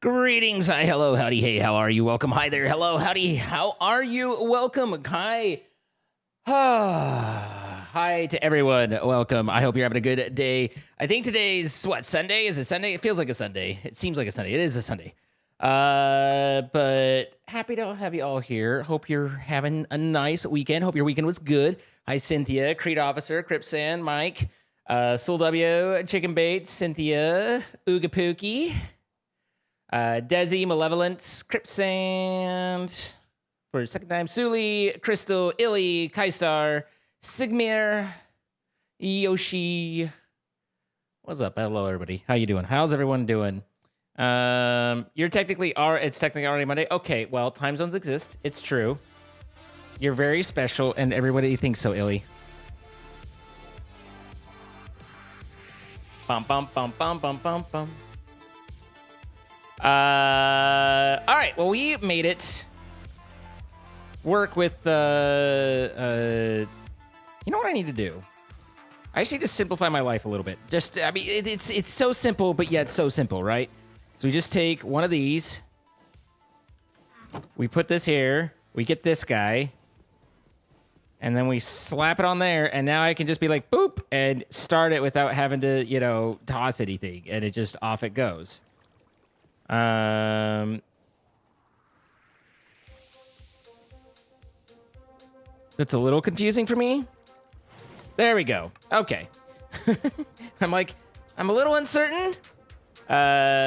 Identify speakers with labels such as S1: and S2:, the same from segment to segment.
S1: Greetings, hi, hello, howdy, hey, how are you? Welcome, hi there, hello, howdy, how are you? Welcome, hi. Hi to everyone, welcome. I hope you're having a good day. I think today's, what, Sunday? Is it Sunday? It feels like a Sunday. It seems like a Sunday. It is a Sunday. But happy to have you all here. Hope you're having a nice weekend. Hope your weekend was good. Hi, Cynthia, Creed Officer, Cripsan, Mike, Soul W, Chicken Bait, Cynthia, Ooga Pookie. Desi, Malevolent, Cripsand, for a second time, Suli, Crystal, Illy, Kaistar, Sigmir, Yoshi. What's up? Hello, everybody. How you doing? How's everyone doing? It's technically already Monday. Okay, well, time zones exist. It's true. You're very special, and everybody thinks so, Illy. Bum, bum, bum, bum, bum, bum, bum. All right, well, we made it work with, you know what I need to do? I just need to simplify my life a little bit. I mean, it's so simple, but yet so simple, right? So we just take one of these, we put this here, we get this guy, and then we slap it on there, and now I can just be like, boop, and start it without having to, you know, toss anything, and it just, off it goes. That's a little confusing for me. There we go. Okay. I'm a little uncertain. And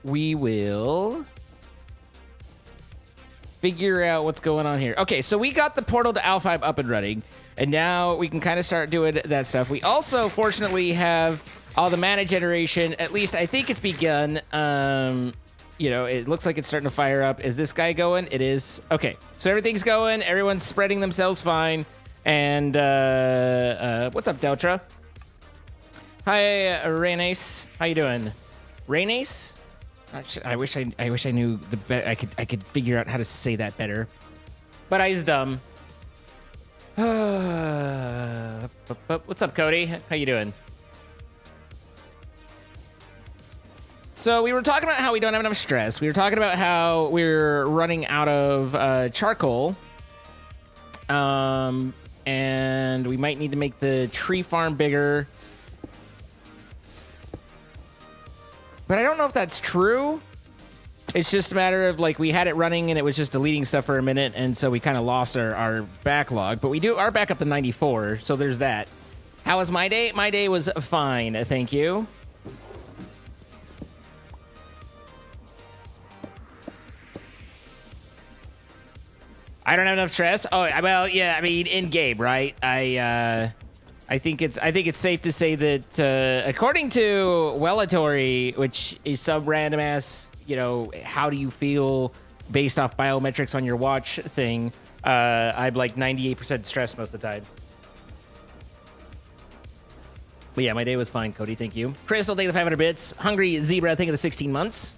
S1: we will figure out what's going on here. Okay, so we got the portal to Al5 up and running, and now we can kind of start doing that stuff. We also, fortunately, have all the mana generation. At least I think it's begun. You know, it looks like it's starting to fire up. Is this guy going? It is. Okay, so everything's going. Everyone's spreading themselves fine. And what's up, Deltra? Hi, Reynace. How you doing? Reynace? I wish I knew the I could figure out how to say that better, but I was dumb. What's up, Cody? How you doing? So we were talking about how we don't have enough stress. We were talking about how we're running out of charcoal, and we might need to make the tree farm bigger. But I don't know if that's true. It's just a matter of, like, we had it running and it was just deleting stuff for a minute, and so we kind of lost our backlog. But we are back up to 94, so there's that. How was my day? My day was fine, thank you. I don't have enough stress. Oh, well, yeah, I mean, in game, right? I think it's safe to say that according to Wellatory, which is some random ass, you know, how do you feel based off biometrics on your watch thing, I'm like 98% stressed most of the time. But yeah, my day was fine, Cody. Thank you. Crystal, thank you for the 500 bits. Hungry Zebra, thank you for the 16 months.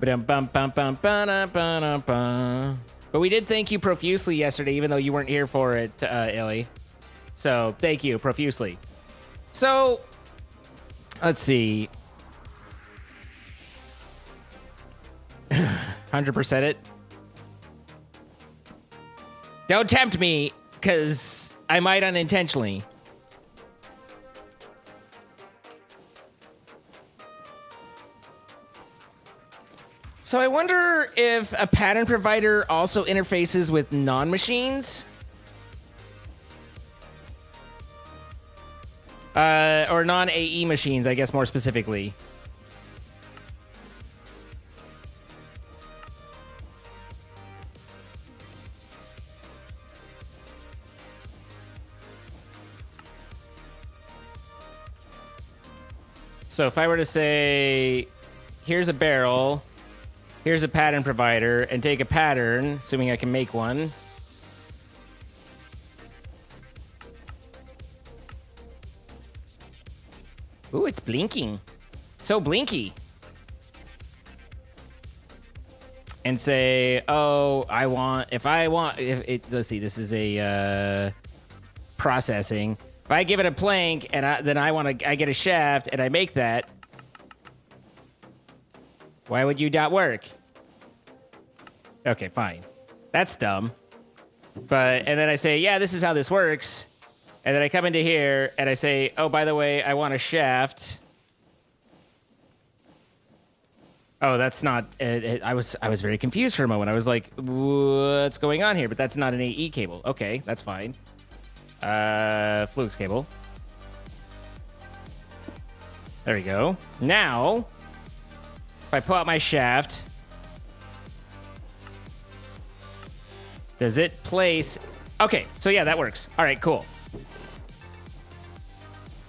S1: But we did thank you profusely yesterday, even though you weren't here for it, Illy. So thank you profusely. So let's see. 100% it. Don't tempt me, because I might unintentionally. So I wonder if a pattern provider also interfaces with non-machines? Or non-AE machines, I guess more specifically. So if I were to say, here's a barrel, here's a pattern provider, and take a pattern, assuming I can make one. Ooh, it's blinking. So blinky. And say, oh, let's see, this is a processing. If I give it a plank and I get a shaft and I make that, why would you not work? Okay, fine. That's dumb. And then I say, yeah, this is how this works. And then I come into here and I say, oh, by the way, I want a shaft. Oh, that's not. I was very confused for a moment. I was like, "What's going on here?" But that's not an AE cable. Okay, that's fine. Flux cable. There we go. Now, if I pull out my shaft, does it place? Okay, so yeah, that works. All right, cool.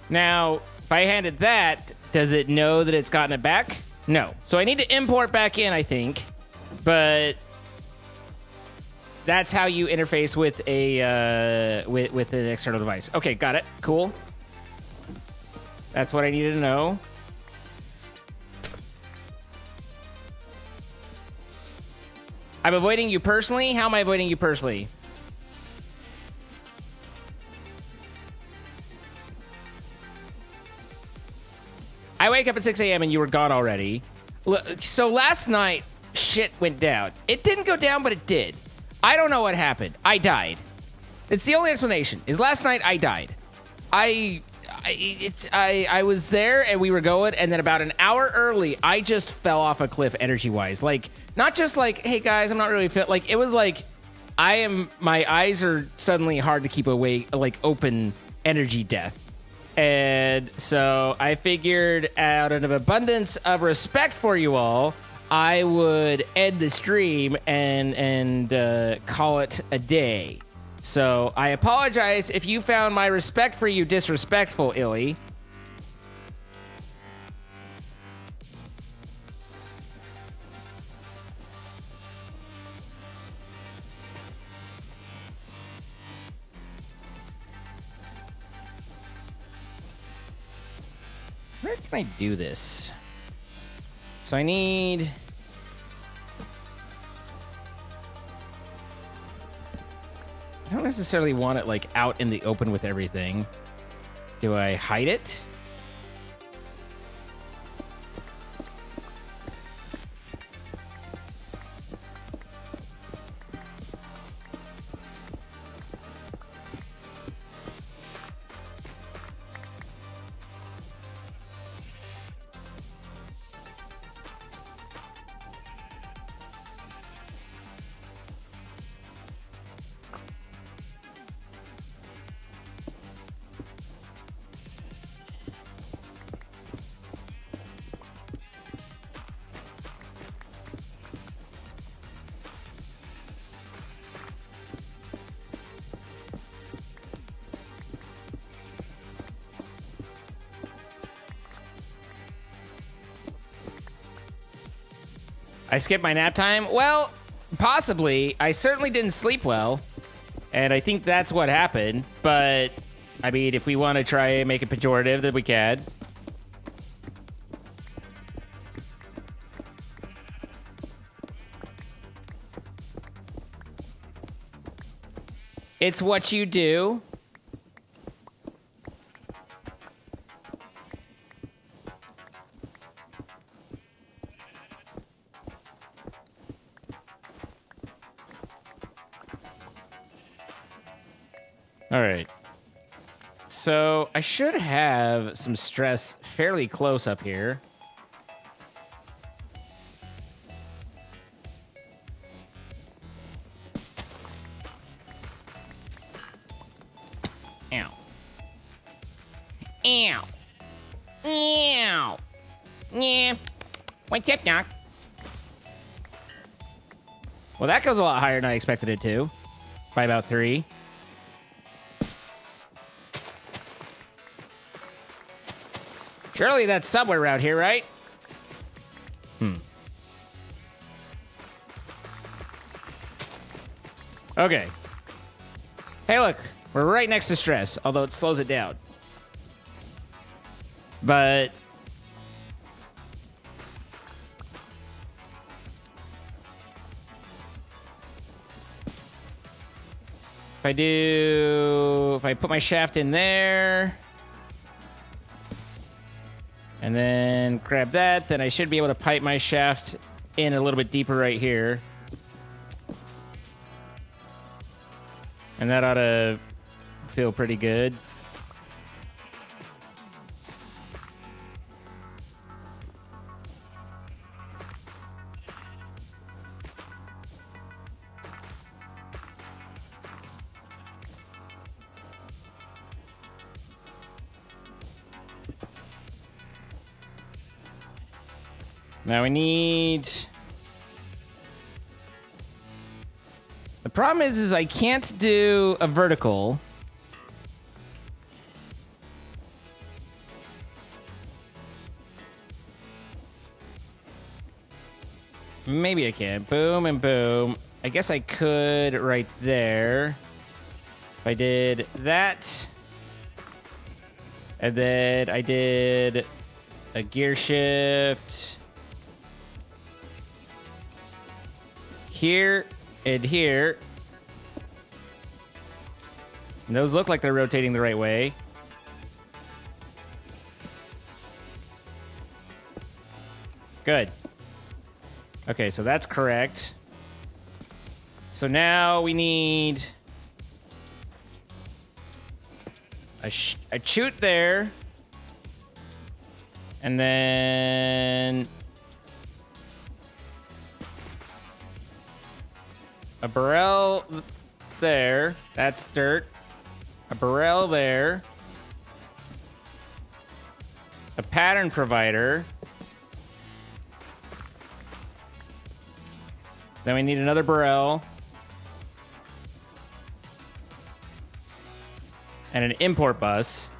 S1: Now, if I hand it that, does it know that it's gotten it back? No. So I need to import back in, I think. But that's how you interface with with an external device. Okay, got it. Cool. That's what I needed to know. I'm avoiding you personally? How am I avoiding you personally? I wake up at 6 a.m. and you were gone already. So last night, shit went down. It didn't go down, but it did. I don't know what happened. I died. It's the only explanation. Is last night I died. I was there and we were going, and then about an hour early, I just fell off a cliff energy-wise. Like, not just like, hey guys, I'm not really fit. Like, it was like, my eyes are suddenly hard to keep awake, like open energy death. And so I figured, out of abundance of respect for you all, I would end the stream and call it a day. So I apologize if you found my respect for you disrespectful, Illy. Where can I do this? So I need... I don't necessarily want it, like, out in the open with everything. Do I hide it? I skipped my nap time? Well, possibly. I certainly didn't sleep well, and I think that's what happened. But, I mean, if we want to try and make it pejorative, then we can. It's what you do. All right. So I should have some stress fairly close up here. Ow. Ow. Ow. Yeah. What's up, Doc? Well, that goes a lot higher than I expected it to. By about 3. Surely that's somewhere around here, right? Okay. Hey, look. We're right next to stress, although it slows it down. But if I put my shaft in there and then grab that, then I should be able to pipe my shaft in a little bit deeper right here. And that ought to feel pretty good. Now we need... The problem is I can't do a vertical. Maybe I can. Boom and boom. I guess I could right there. If I did that. And then I did a gear shift. Here and here. And those look like they're rotating the right way. Good. Okay, so that's correct. So now we need a chute there. And then a barrel there. That's dirt. A barrel there. A pattern provider. Then we need another barrel. And an import bus.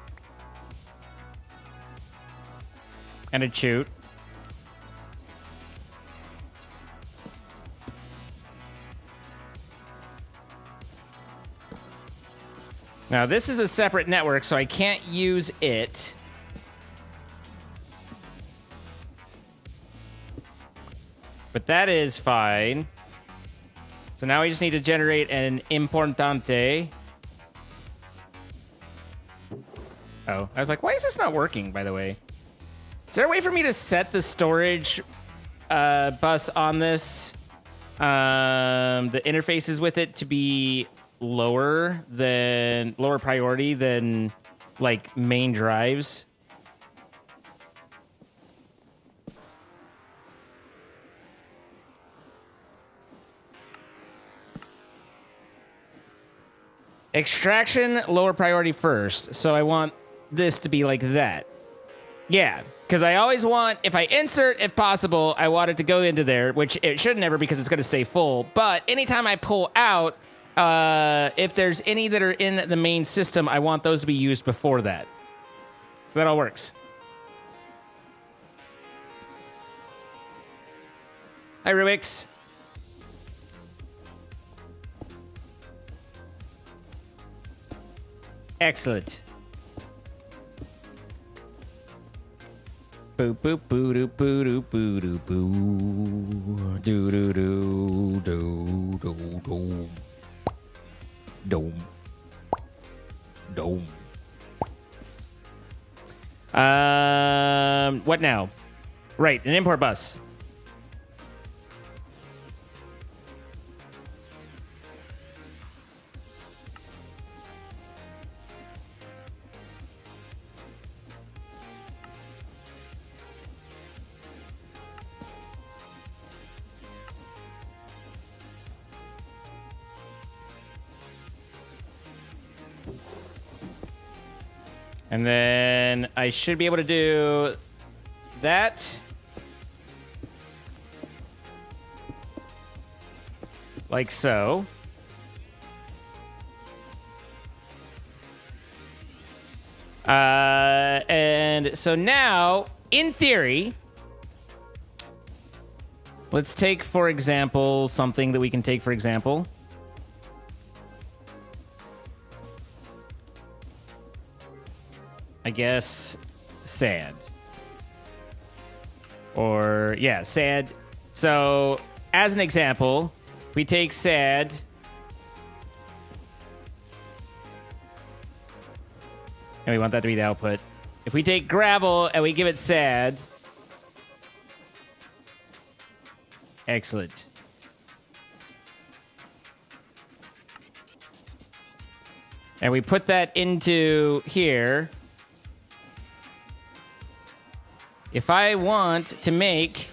S1: And a chute. Now, this is a separate network, so I can't use it. But that is fine. So now we just need to generate an importante. Oh, I was like, why is this not working, by the way? Is there a way for me to set the storage bus on this? The interfaces with it to be lower priority than like main drives? Extraction, lower priority first. So I want this to be like that. Yeah, because I always want, if I insert, if possible, I want it to go into there, which it should never because it's going to stay full. But anytime I pull out, if there's any that are in the main system, I want those to be used before that. So that all works. Hi, Rubix. Excellent. Boop boop boo doo boo doo boo doo boo doo doo doo doo doo doo dome dome. What now? Right, an import bus. And then I should be able to do that. Like so. And so now, in theory, let's take, for example, something that we can take, for example. I guess sand. Or, yeah, sand. So, as an example, we take sand. And we want that to be the output. If we take gravel and we give it sand. Excellent. And we put that into here. If I want to make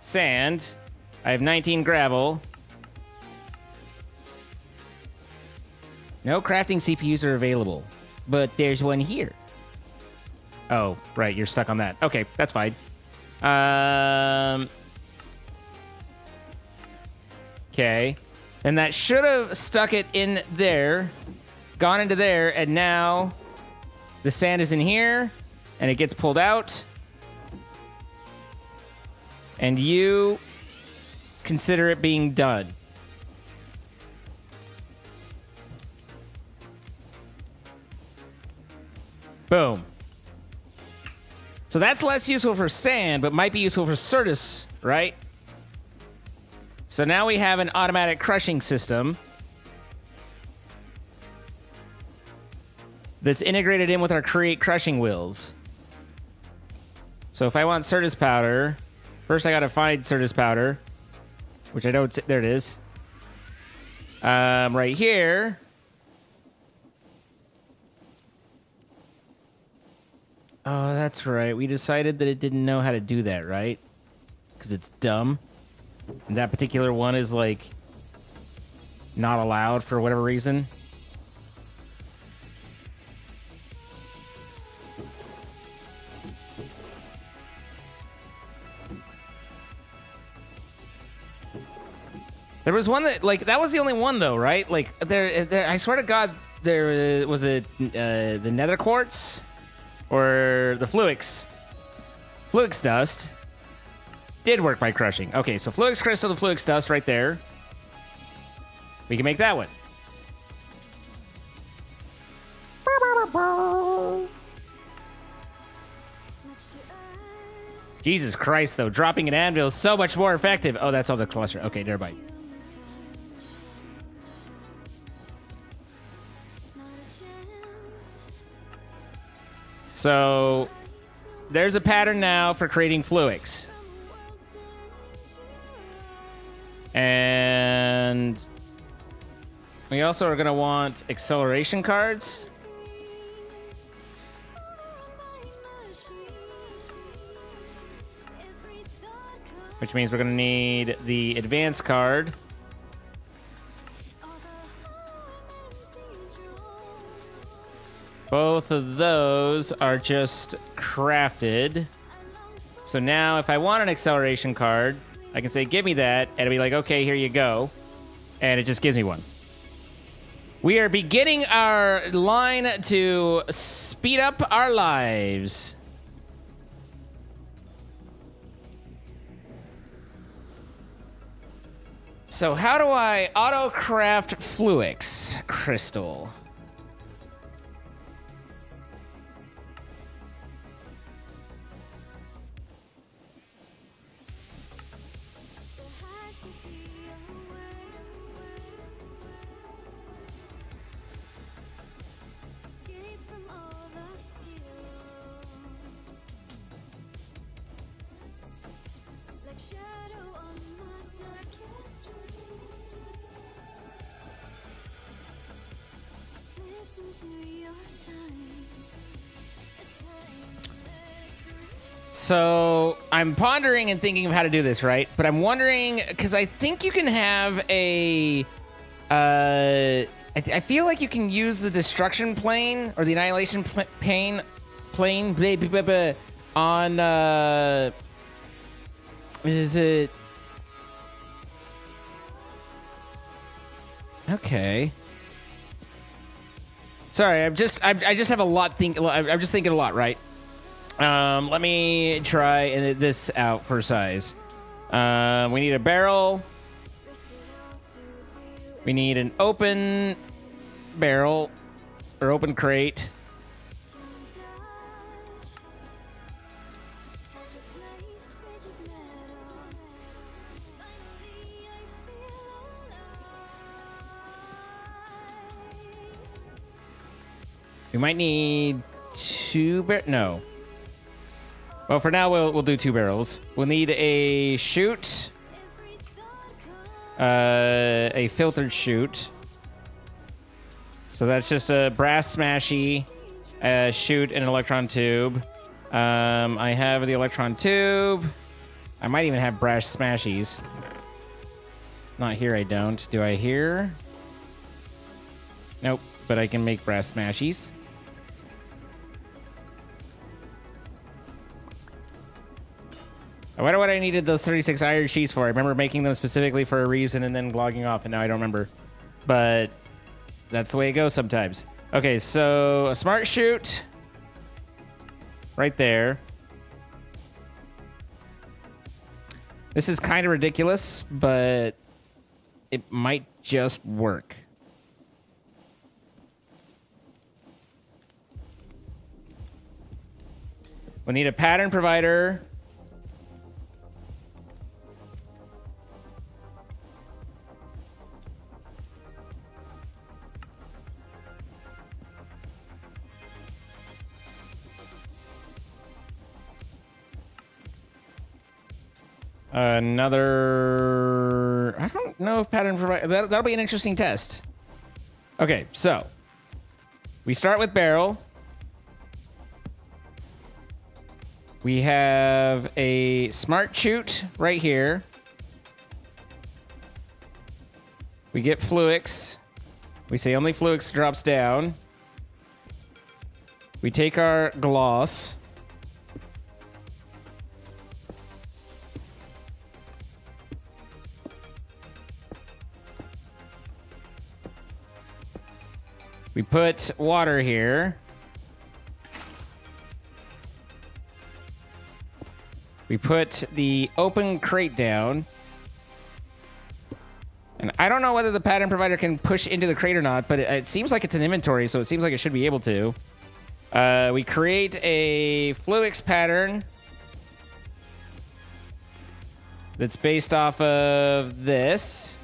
S1: sand, I have 19 gravel. No crafting CPUs are available, but there's one here. Oh, right, you're stuck on that. Okay, that's fine. Okay. And that should have stuck it in there, gone into there, and now the sand is in here, and it gets pulled out. And you consider it being done. Boom. So that's less useful for sand, but might be useful for Certus, right? So now we have an automatic crushing system that's integrated in with our create crushing wheels. So if I want Certus powder, first I gotta find Certus powder, which I don't. There it is. Right here. Oh, that's right. We decided that it didn't know how to do that, right? Because it's dumb. And that particular one is, like, not allowed for whatever reason. There was one that, like, that was the only one, though, right? Like, I swear to God, there was the nether quartz or the fluix. Fluix dust did work by crushing. Okay, so fluix crystal, the fluix dust right there. We can make that one. Jesus Christ, though. Dropping an anvil is so much more effective. Oh, that's all the cluster. Okay, never mind. So, there's a pattern now for creating fluix. And we also are going to want acceleration cards. Which means we're going to need the advanced card. Both of those are just crafted. So now if I want an acceleration card, I can say, give me that, and it'll be like, okay, here you go. And it just gives me one. We are beginning our line to speed up our lives. So how do I auto-craft fluix crystal? So I'm pondering and thinking of how to do this, right? But I'm wondering, because I think you can have a... I feel like you can use the destruction plane or the annihilation plane on... is it... Okay. Sorry, I just have a lot I'm just thinking a lot, right? Let me try this out for size. We need a barrel. We need an open barrel or open crate. We might need no. Well, for now, we'll do 2 barrels. We'll need a chute. A filtered chute. So that's just a brass smashy, chute, and an electron tube. I have the electron tube. I might even have brass smashies. Not here, I don't. Do I here? Nope, but I can make brass smashies. I wonder what I needed those 36 iron sheets for. I remember making them specifically for a reason and then logging off, and now I don't remember. But that's the way it goes sometimes. Okay, so a smart chute. Right there. This is kind of ridiculous, but it might just work. We need a pattern provider. Another... I don't know if pattern provider... That'll be an interesting test. Okay, so we start with barrel. We have a smart chute right here. We get Fluix. We say only Fluix drops down. We take our gloss. We put water here. We put the open crate down. And I don't know whether the pattern provider can push into the crate or not, but it seems like it's an inventory, so it seems like it should be able to. We create a Fluix pattern that's based off of this.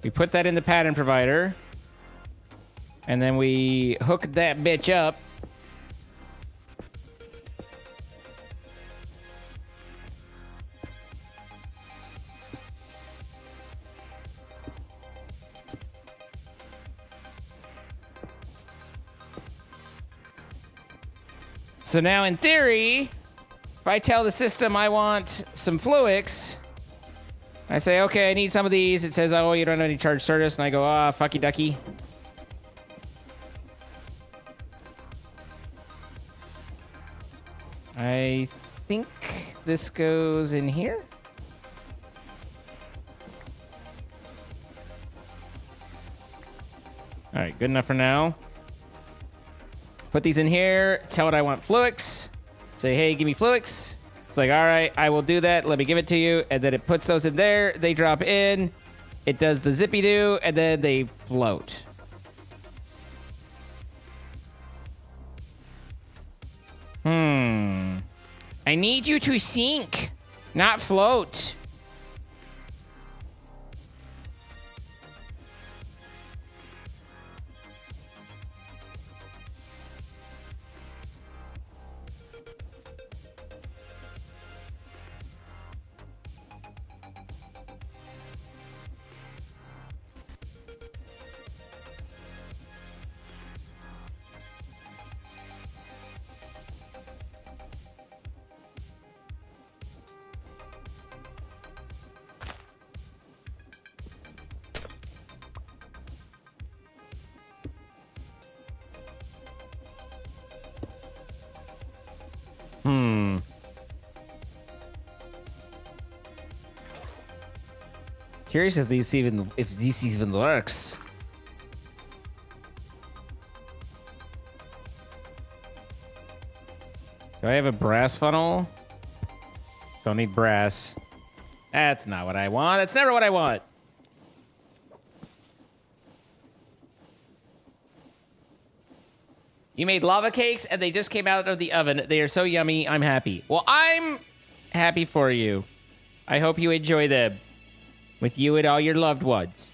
S1: We put that in the pattern provider. And then we hook that bitch up. So now in theory, if I tell the system I want some Fluix, I say, okay, I need some of these. It says, oh, you don't have any charge service. And I go, ah, fucky ducky. I think this goes in here. All right, good enough for now. Put these in here. Tell it I want Fluix. Say, hey, give me Fluix. It's like, all right, I will do that. Let me give it to you. And then it puts those in there. They drop in. It does the zippy-doo, and then they float. I need you to sink, not float. Curious if this even works. Do I have a brass funnel? Don't need brass. That's not what I want. That's never what I want. You made lava cakes and they just came out of the oven. They are so yummy. I'm happy. Well, I'm happy for you. I hope you enjoy them with you and all your loved ones.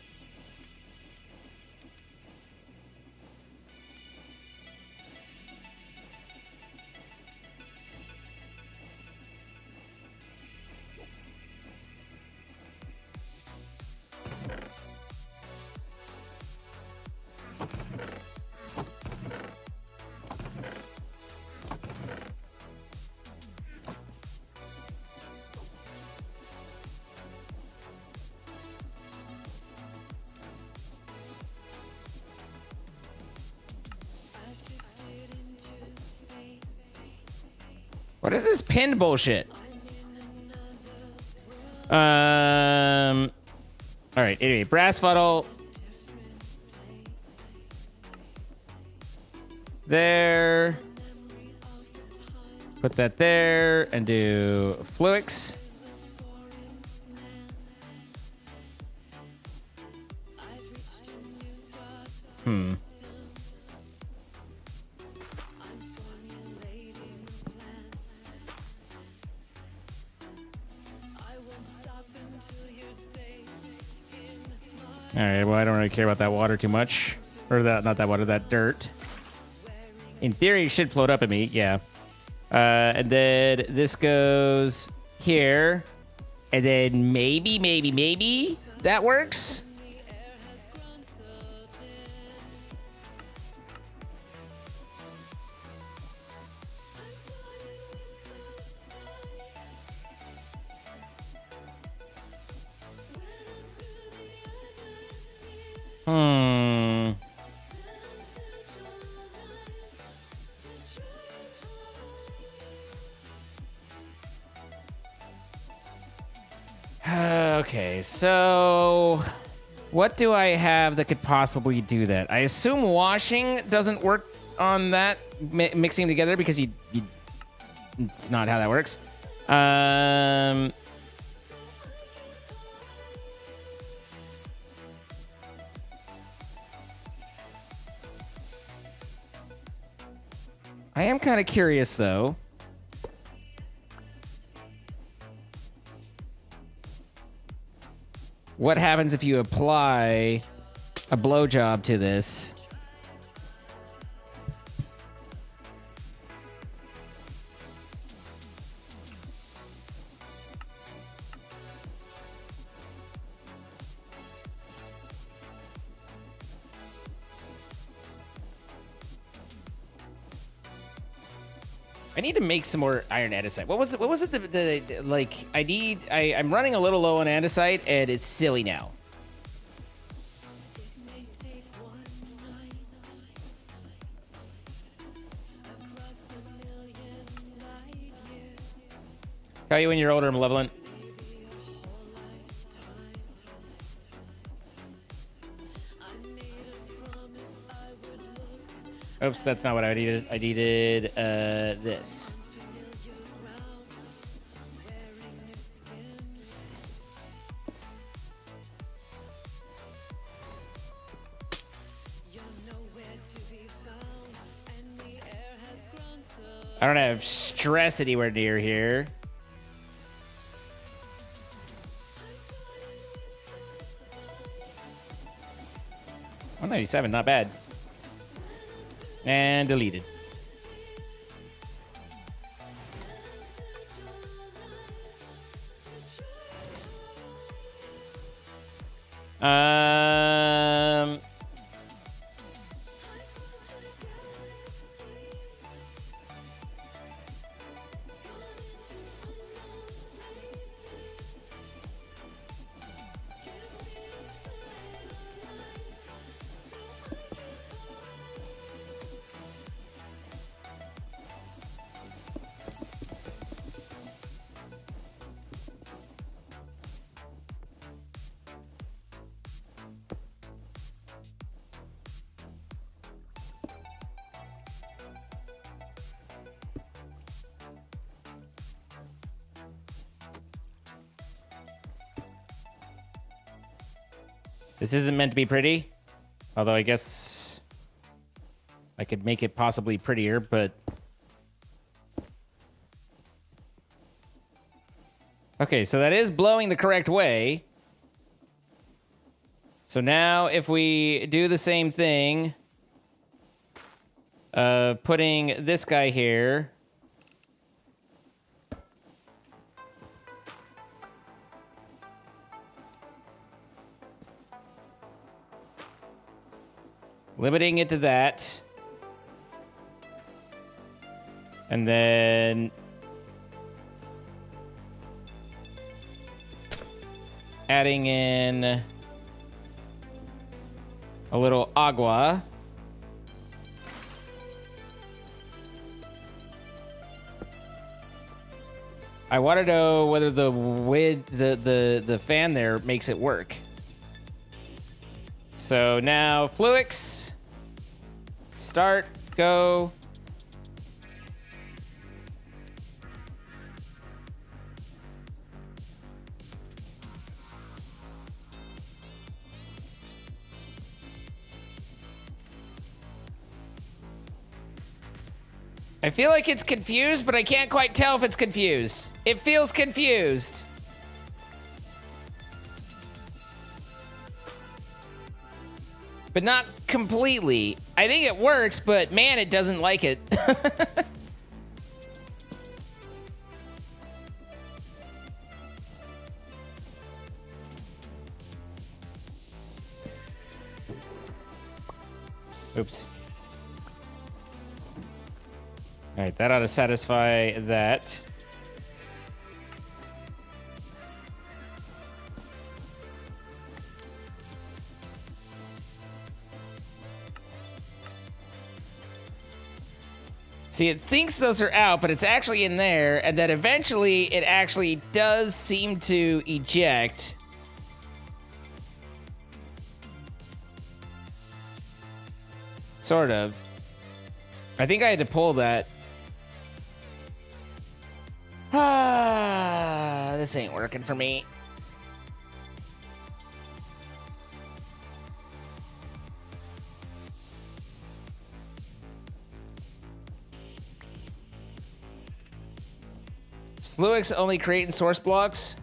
S1: What is this pin bullshit? All right. Anyway, brass funnel. There. Put that there and do Fluix. All right, well, I don't really care about that water too much. Or that, not that water, that dirt. In theory, it should float up at me, yeah. And then this goes here. And then maybe that works. Okay, so what do I have that could possibly do that? I assume washing doesn't work on that, mixing together, because it's not how that works. I am kind of curious, though. What happens if you apply a blowjob to this? I need to make some more iron andesite. What was it? The like I'm running a little low on andesite, and it's silly now. Tell you when you're older, I'm malevolent. Oops, that's not what I needed. I needed this. I don't have stress anywhere near here. $197, not bad. And deleted. This isn't meant to be pretty, although I guess I could make it possibly prettier, but... Okay, so that is blowing the correct way. So now if we do the same thing, putting this guy here... Limiting it to that. And then... adding in... a little agua. I want to know whether the fan there makes it work. So now Fluix, start, go. I feel like it's confused, but I can't quite tell if it's confused. It feels confused. But not completely. I think it works, but man, it doesn't like it. Oops. All right, that ought to satisfy that. See, it thinks those are out, but it's actually in there, and then eventually it actually does seem to eject. Sort of. I think I had to pull that. Ah, this ain't working for me. Is Fluix only creating source blocks?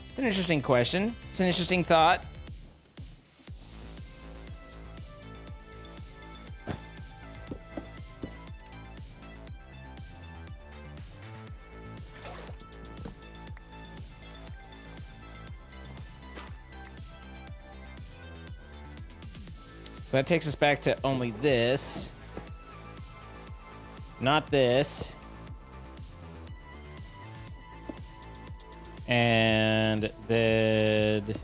S1: It's an interesting question. It's an interesting thought. So that takes us back to only this. Not this. And then...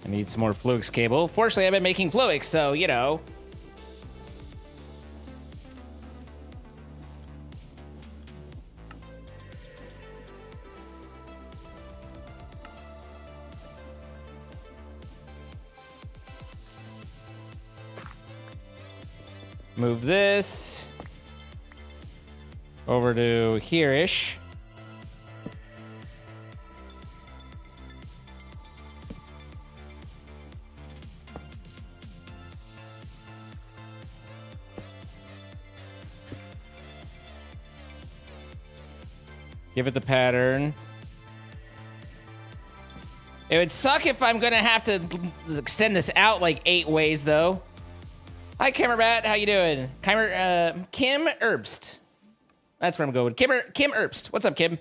S1: I need some more Fluix cable. Fortunately, I've been making Fluix, so, you know. Move this over to here-ish. Give it the pattern. It would suck if I'm gonna have to extend this out like 8 ways, though. Hi, Kimmerbat. How you doing? Kim Herbst. That's where I'm going. Kim Herbst. What's up, Kim?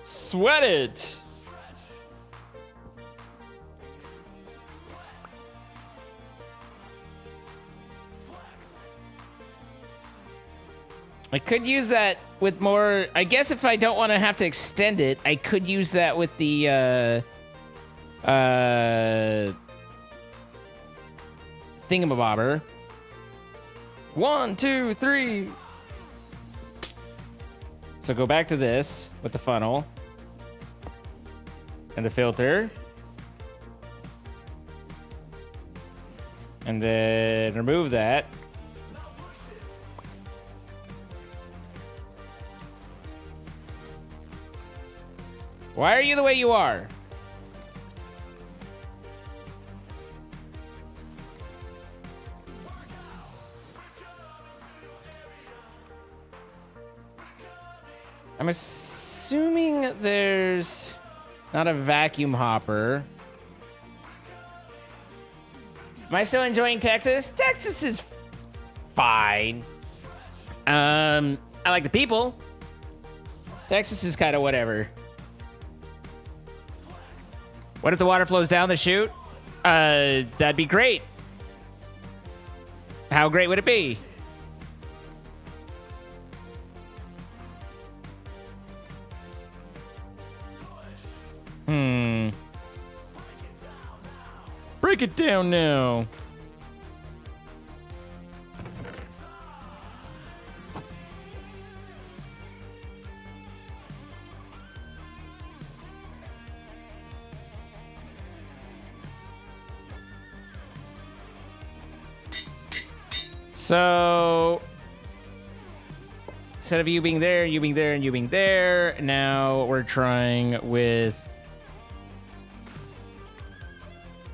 S1: Sweat it. I could use that with more... I guess if I don't want to have to extend it, I could use that with the, thingamabobber. 1, 2, 3. So go back to this with the funnel. And the filter. And then remove that. Why are you the way you are? I'm assuming there's not a vacuum hopper. Am I still enjoying Texas? Texas is fine. I like the people. Texas is kind of whatever. What if the water flows down the chute? That'd be great. How great would it be? Break it down now. So, instead of you being there, you being there, and you being there, now we're trying with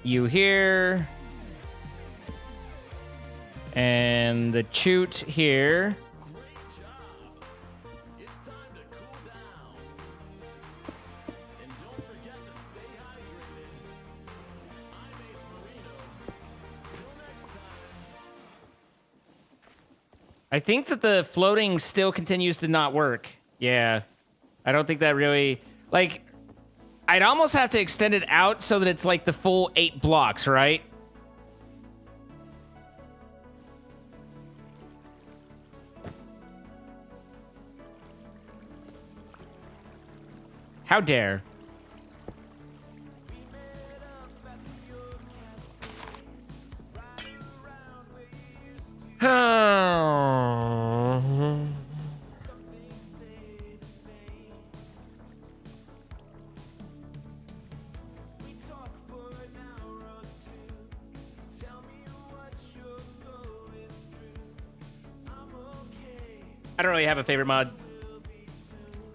S1: you here and the chute here. I think that the floating still continues to not work. Yeah. I don't think that really... Like, I'd almost have to extend it out so that it's like the full 8 blocks, right? How dare. I don't really have a favorite mod.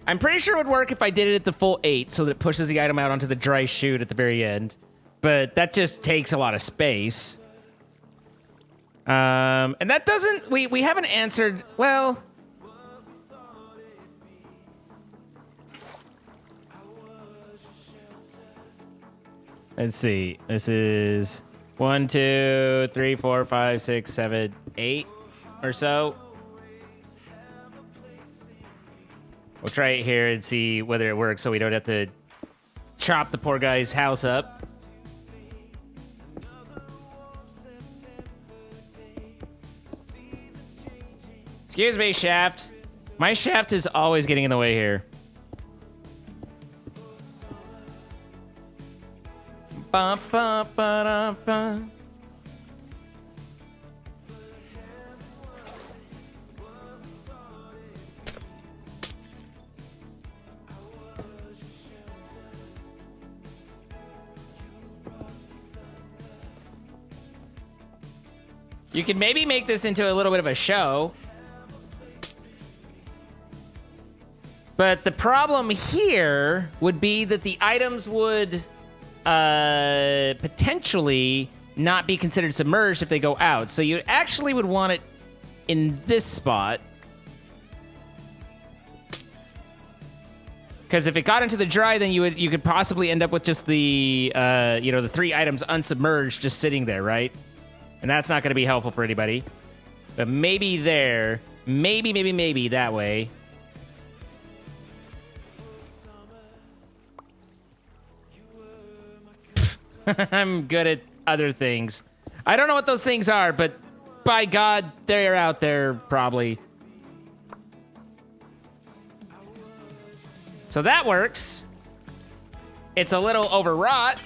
S1: I'm pretty sure it would work if I did it at the full 8 so that it pushes the item out onto the dry chute at the very end. But that just takes a lot of space. And that doesn't... We haven't answered... Well... Let's see. This is 1, 2, 3, 4, 5, 6, 7, 8 or so. We'll try it here and see whether it works so we don't have to chop the poor guy's house up. Excuse me, shaft. My shaft is always getting in the way here. Ba, ba, ba, da, ba. You could maybe make this into a little bit of a show. But the problem here would be that the items would potentially not be considered submerged if they go out. So you actually would want it in this spot. Because if it got into the dry, then you could possibly end up with just the the 3 items unsubmerged just sitting there, right? And that's not going to be helpful for anybody. But maybe there, maybe that way. I'm good at other things. I don't know what those things are, but by God, they're out there probably. So that works. It's a little overwrought.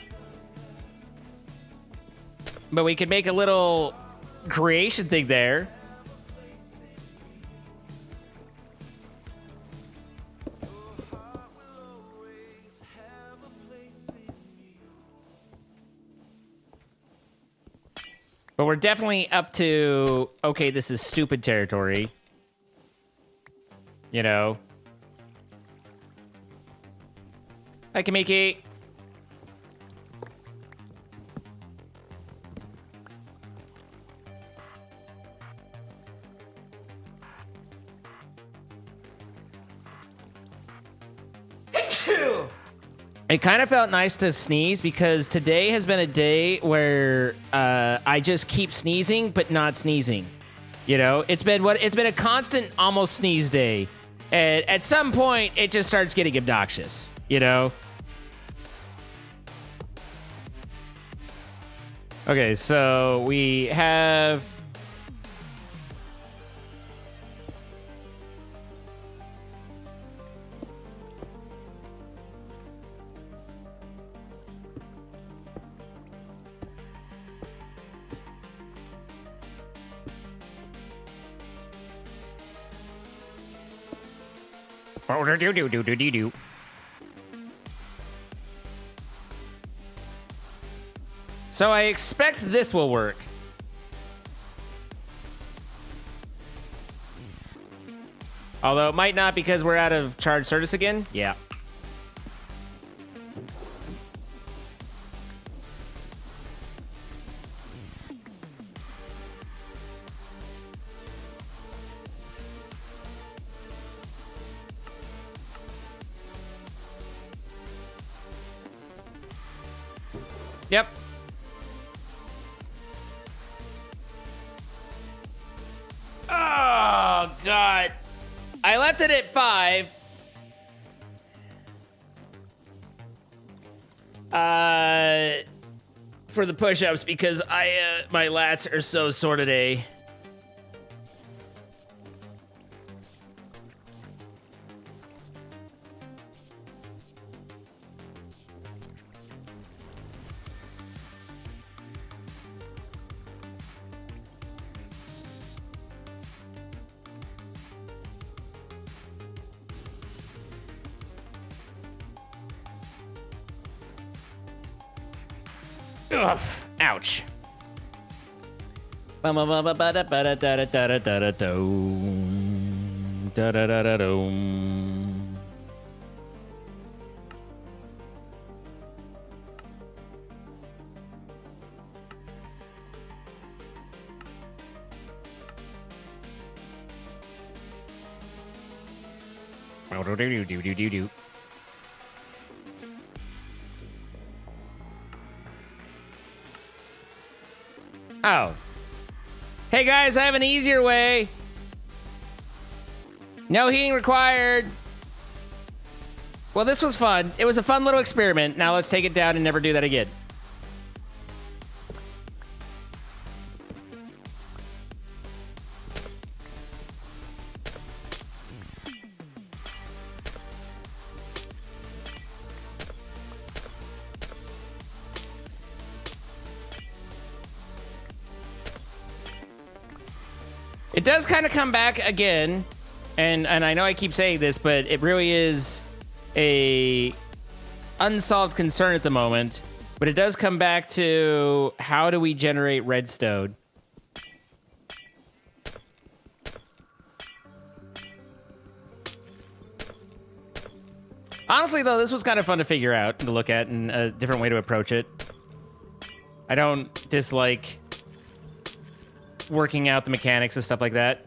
S1: But we could make a little creation thing there. But we're definitely up to, okay, this is stupid territory. You know. Hi, Kamiki. It kind of felt nice to sneeze because today has been a day where I just keep sneezing but not sneezing. You know, it's been a constant almost sneeze day. And at some point it just starts getting obnoxious, you know? Okay, so we have... So I expect this will work. Although it might not because we're out of charge service again. Yeah. Yep. Oh, God. I left it at 5. For the push-ups because my lats are so sore today. Ugh, ouch. Oh. Hey guys, I have an easier way. No heating required. Well, this was fun. It was a fun little experiment. Now let's take it down and never do that again. It does kind of come back again, and I know I keep saying this, but it really is a unsolved concern at the moment. But it does come back to how do we generate redstone? Honestly, though, this was kind of fun to figure out and to look at and a different way to approach it. I don't dislike working out the mechanics and stuff like that.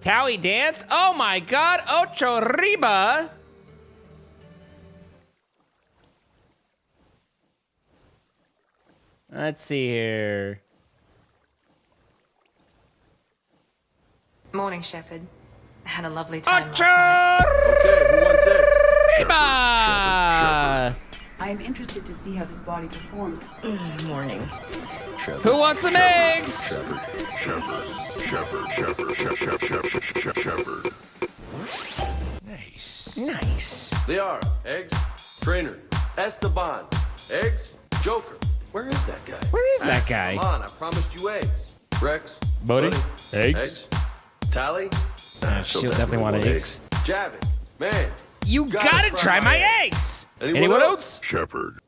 S1: Tally danced? Oh my god, Ocho Riba! Let's see here.
S2: Morning, Shepard. Had a lovely time
S1: Ocho
S2: last night.
S3: Okay, who wants it?
S1: Riba!
S4: I am interested to see how this body performs.
S2: Morning.
S1: Who wants some eggs? Nice.
S3: They are eggs, Trainer, Esteban, eggs, Joker. Where is that guy?
S1: Where is that guy?
S3: Come on, I promised you eggs. Rex,
S1: Buddy? Eggs?
S3: eggs, Tally,
S1: She'll definitely want eggs.
S3: Javik, man.
S1: You gotta try my eggs! Anyone else?
S5: Shepard.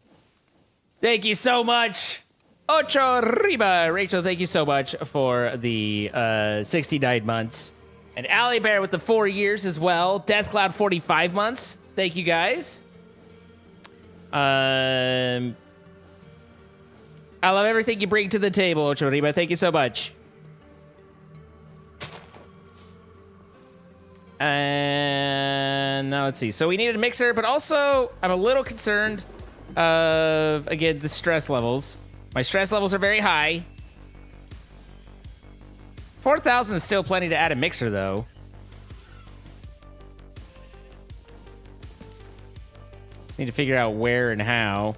S1: Thank you so much. Ocho Riba. Rachel, thank you so much for the 69 months. And Allie Bear with the 4 years as well. Death Cloud 45 months. Thank you guys. I love everything you bring to the table, Ocho Riba. Thank you so much. And now let's see. So we needed a mixer, but also I'm a little concerned of, again, the stress levels. My stress levels are very high. 4,000 is still plenty to add a mixer, though. Just need to figure out where and how.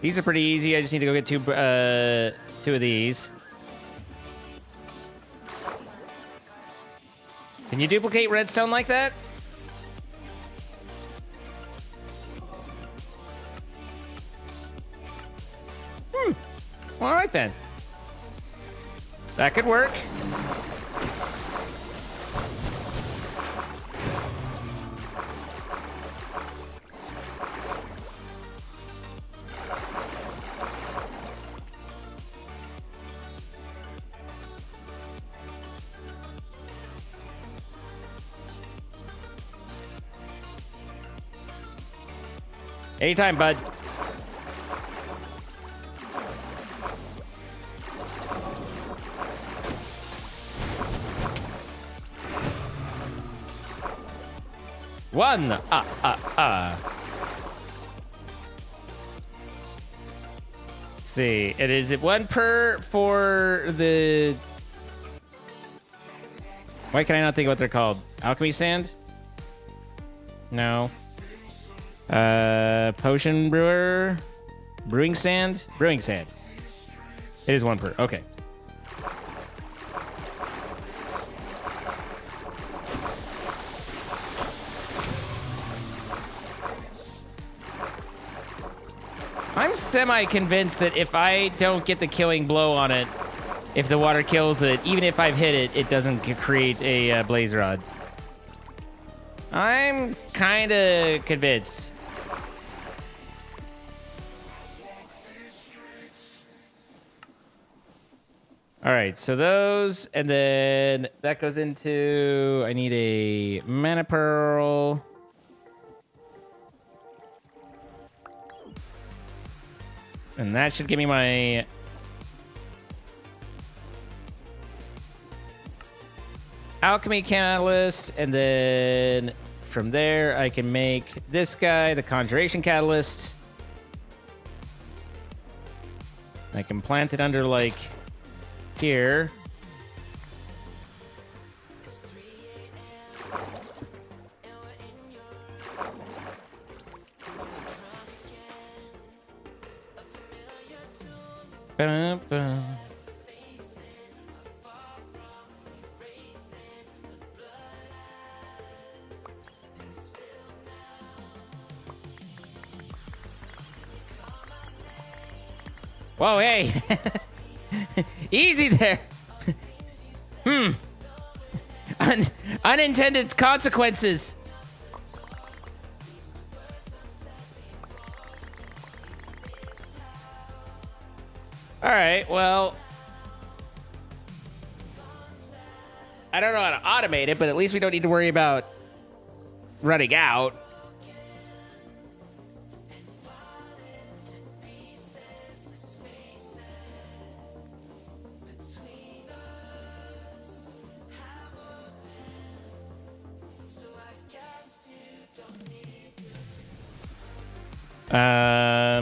S1: These are pretty easy. I just need to go get two of these. Can you duplicate redstone like that? All right then. That could work. Anytime, bud. One. Let's see. It is it one per for the. Why can I not think of what they're called? Alchemy sand? No. Potion brewer, brewing sand. It is one per. Okay. I'm semi-convinced that if I don't get the killing blow on it, if the water kills it, even if I've hit it, it doesn't create a blaze rod. I'm kind of convinced. All right, so those, and then that goes into, I need a mana pearl. And that should give me my alchemy catalyst, and then from there I can make this guy, the conjuration catalyst. I can plant it under like here. Ba-da-ba. Whoa, hey. Easy there. Unintended consequences. All right, well, I don't know how to automate it, but at least we don't need to worry about running out.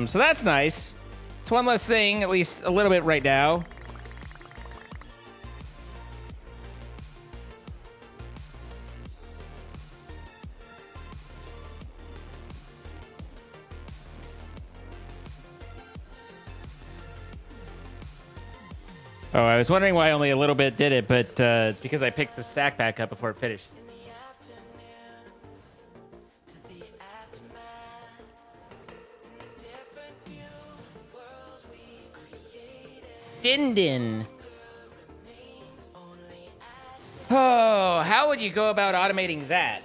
S1: So that's nice. It's one less thing, at least a little bit right now. Oh, I was wondering why only a little bit did it, but it's because I picked the stack back up before it finished. Din. Oh, how would you go about automating that?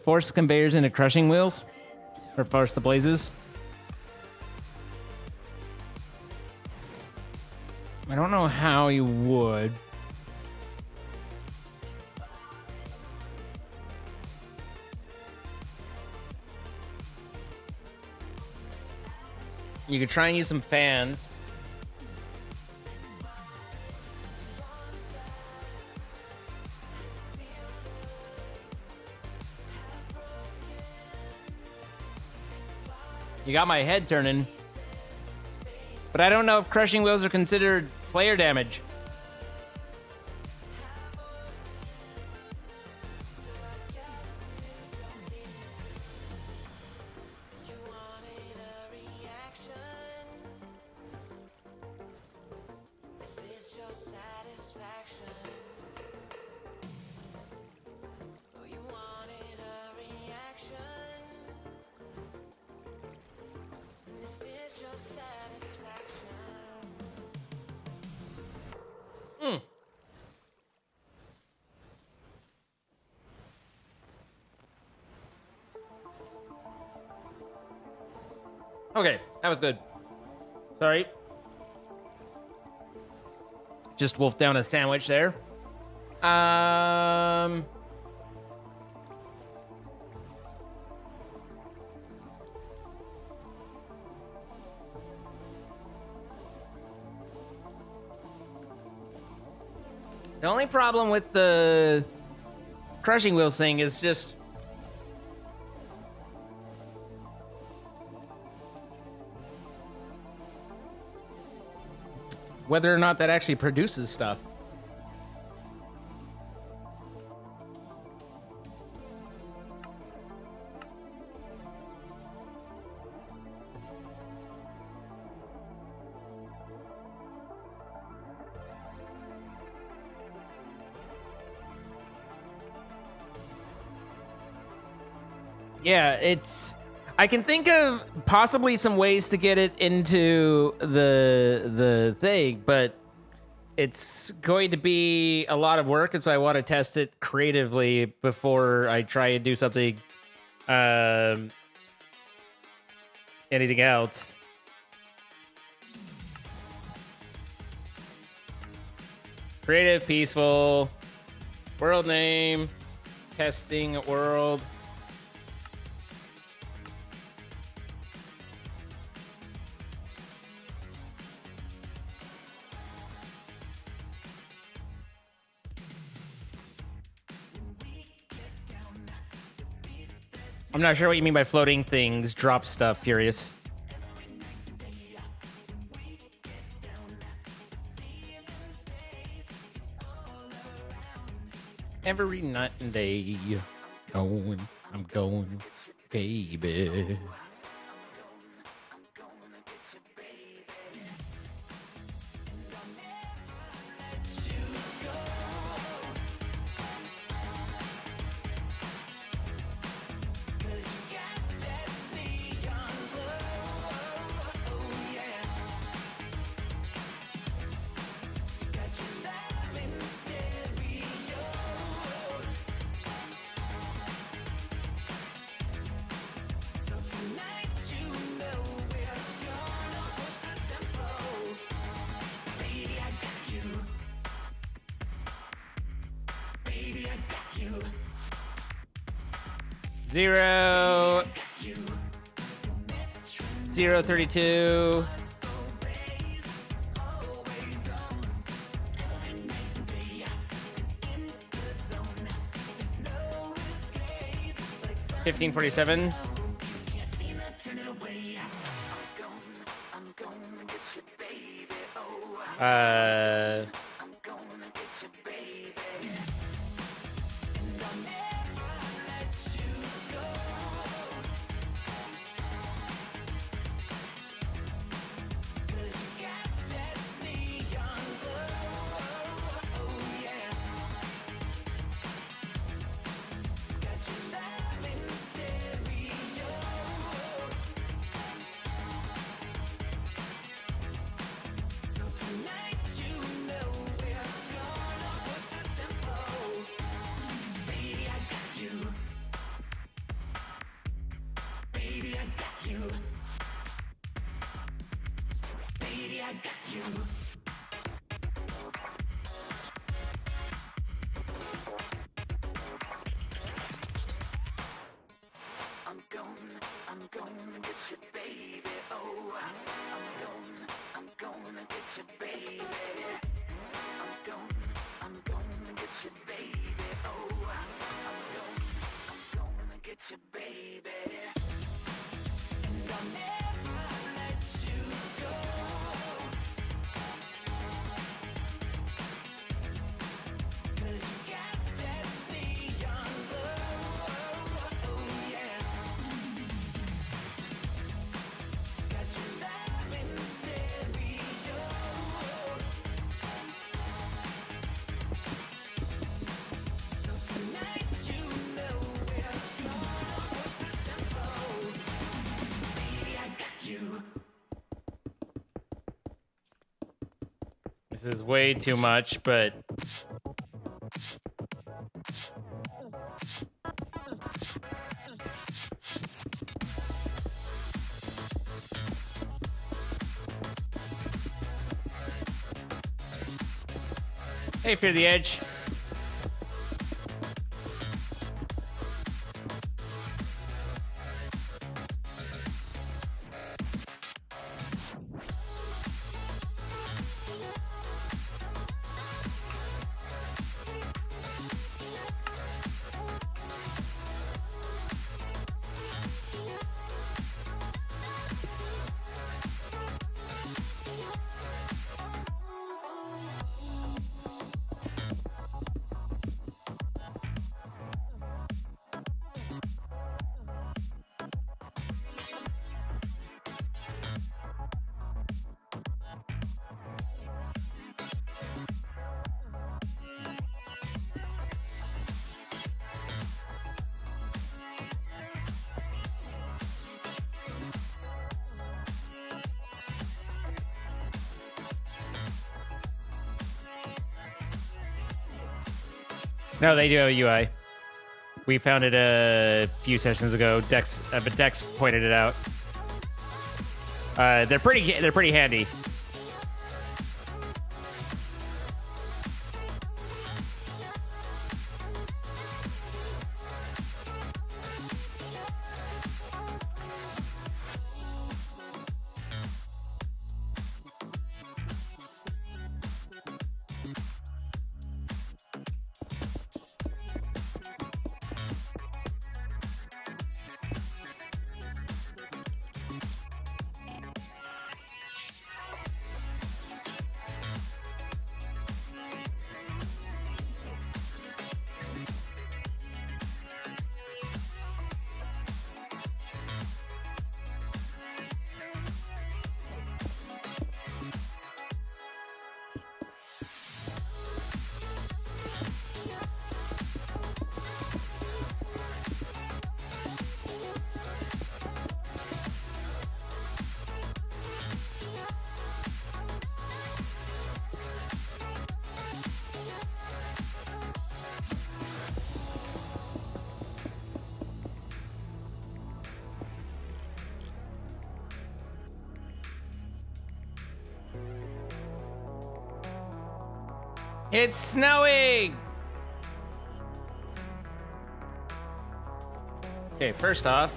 S1: Force the conveyors into crushing wheels? Or force the blazes? I don't know how you would. You could try and use some fans. You got my head turning. But I don't know if crushing wheels are considered player damage. Okay, that was good. Sorry. Just wolfed down a sandwich there. The only problem with the crushing wheels thing is just whether or not that actually produces stuff. Yeah, I can think of possibly some ways to get it into the thing, but it's going to be a lot of work, and so I want to test it creatively before I try and do something anything else. Creative, peaceful, world name, testing world. I'm not sure what you mean by floating things. Drop stuff, Furious. Every night and day, I'm going, baby. Zero 32. $15.47. This is way too much, but... Hey, Fear the Edge. No, they do have a UI. We found it a few sessions ago. Dex, but Dex pointed it out. They're pretty handy. It's snowing! Okay, first off.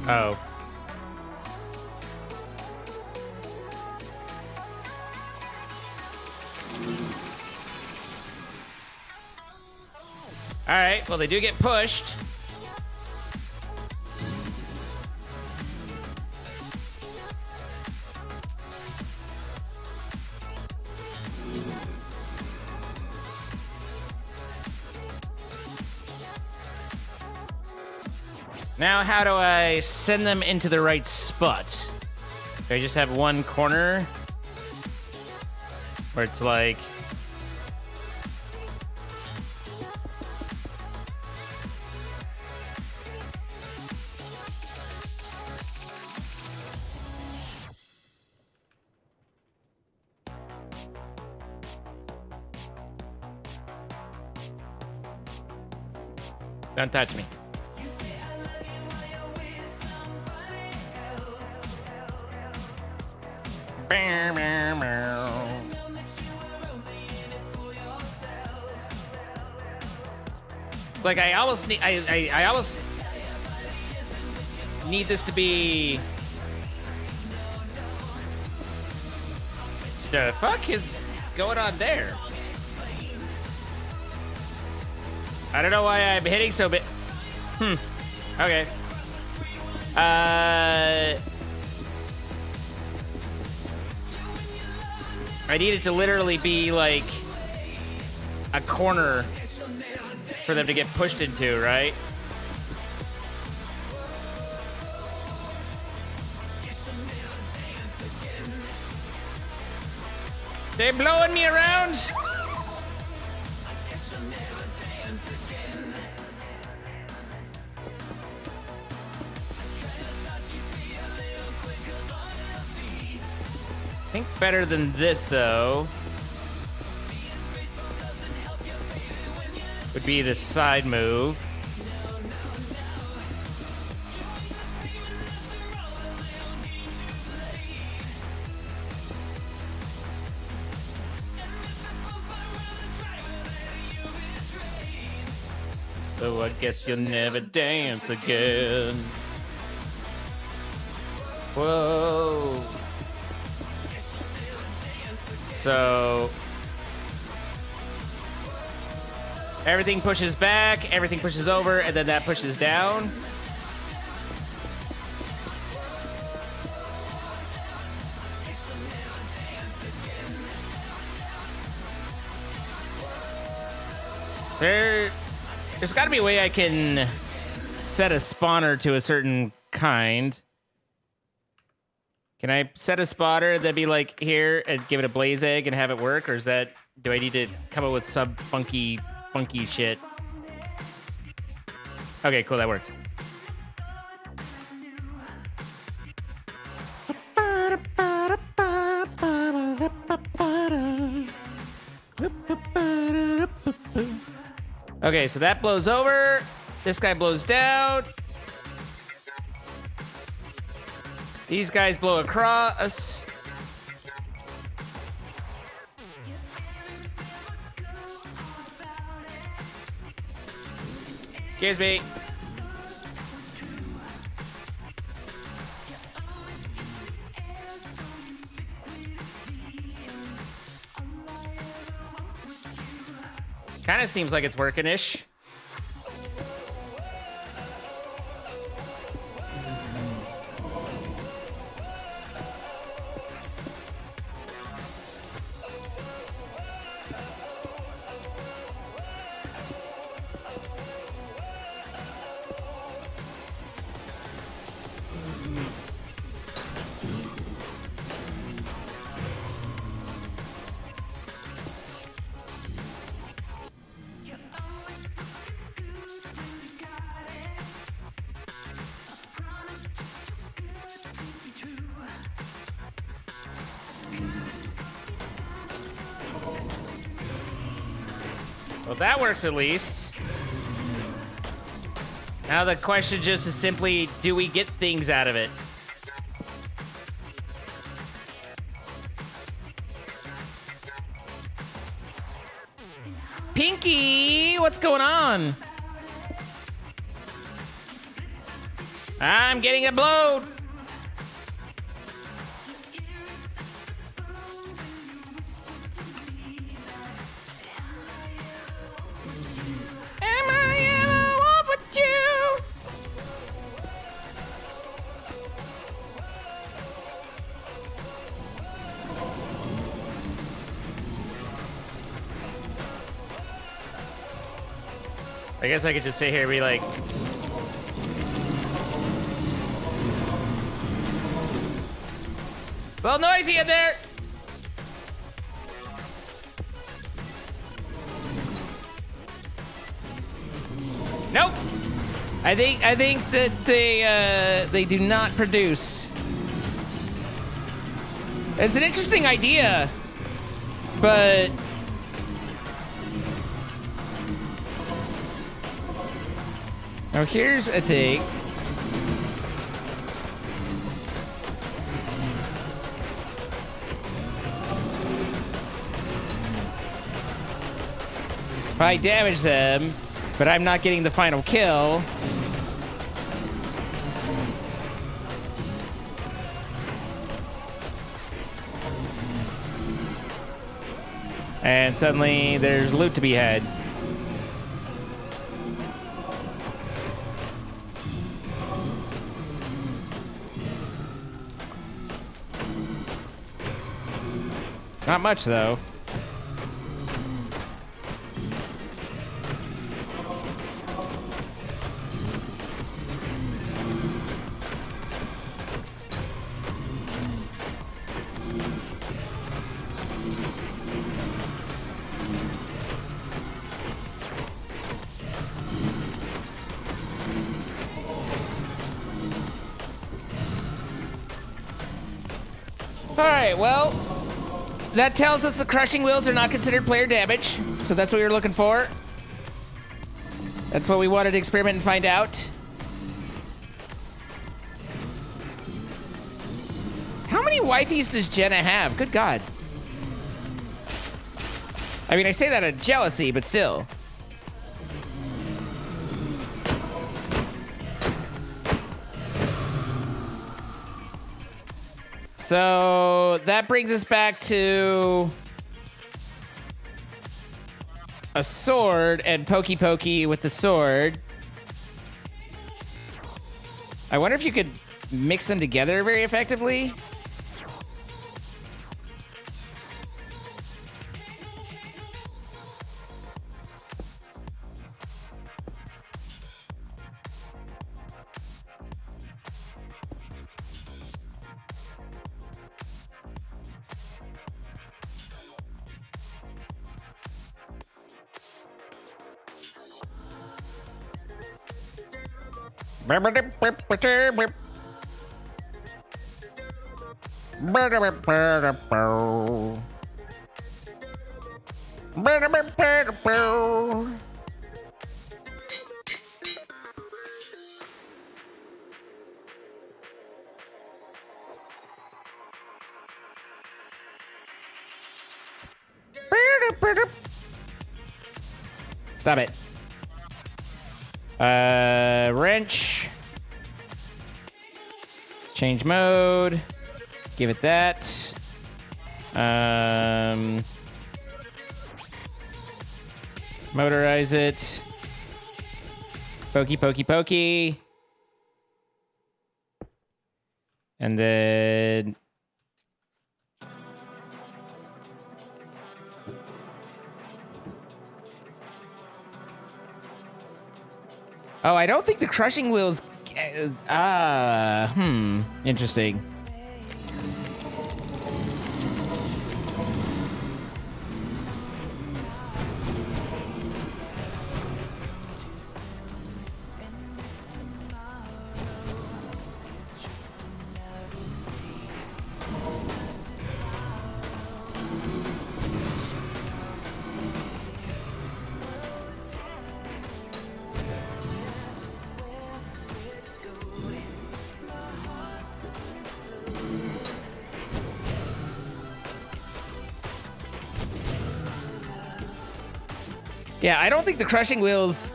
S1: Oh. Alright, well, they do get pushed. Now, how do I send them into the right spot? Do I just have one corner where it's like... Don't touch me. It's like I almost need I almost need this to be. The fuck is going on there? I don't know why I'm hitting so bit. Okay. I need it to literally be like a corner for them to get pushed into, right? They blowing me around? think better than this, though, would be the side move. So I guess you'll never dance again. Whoa. So everything pushes back, everything pushes over, and then that pushes down. There's got to be a way I can set a spawner to a certain kind. Can I set a spotter that'd be like here and give it a blaze egg and have it work? Or is that, do I need to come up with sub funky shit? Okay, cool, that worked. Okay, so that blows over. This guy blows down. These guys blow across. Excuse me. Kind of seems like it's working-ish. Well, that works at least. Now the question just is simply, do we get things out of it? Pinky, what's going on? I'm getting a blow. Am I ever off with you? I guess I could just sit here and be like, a little noisy in there. Nope. I think that they do not produce. It's an interesting idea, but now here's a thing. If I damage them, but I'm not getting the final kill. And suddenly there's loot to be had. Not much, though. All right, well, that tells us the crushing wheels are not considered player damage. So that's what we were looking for. That's what we wanted to experiment and find out. How many wifeys does Jenna have? Good God. I mean, I say that out of jealousy, but still. So that brings us back to a sword and Pokey Pokey with the sword. I wonder if you could mix them together very effectively. Stop it. Wrench. Change mode. Give it that. Motorize it. Pokey, pokey, pokey. And then... Oh, I don't think the crushing wheels... Interesting. Yeah, I don't think the crushing wheels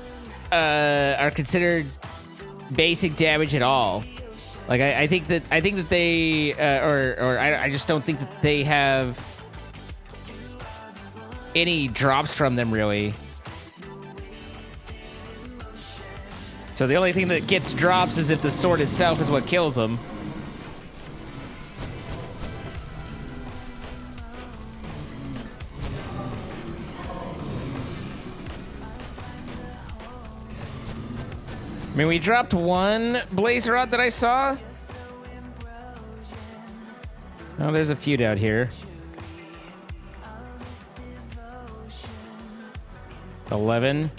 S1: are considered basic damage at all. Like I think that they I just don't think that they have any drops from them really. So the only thing that gets drops is if the sword itself is what kills them. I mean, we dropped one blaze rod that I saw. Oh, there's a few down here. 11.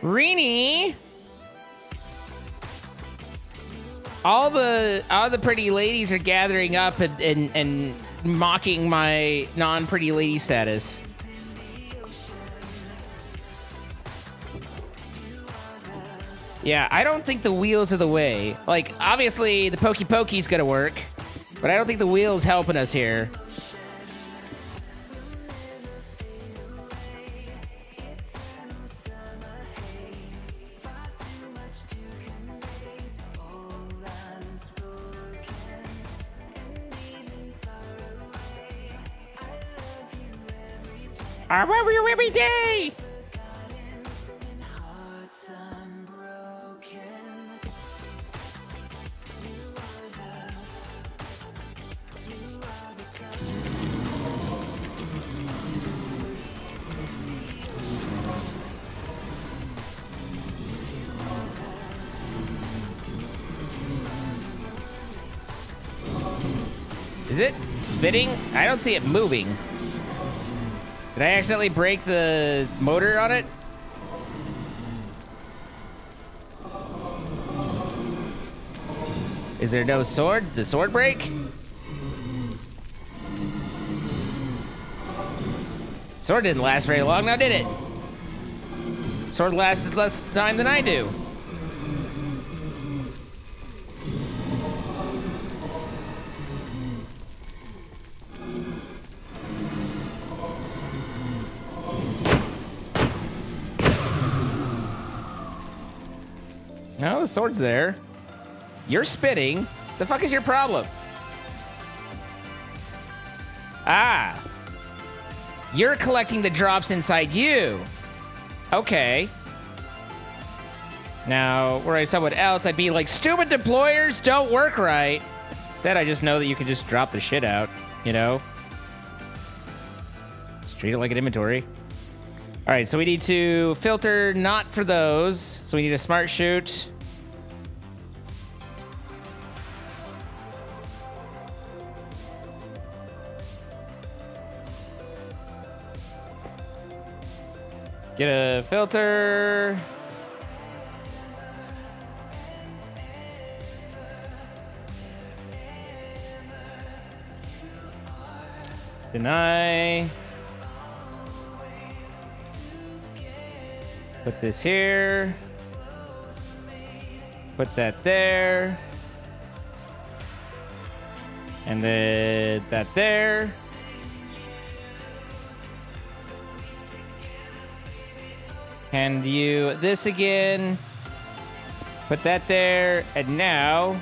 S1: Rini. All the pretty ladies are gathering up and mocking my non-pretty lady status. Yeah, I don't think the wheels are the way. Like, obviously, the Pokey Pokey's gonna work, but I don't think the wheel's helping us here. I love you every day! Is it spinning? I don't see it moving. Did I accidentally break the motor on it? Is there no sword? The sword break? Sword didn't last very long, now did it? Sword lasted less time than I do. No, the sword's there. You're spitting. The fuck is your problem? Ah. You're collecting the drops inside you. Okay. Now, were I someone else, I'd be like, stupid deployers don't work right. Instead, I just know that you can just drop the shit out, you know? Just treat it like an inventory. All right, so we need to filter not for those. So we need a smart shoot. Get a filter. Deny. Put this here. Put that there. And then that there. Hand you this again. Put that there. And now.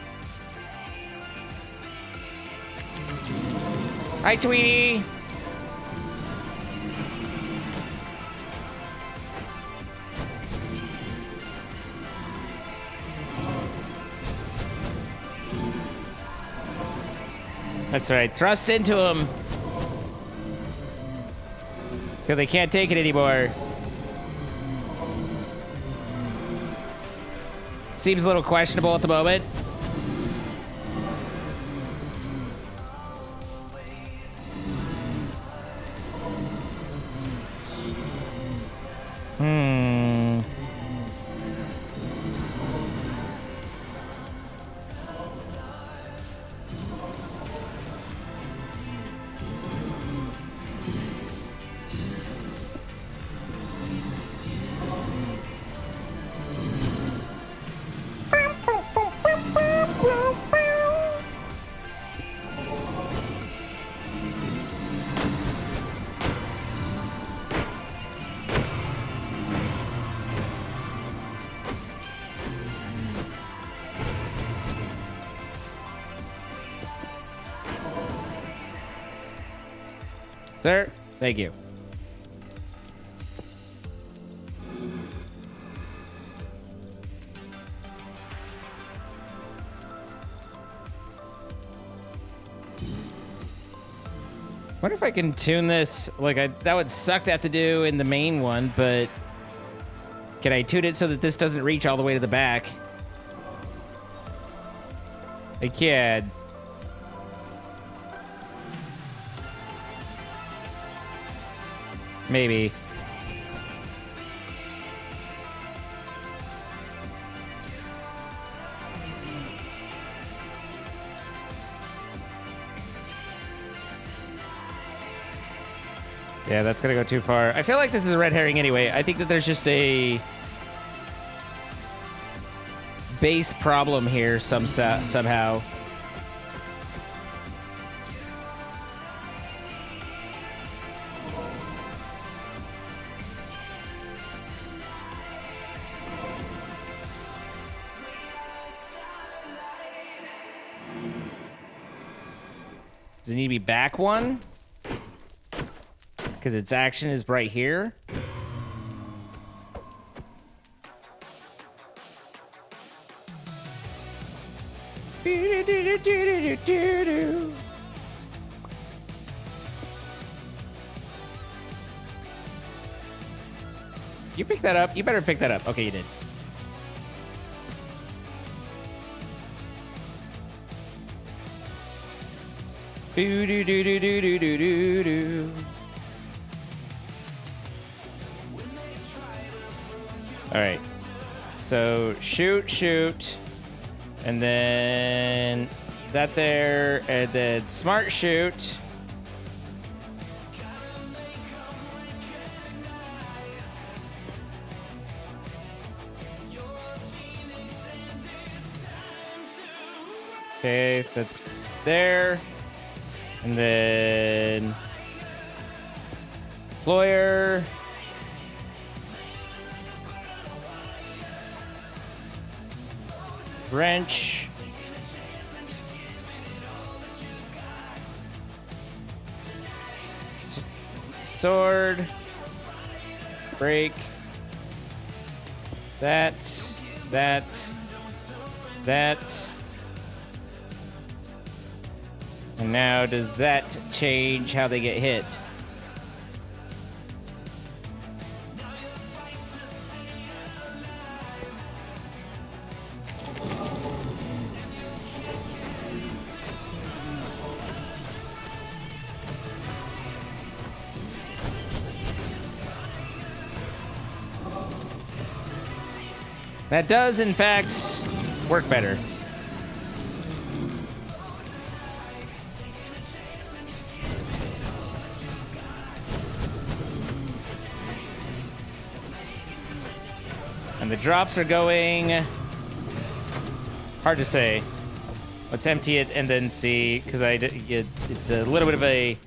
S1: Hi, Tweety. That's right. Thrust into them. Because they can't take it anymore. Seems a little questionable at the moment. Sir, thank you. Wonder if I can tune this. Like, that would suck to have to do in the main one, but can I tune it so that this doesn't reach all the way to the back? I can. Maybe. Yeah, that's gonna go too far. I feel like this is a red herring anyway. I think that there's just a base problem here somehow. Does it need to be back one? Because its action is right here. You picked that up? You better pick that up. Okay, you did. Do-do-do-do-do-do-do-do. All right. So shoot. And then that there, and then smart shoot. Okay, that's there. And then employer. Wrench. Sword. Break. That. And now does that change how they get hit? That does, in fact, work better. And the drops are going... Hard to say. Let's empty it and then see, because it's a little bit of a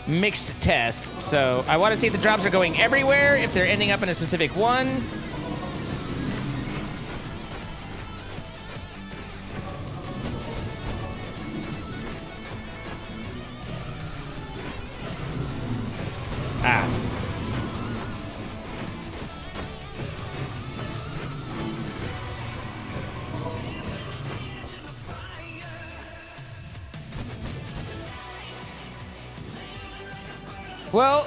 S1: mixed test. So I want to see if the drops are going everywhere, if they're ending up in a specific one. Ah. Well,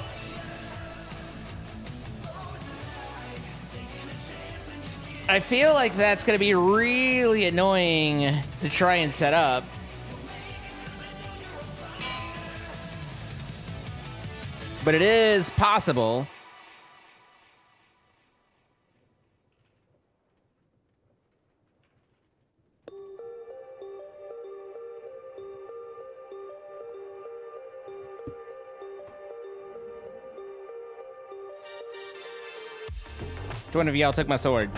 S1: I feel like that's going to be really annoying to try and set up. But it is possible. Which one of y'all took my sword?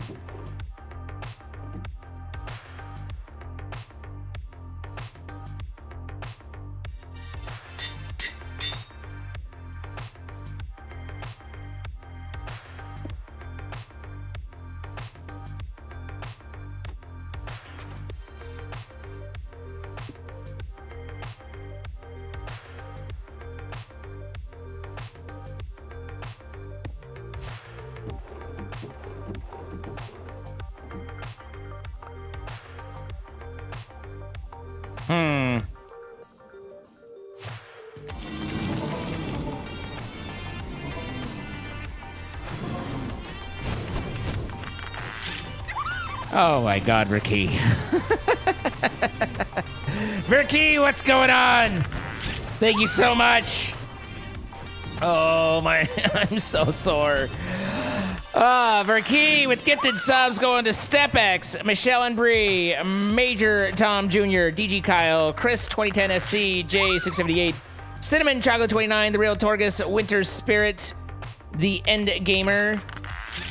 S1: Oh my God, Ricky. Ricky, what's going on? Thank you so much. Oh my, I'm so sore. Verkey with gifted subs going to StepX, Michelle and Bree, Major Tom Jr., DG Kyle, Chris 2010 SC, J678, Cinnamon Chocolate 29, The Real Torgus, Winter Spirit, The End Gamer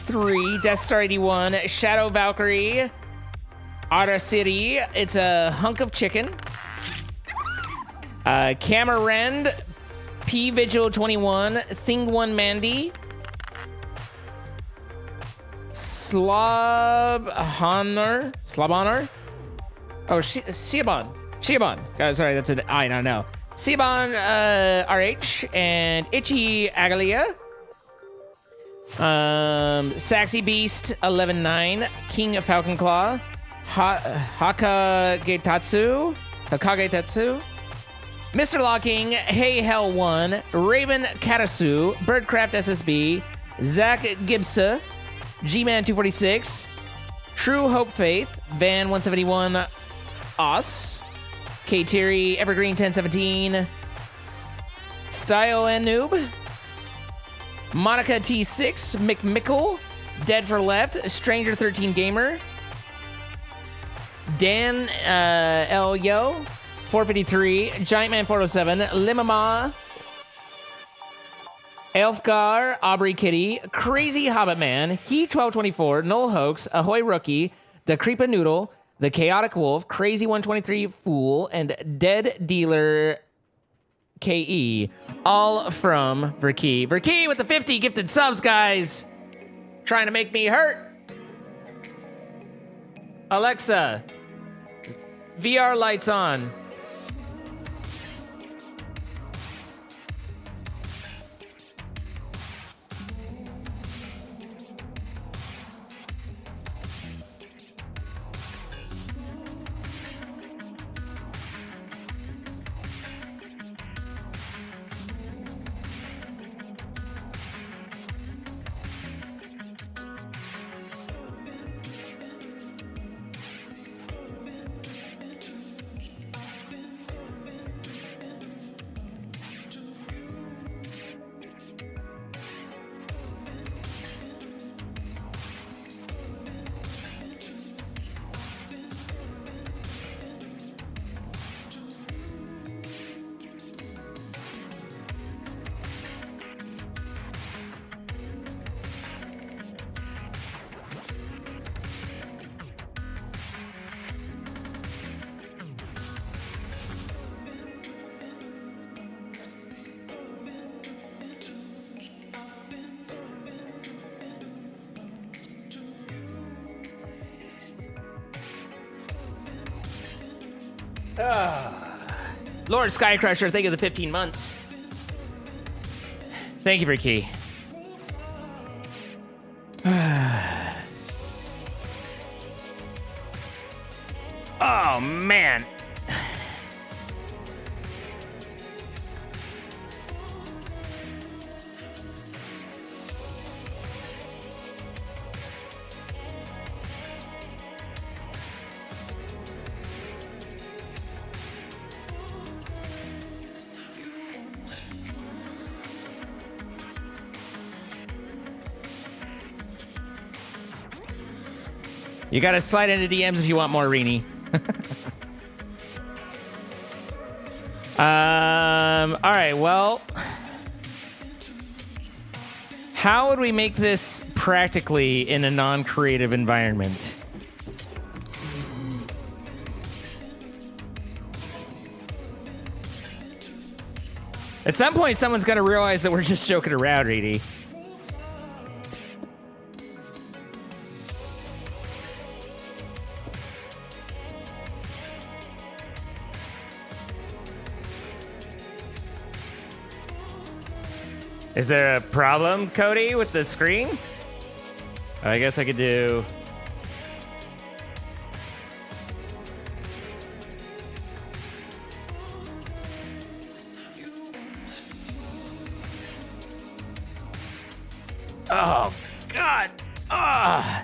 S1: 3, Death Star 81, Shadow Valkyrie, Otter City, It's a Hunk of Chicken, Camerend, P Vigil 21, Thing 1 Mandy, Slobhoner? Oh, Shiabon. God, sorry, that's an I, not no. Siobhan RH and Itchy Agalia. Saxy Beast 11-9, King of Falcon Claw, Hakagetatsu, Mr. Locking, Hey Hell 1, Raven Katasu, Birdcraft SSB, Zach Gibson, G-Man 246, True Hope Faith, Van 171, Os, K Terry, Evergreen 1017, Style and Noob, Monica T6, McMickle, Dead for Left, Stranger 13 Gamer, Dan L. Yo, 453, Giant Man 407, Limama, Elfgar, Aubrey Kitty, Crazy Hobbit Man, He 1224, Null Hoax, Ahoy Rookie, The Creepa Noodle, The Chaotic Wolf, Crazy 123 Fool, and Dead Dealer KE, all from Verkey. Verkey with the 50 gifted subs, guys. Trying to make me hurt. Alexa, VR lights on. Lord Skycrusher, thank you for the 15 months. Thank you for key. Oh, man. You gotta slide into DMs if you want more Rini. All right, well, how would we make this practically in a non-creative environment? At some point, someone's got to realize that we're just joking around, Rini. Is there a problem, Cody, with the screen? I guess I could do... Oh, God. Ah,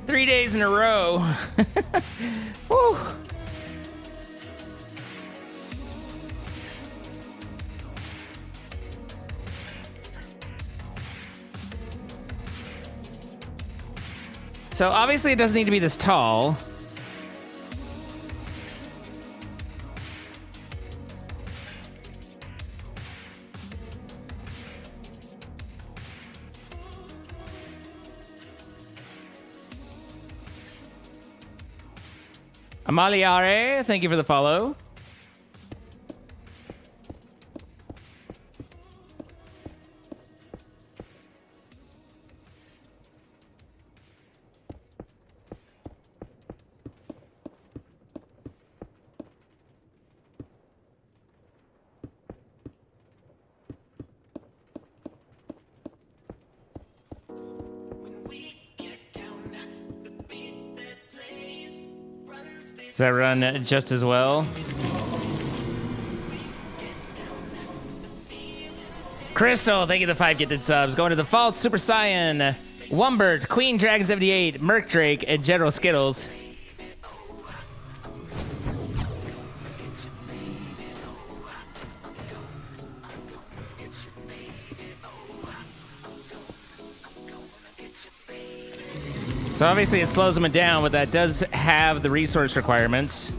S1: 3 days in a row. Whew. So obviously it doesn't need to be this tall. Amaliare, thank you for the follow. Does that run just as well? Crystal, thank you for the 5 gifted subs. Going to the Fault, Super Saiyan, Wumbert, Queen Dragon 78, Merc Drake, and General Skittles. So obviously it slows them down, but that does have the resource requirements.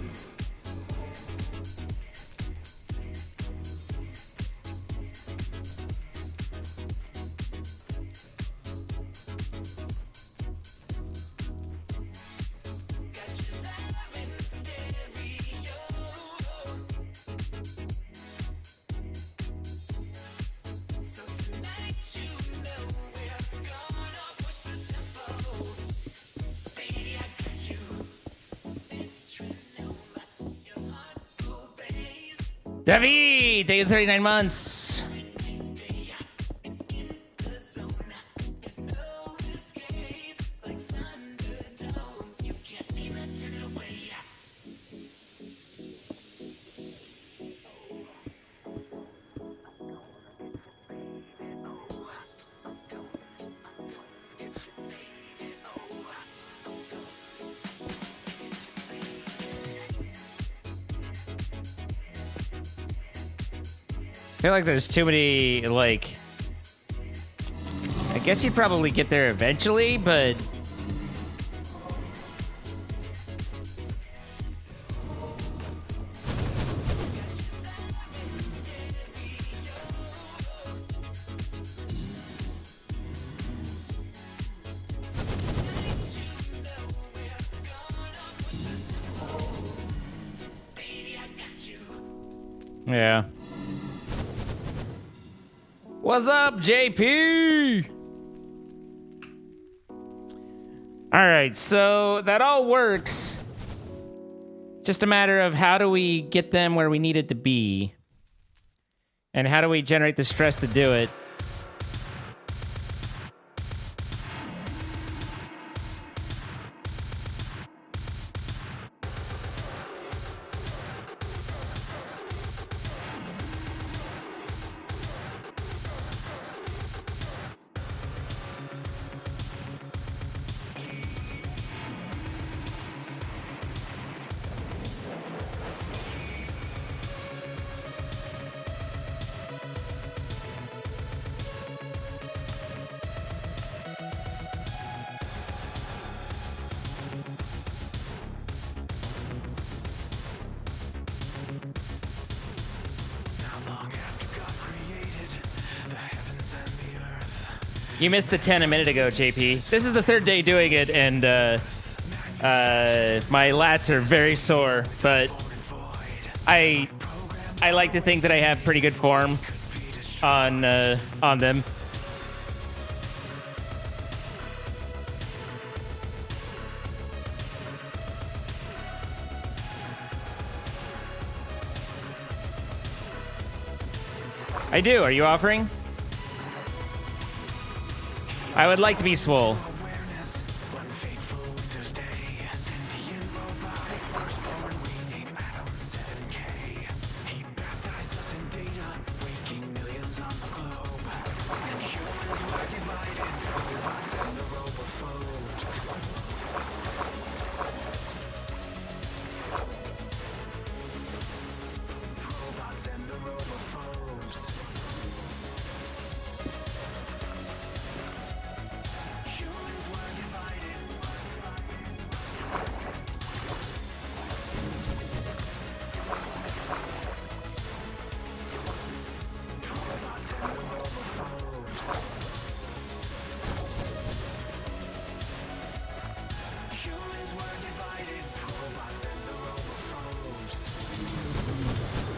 S1: David, thank you 39 months. I feel like there's too many, like... I guess you'd probably get there eventually, but... Yeah. What's up, JP? All right, so that all works. Just a matter of how do we get them where we need it to be? And how do we generate the stress to do it? You missed the 10 a minute ago, JP. This is the third day doing it, and my lats are very sore, but I like to think that I have pretty good form on them. I do. Are you offering? I would like to be swole.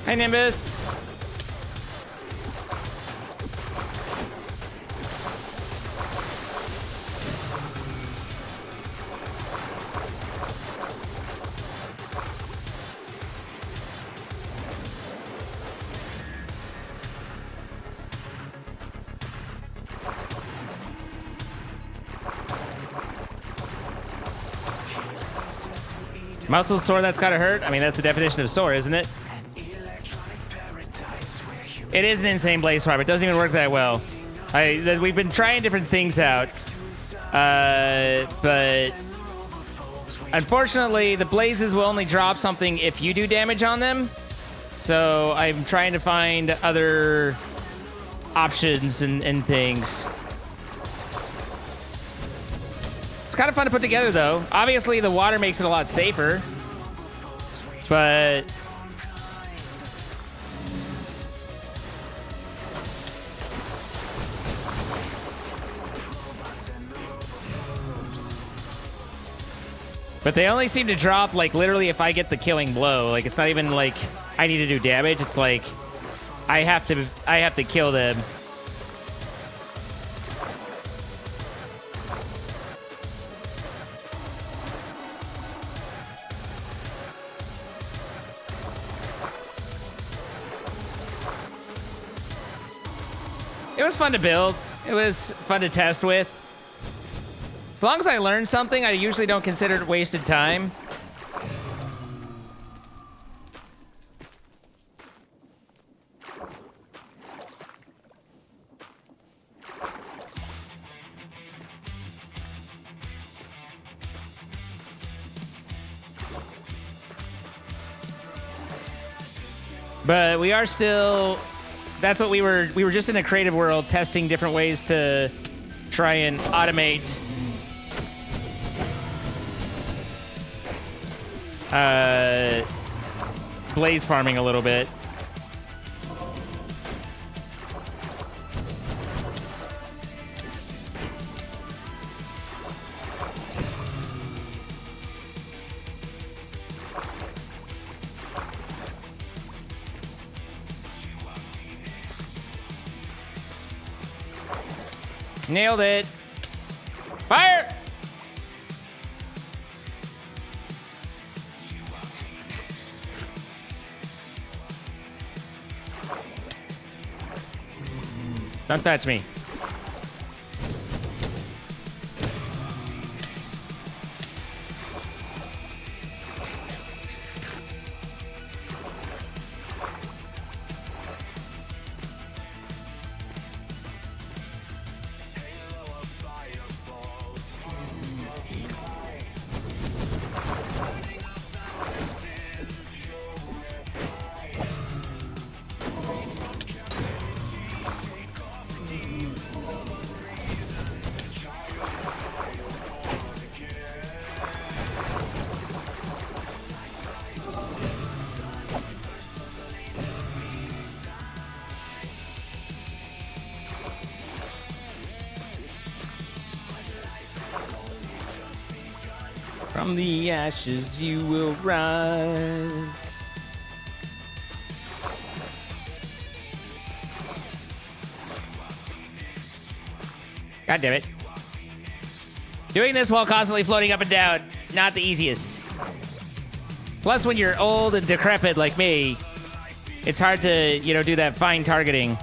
S1: Hi, Nimbus. Muscle sore that's gotta hurt? I mean, that's the definition of sore, isn't it? It is an insane blaze farm. It doesn't even work that well. We've been trying different things out. But unfortunately, the blazes will only drop something if you do damage on them. So I'm trying to find other options and things. kind of fun to put together, though. Obviously, the water makes it a lot safer. But... But they only seem to drop, like, literally if I get the killing blow. Like, it's not even, like, I need to do damage. It's like, I have to kill them. It was fun to build. It was fun to test with. As long as I learn something, I usually don't consider it wasted time. But we are still... That's what we were just in a creative world testing different ways to try and automate blaze farming a little bit. Nailed it. Fire! Don't touch me. From the ashes you will rise. God damn it. Doing this while constantly floating up and down, not the easiest. Plus, when you're old and decrepit like me, it's hard to, you know, do that fine targeting.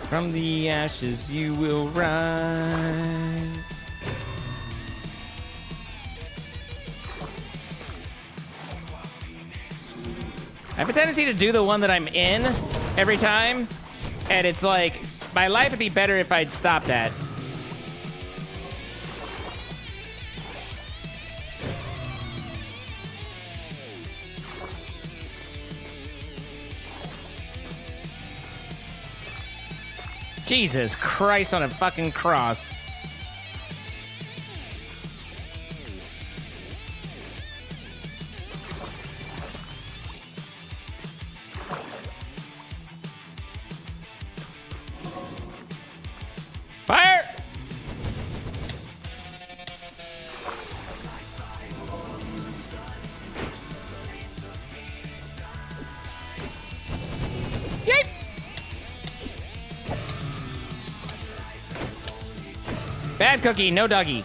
S1: From the ashes you will rise. I have a tendency to do the one that I'm in every time, and it's like, my life would be better if I'd stop that. Jesus Christ on a fucking cross. Fire! Yay! Bad cookie, no doggy.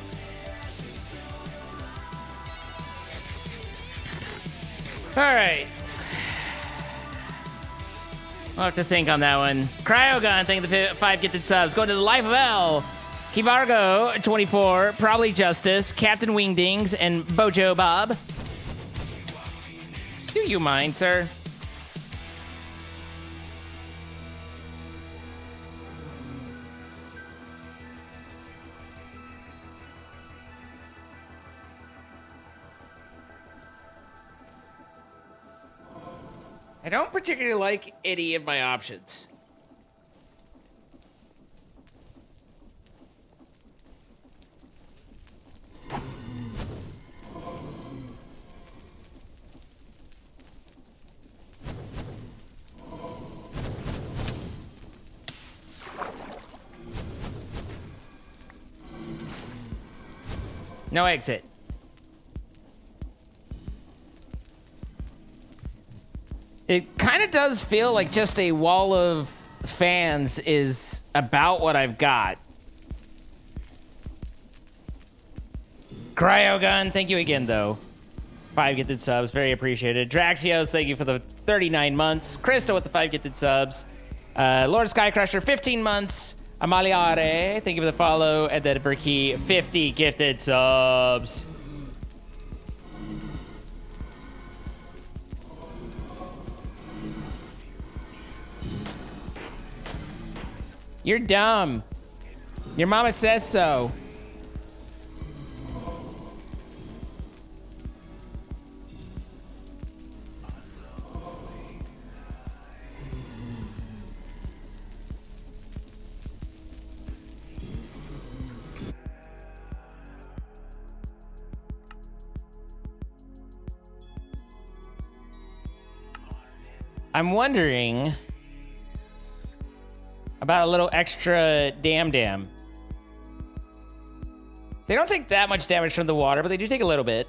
S1: All right. I'll have to think on that one. Cryogun, thank you for the 5 gifted subs. Going to the Life of L. Kivargo 24, probably Justice, Captain Wingdings, and Bojo Bob. Do you mind, sir? I don't particularly like any of my options. No exit. It kind of does feel like just a wall of fans is about what I've got. Cryogun, thank you again, though. 5 gifted subs, very appreciated. Draxios, thank you for the 39 months. Krista with the 5 gifted subs. Lord Skycrusher, 15 months. Amaliare, thank you for the follow. And then Berkey, 50 gifted subs. You're dumb. Your mama says so. I'm wondering about a little extra dam. They don't take that much damage from the water, but they do take a little bit.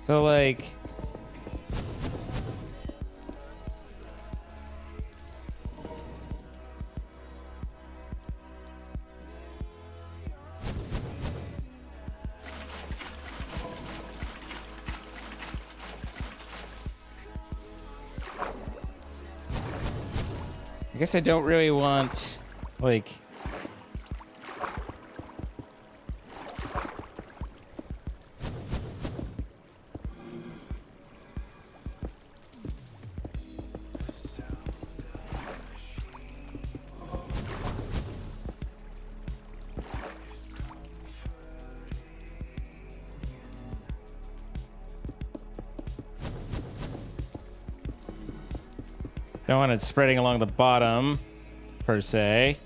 S1: So like, I guess I don't really want, like... Don't want it spreading along the bottom, per se.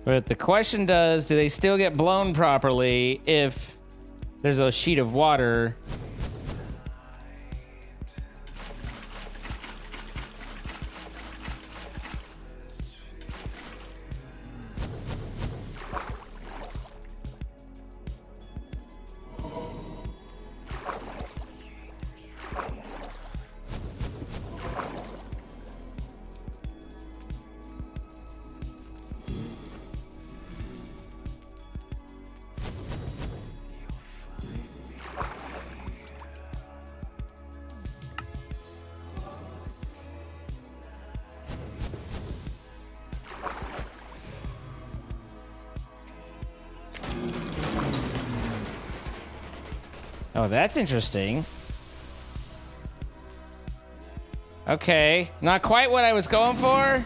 S1: But the question does, do they still get blown properly if there's a sheet of water? Oh, that's interesting. Okay, not quite what I was going for.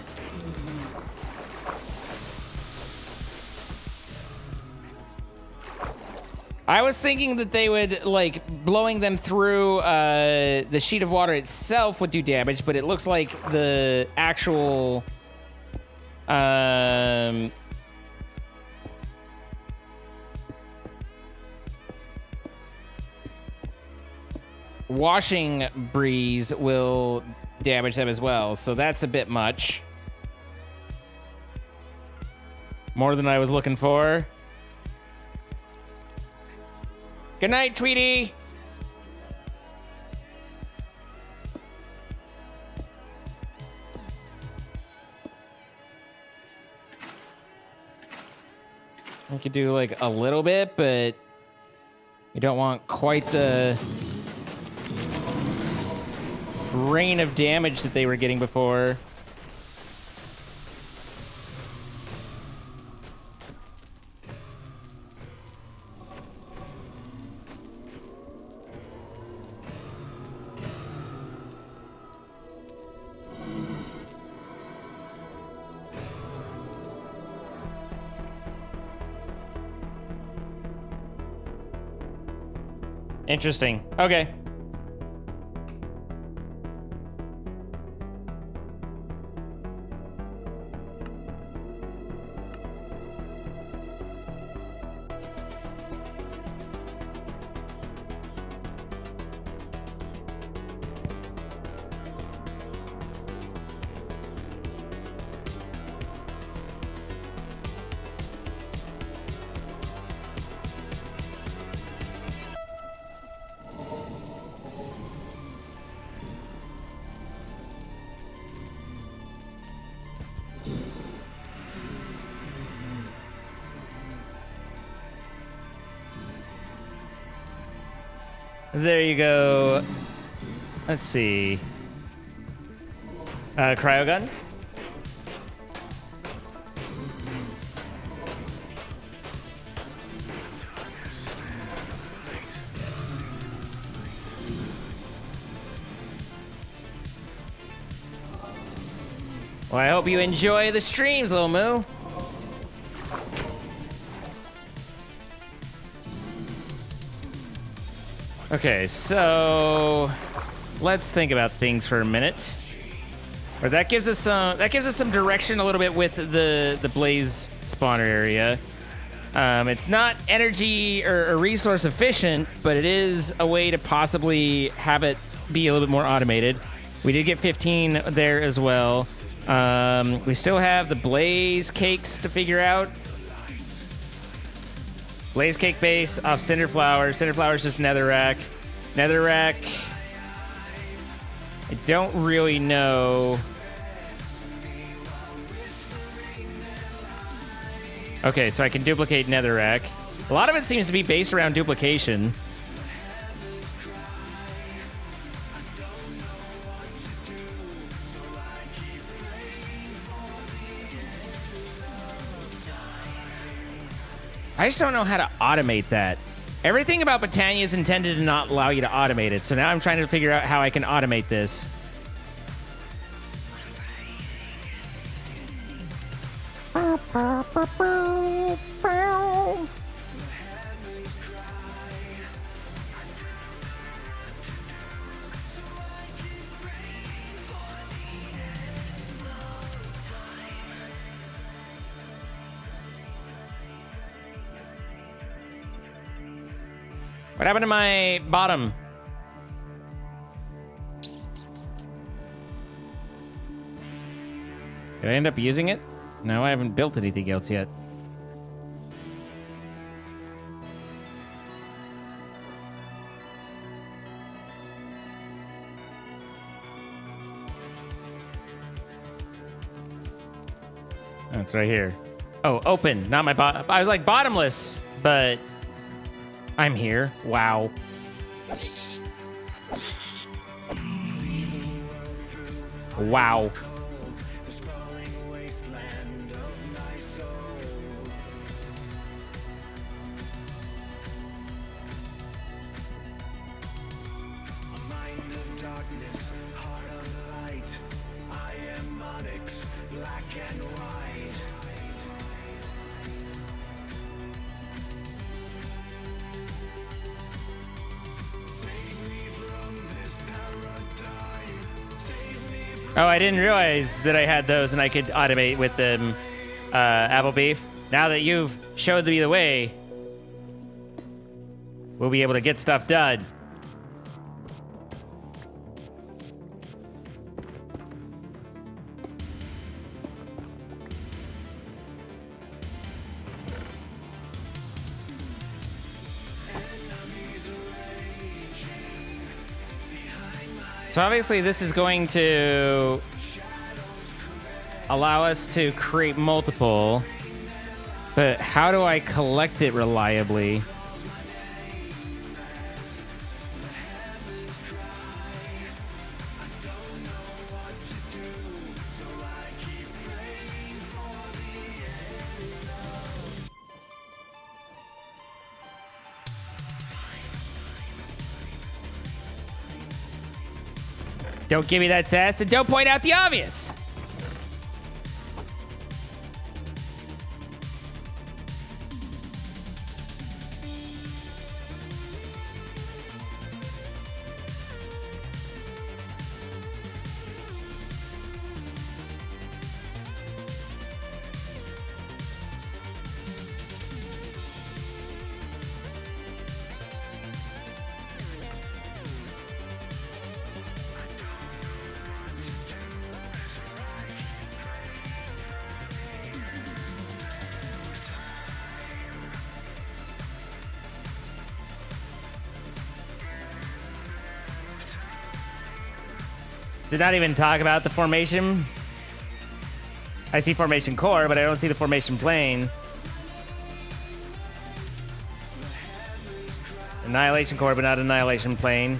S1: I was thinking that they would, like, blowing them through the sheet of water itself would do damage, but it looks like the actual... washing breeze will damage them as well, so that's a bit much. More than I was looking for. Good night, Tweety. We could do like a little bit, but we don't want quite the rain of damage that they were getting before. Interesting. Okay. There you go. Let's see. Cryogun. Well, I hope you enjoy the streams, Lil Moo. Okay, so let's think about things for a minute. Or that gives us some direction a little bit with the blaze spawner area. It's not energy or resource efficient, but it is a way to possibly have it be a little bit more automated. We did get 15 there as well. We still have the blaze cakes to figure out. Blaze cake base off cinder flower. Cinder flower is just netherrack. Netherrack, I don't really know. Okay, so I can duplicate netherrack. A lot of it seems to be based around duplication. I just don't know how to automate that. Everything about Botania is intended to not allow you to automate it, so now I'm trying to figure out how I can automate this. What happened to my bottom? Did I end up using it? No, I haven't built anything else yet. Oh, it's right here. Oh, open, not my bottom. I was like bottomless, but I'm here. Wow. Wow. Oh, I didn't realize that I had those and I could automate with them, apple beef. Now that you've showed me the way, we'll be able to get stuff done. So obviously this is going to allow us to create multiple. But how do I collect it reliably? Don't give me that sass, and don't point out the obvious. Did not even talk about the formation. I see formation core, but I don't see the formation plane. Annihilation core, but not annihilation plane.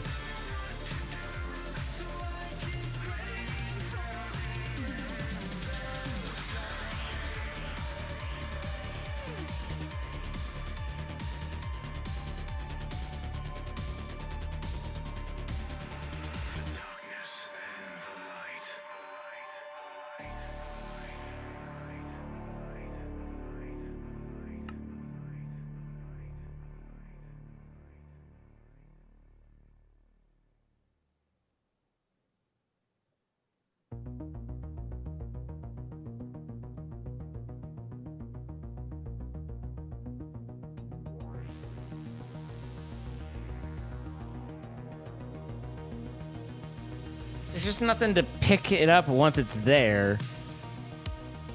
S1: There's just nothing to pick it up once it's there.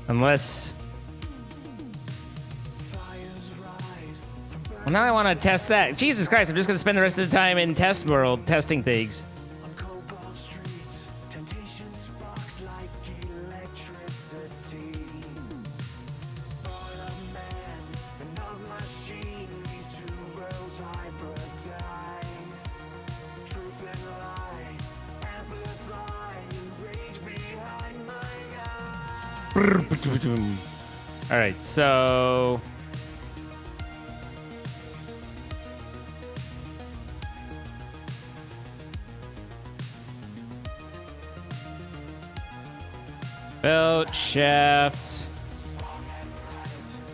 S1: Unless... Well, now I want to test that. Jesus Christ, I'm just going to spend the rest of the time in test world testing things. All right, so belt, shaft,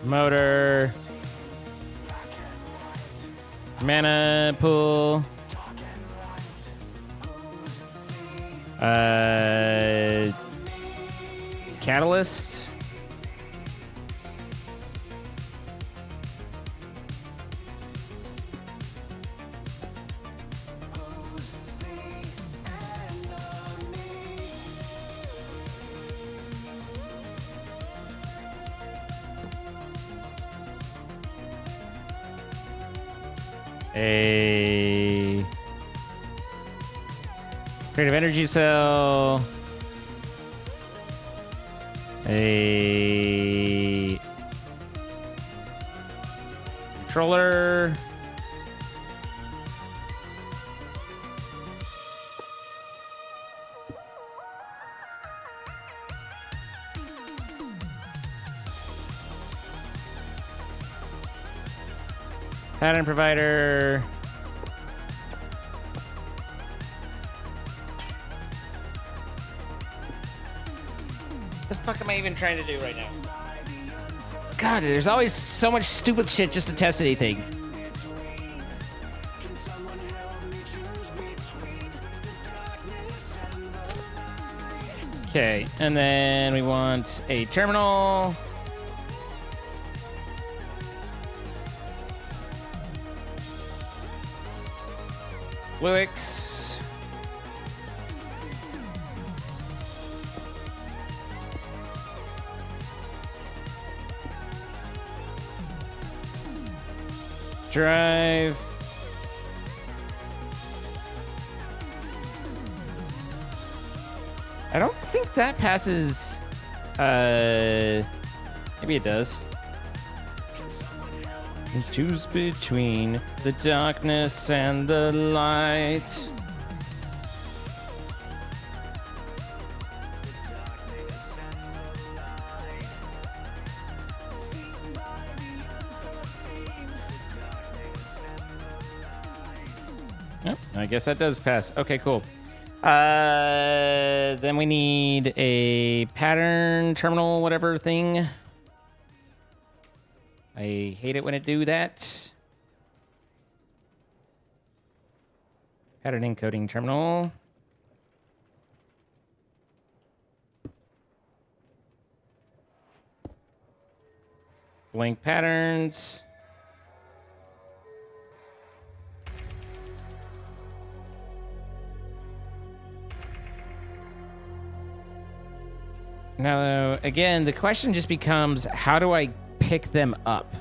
S1: motor, mana pool, catalyst. A creative energy cell, a controller, pattern provider, what the fuck am I even trying to do right now? God, there's always so much stupid shit just to test anything. Okay, and then we want a terminal. Fluix. Drive. I don't think that passes. Maybe it does. Choose between the darkness and the light. Oh, I guess that does pass. Okay, cool. Then we need a pattern terminal, whatever thing. I hate it when it do that. Pattern encoding terminal. Blank patterns. Now, again, the question just becomes, how do I pick them up?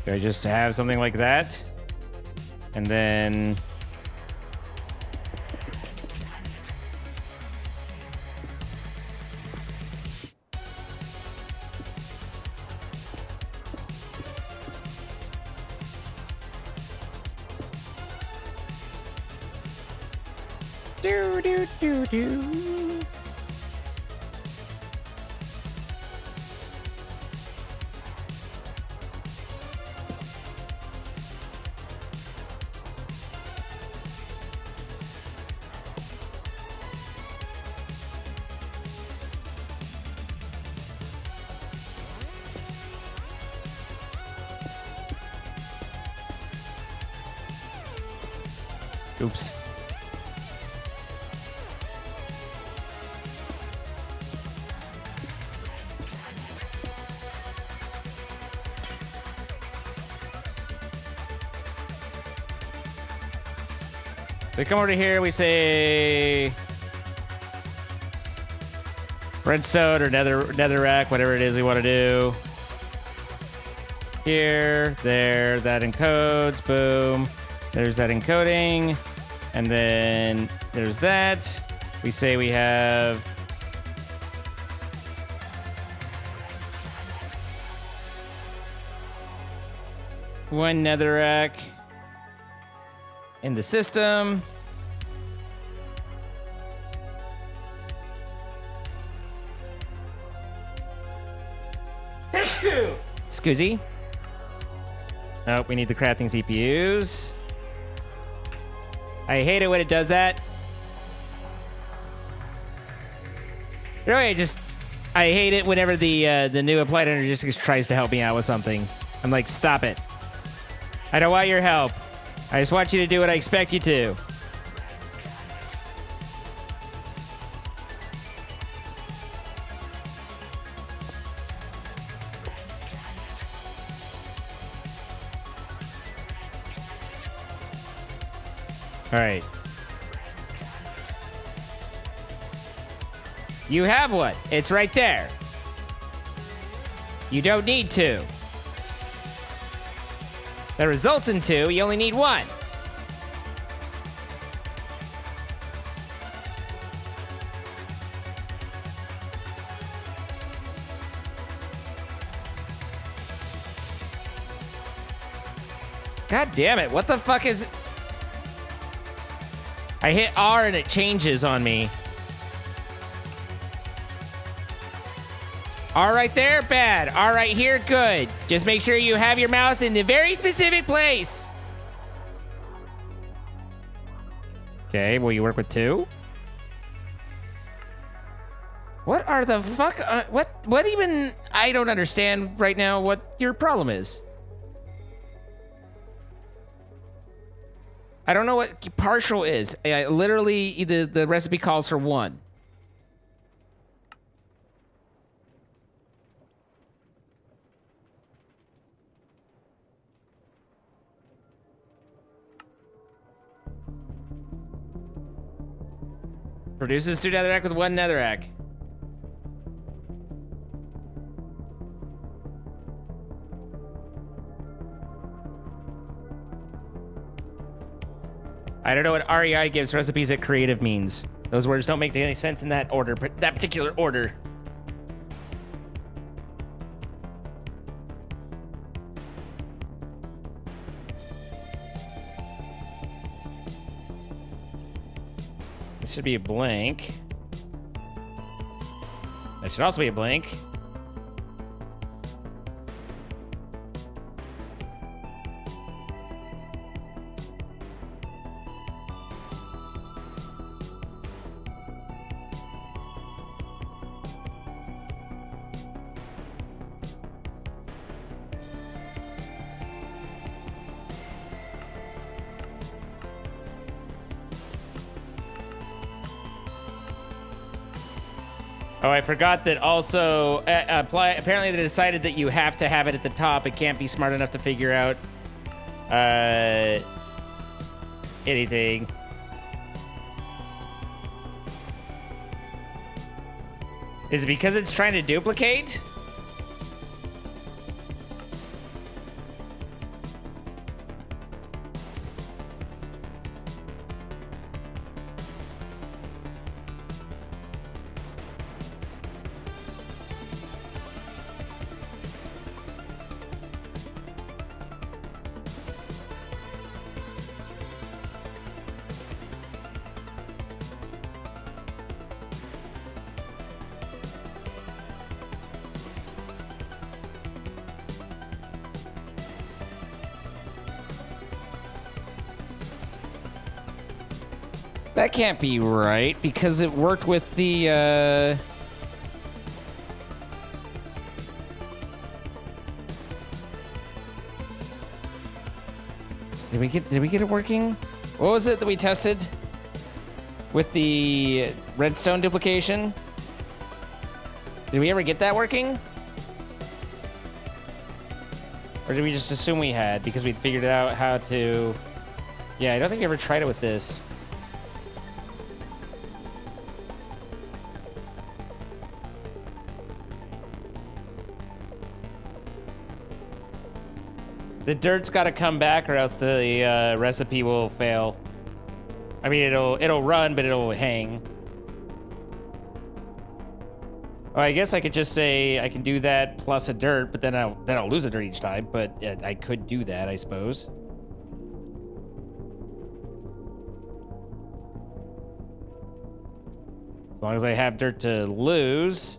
S1: Do I just have something like that? And then... do, do, do, do. Oops. So we come over to here, we say redstone or netherrack, whatever it is we want to do. Here, there, that encodes, boom. There's that encoding. And then there's that. We say we have one netherrack in the system. Scuzzy. Oh, we need the crafting CPUs. I hate it when it does that. Really, I hate it whenever the new applied energy tries to help me out with something. I'm like, stop it. I don't want your help. I just want you to do what I expect you to. All right. You have one. It's right there. You don't need two. That results in two. You only need one. God damn it. What the fuck is... I hit R and it changes on me. R right there, bad. R right here, good. Just make sure you have your mouse in the very specific place. Okay, will you work with two? What are the fuck? What even? I don't understand right now what your problem is. I don't know what partial is. Literally, the recipe calls for 1. Produces 2 netherrack with 1 netherrack. I don't know what REI gives recipes at creative means. Those words don't make any sense in that order, that particular order. This should be a blank. That should also be a blank. Oh, I forgot that also, apparently they decided that you have to have it at the top. It can't be smart enough to figure out anything. Is it because it's trying to duplicate? That can't be right, because it worked with the, Did we get it working? What was it that we tested? With the redstone duplication? Did we ever get that working? Or did we just assume we had, because we'd figured out how to... Yeah, I don't think we ever tried it with this. The dirt's got to come back, or else the recipe will fail. I mean, it'll run, but it'll hang. Oh, I guess I could just say I can do that plus a dirt, but then I'll lose a dirt each time. But I could do that, I suppose. As long as I have dirt to lose.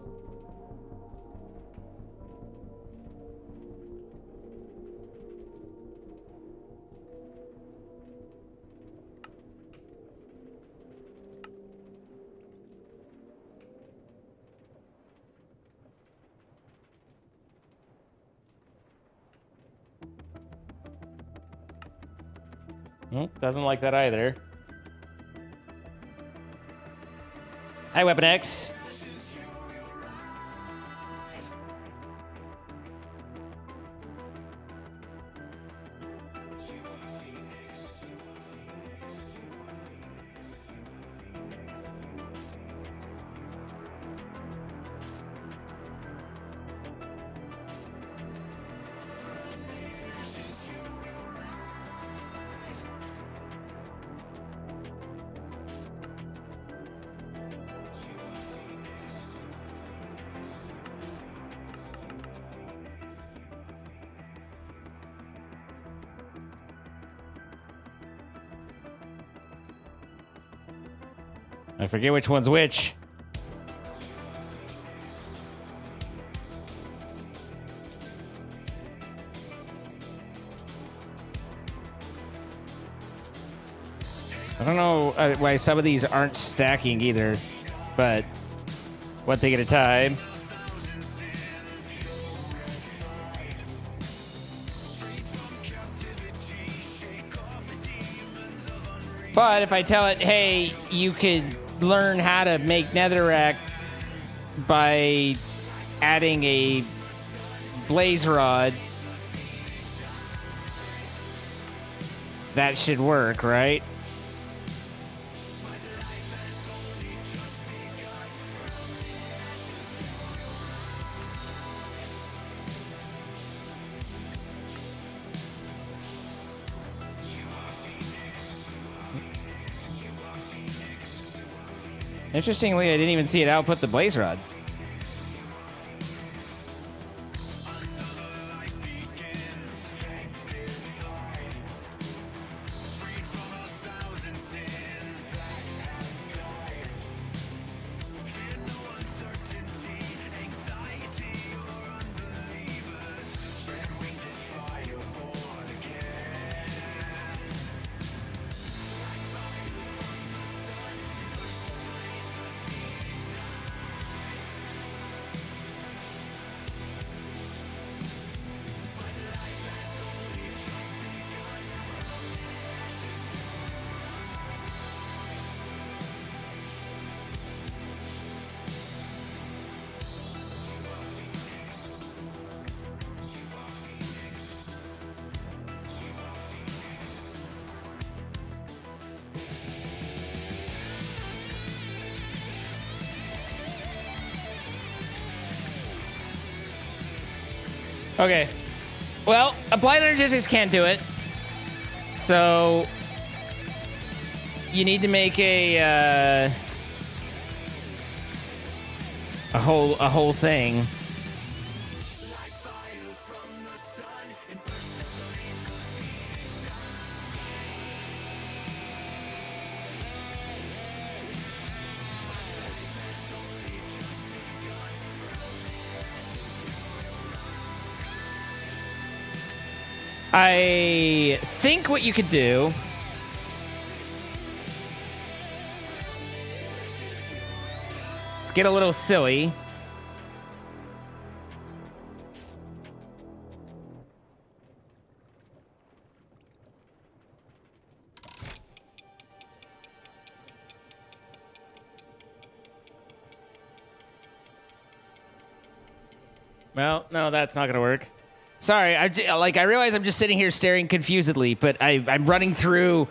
S1: Doesn't like that either. Hi, Weapon X. I forget which one's which. I don't know why some of these aren't stacking either, but One thing at a time. But if I tell it, hey, you could learn how to make netherrack by adding a blaze rod, that should work, right? Interestingly, I didn't even see it output the blaze rod. Okay. Well, applied energistics can't do it. So you need to make a whole thing. I think what you could do is get a little silly. Well, no, that's not gonna work. Sorry, I realize I'm just sitting here staring confusedly, but I'm running through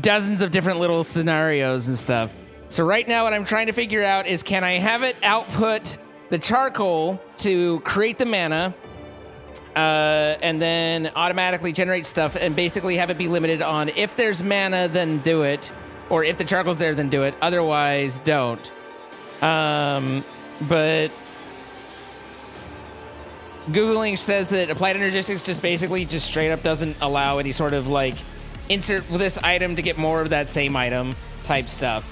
S1: dozens of different little scenarios and stuff. So right now what I'm trying to figure out is, can I have it output the charcoal to create the mana, and then automatically generate stuff, and basically have it be limited on if there's mana, then do it, or if the charcoal's there, then do it. Otherwise, don't. But Googling says that applied energistics just basically just straight up doesn't allow any sort of like insert this item to get more of that same item type stuff.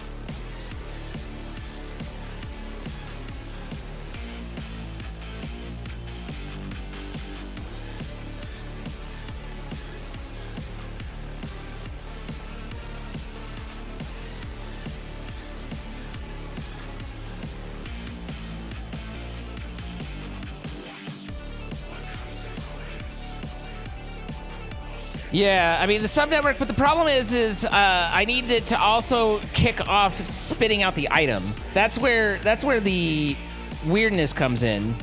S1: Yeah, I mean the subnetwork, but the problem is I need it to also kick off spitting out the item. That's where the weirdness comes in.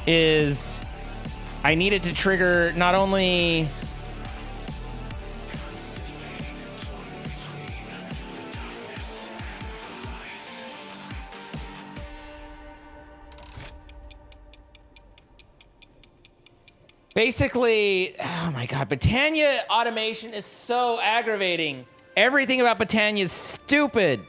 S1: Is I need it to trigger not only basically, oh my god, Botania automation is so aggravating. Everything about Botania is stupid.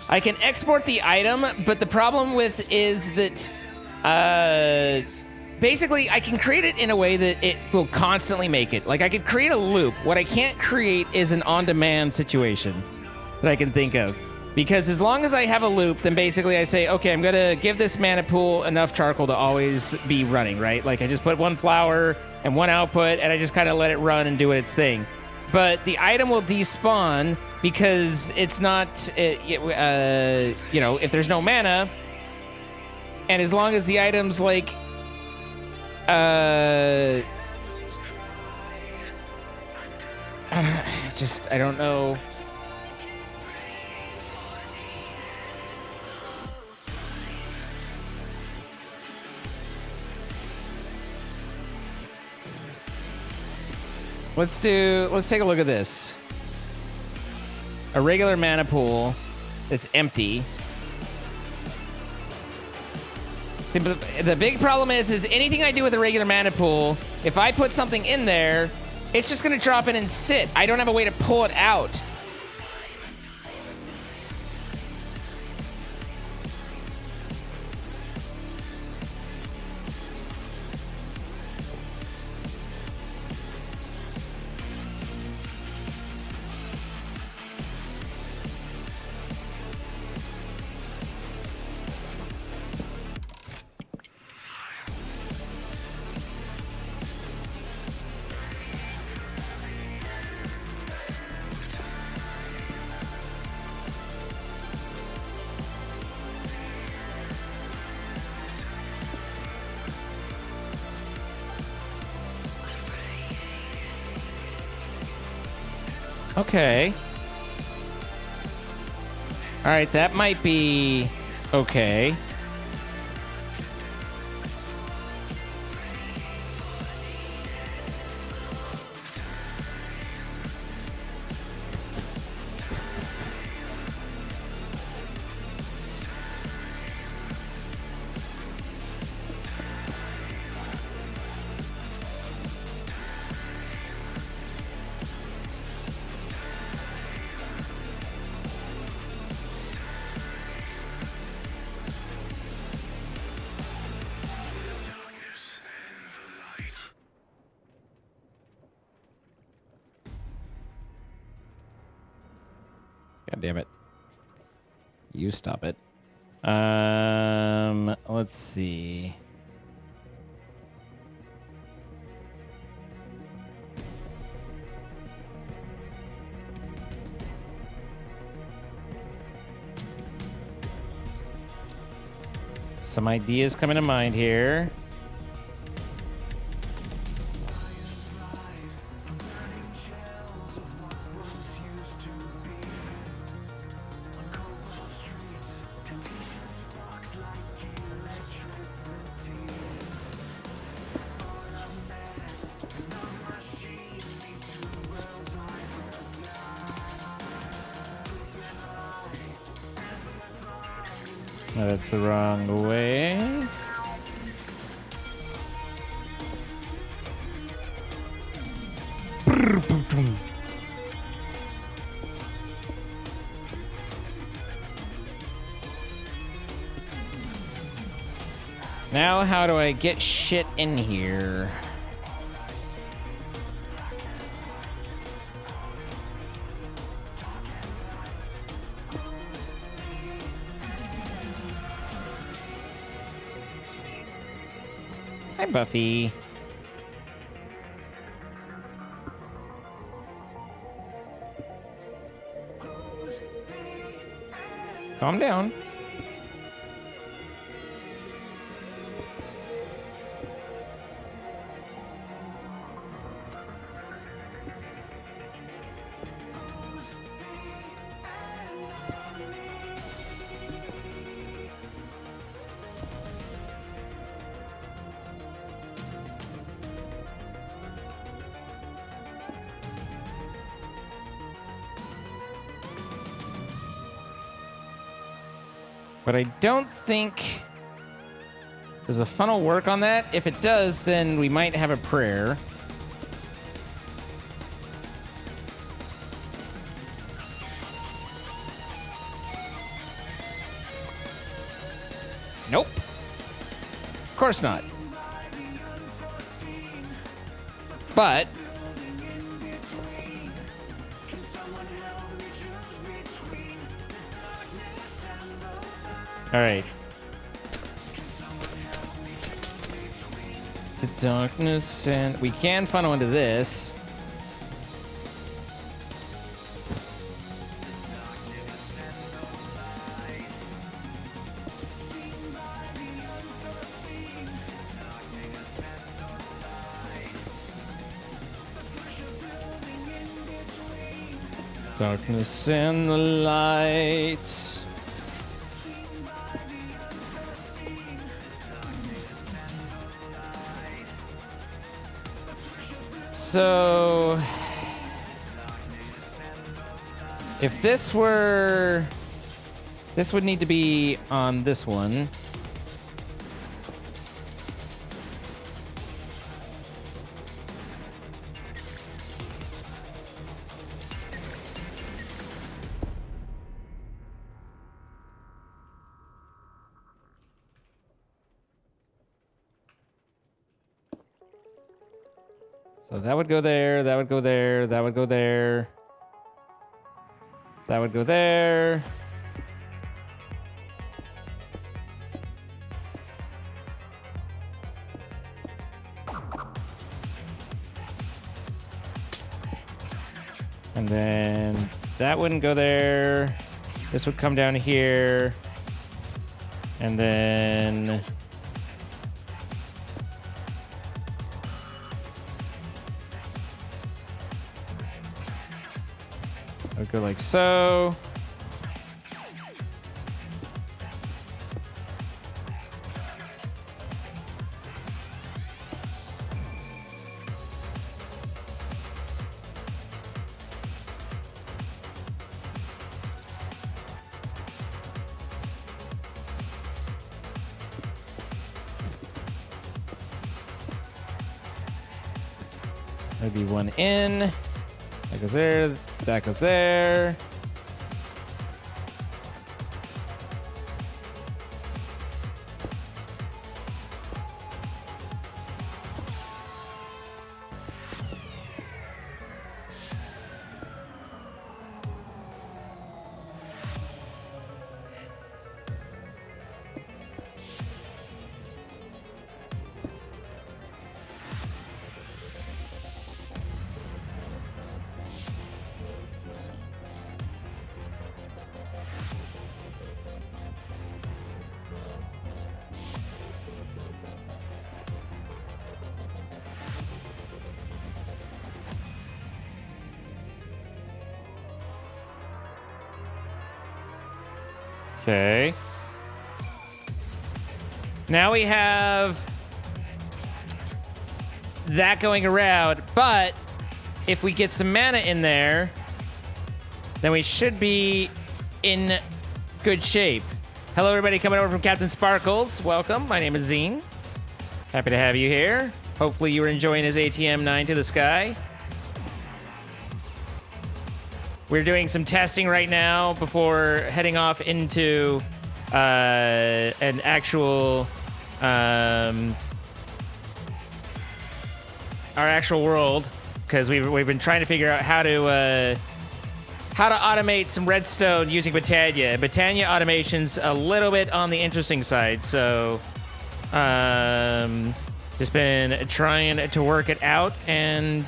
S1: I can export the item, but the problem with is that basically, I can create it in a way that it will constantly make it. Like, I could create a loop. What I can't create is an on-demand situation that I can think of. Because as long as I have a loop, then basically I say, okay, I'm going to give this mana pool enough charcoal to always be running, right? Like I just put one flower and one output, and I just kind of let it run and do its thing. But the item will despawn because it's not, you know, if there's no mana, and as long as the item's like, I don't know. Let's take a look at this. A regular mana pool that's empty. See, but the big problem is anything I do with a regular mana pool, if I put something in there, it's just gonna drop in and sit. I don't have a way to pull it out. Okay. All right, that might be okay. God damn it. You stop it. Let's see. Some ideas coming to mind here. No, that's the wrong way. Now, how do I get shit in here? Hi, Buffy. Calm down. But I don't think... Does a funnel work on that? If it does, then we might have a prayer. Nope. Of course not. But... All right. The darkness, and we can funnel into this. Darkness and the light. So, if this were, this would need to be on this one. So that would go there, that would go there, that would go there. That would go there. And then that wouldn't go there. This would come down here. And then... I would go like so. That'd be one in. That goes there. That goes there. Okay. Now we have that going around, but if we get some mana in there, then we should be in good shape. Hello, everybody coming over from Captain Sparkles. Welcome. My name is Zine. Happy to have you here. Hopefully you were enjoying his ATM 9 to the sky. We're doing some testing right now before heading off into an actual our actual world, because we've been trying to figure out how to automate some redstone using Britannia. Britannia automation's a little bit on the interesting side, so just been trying to work it out, and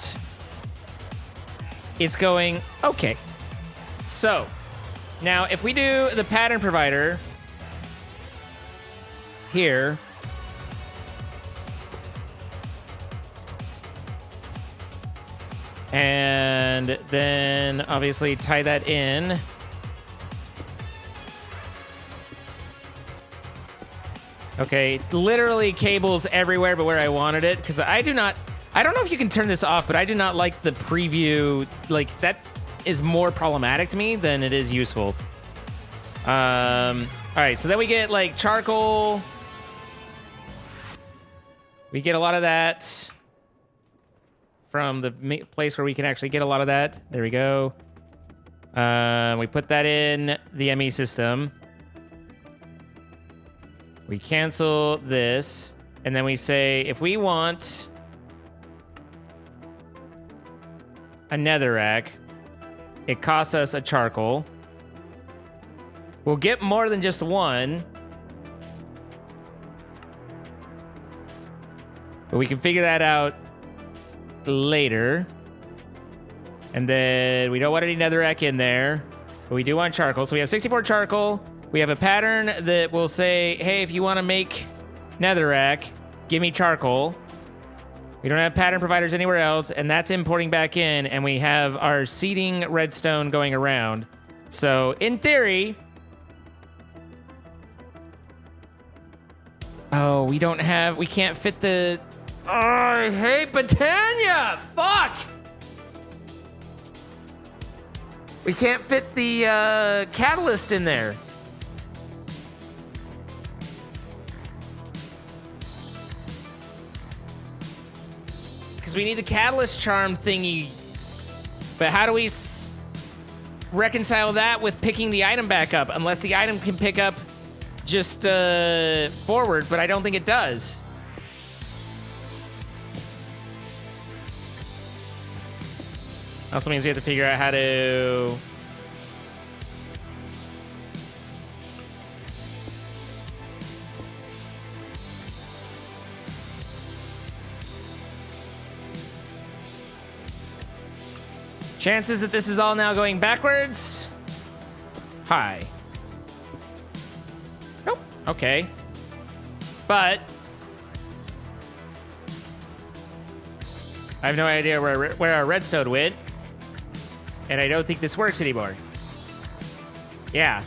S1: it's going okay. So, now if we do the pattern provider here, and then obviously tie that in. Okay, literally cables everywhere but where I wanted it, because I don't know if you can turn this off, but I do not like the preview. Like, that is more problematic to me than it is useful. All right, so then we get like charcoal. We get a lot of that from the place where we can actually get a lot of that. There we go. We put that in the ME system. We cancel this, and then we say, if we want a netherrack, it costs us a charcoal. We'll get more than just one, But we can figure that out later. And then we don't want any netherrack in there. But we do want charcoal. So we have 64 charcoal. We have a pattern that will say, hey, if you want to make netherrack, give me charcoal. We don't have pattern providers anywhere else. And that's importing back in. And we have our seeding redstone going around. So in theory... Oh, we can't fit the... Oh, I hate Britannia! Fuck! We can't fit the catalyst in there. Because we need the catalyst charm thingy. But how do we reconcile that with picking the item back up? Unless the item can pick up just forward, but I don't think it does. Also means we have to figure out how to... Chances that this is all now going backwards? High. Nope. Okay. But... I have no idea where our redstone went. And I don't think this works anymore. Yeah.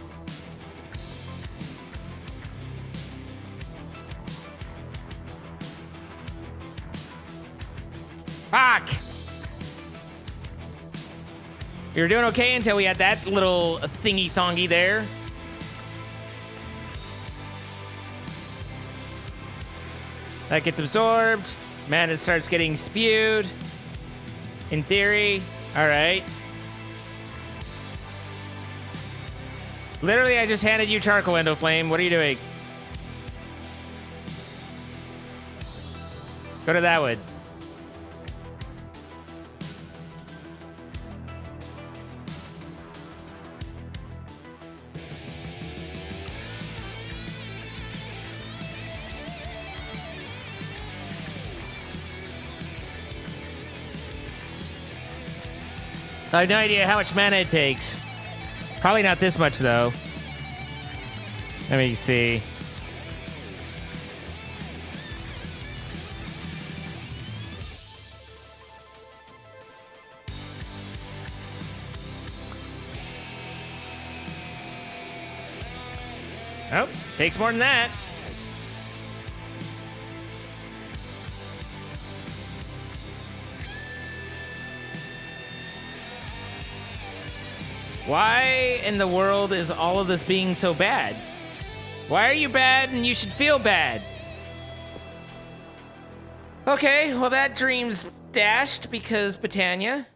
S1: Fuck! We were doing okay until we had that little thingy-thongy there. That gets absorbed. Mana starts getting spewed. In theory. All right. Literally, I just handed you charcoal, Endo Flame. What are you doing? Go to that one. I have no idea how much mana it takes. Probably not this much, though. Let me see. Oh, takes more than that. Why in the world is all of this being so bad? Why are you bad and you should feel bad? Okay, well that dream's dashed because Britannia.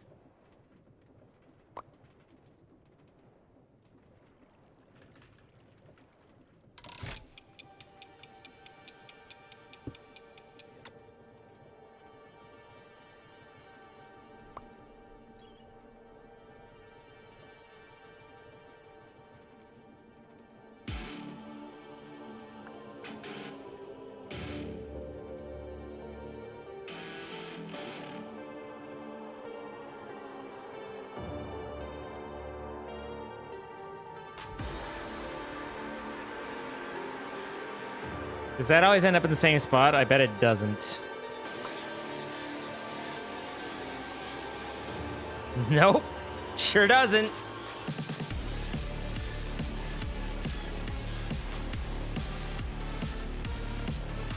S1: Does that always end up in the same spot? I bet it doesn't. Nope. Sure doesn't.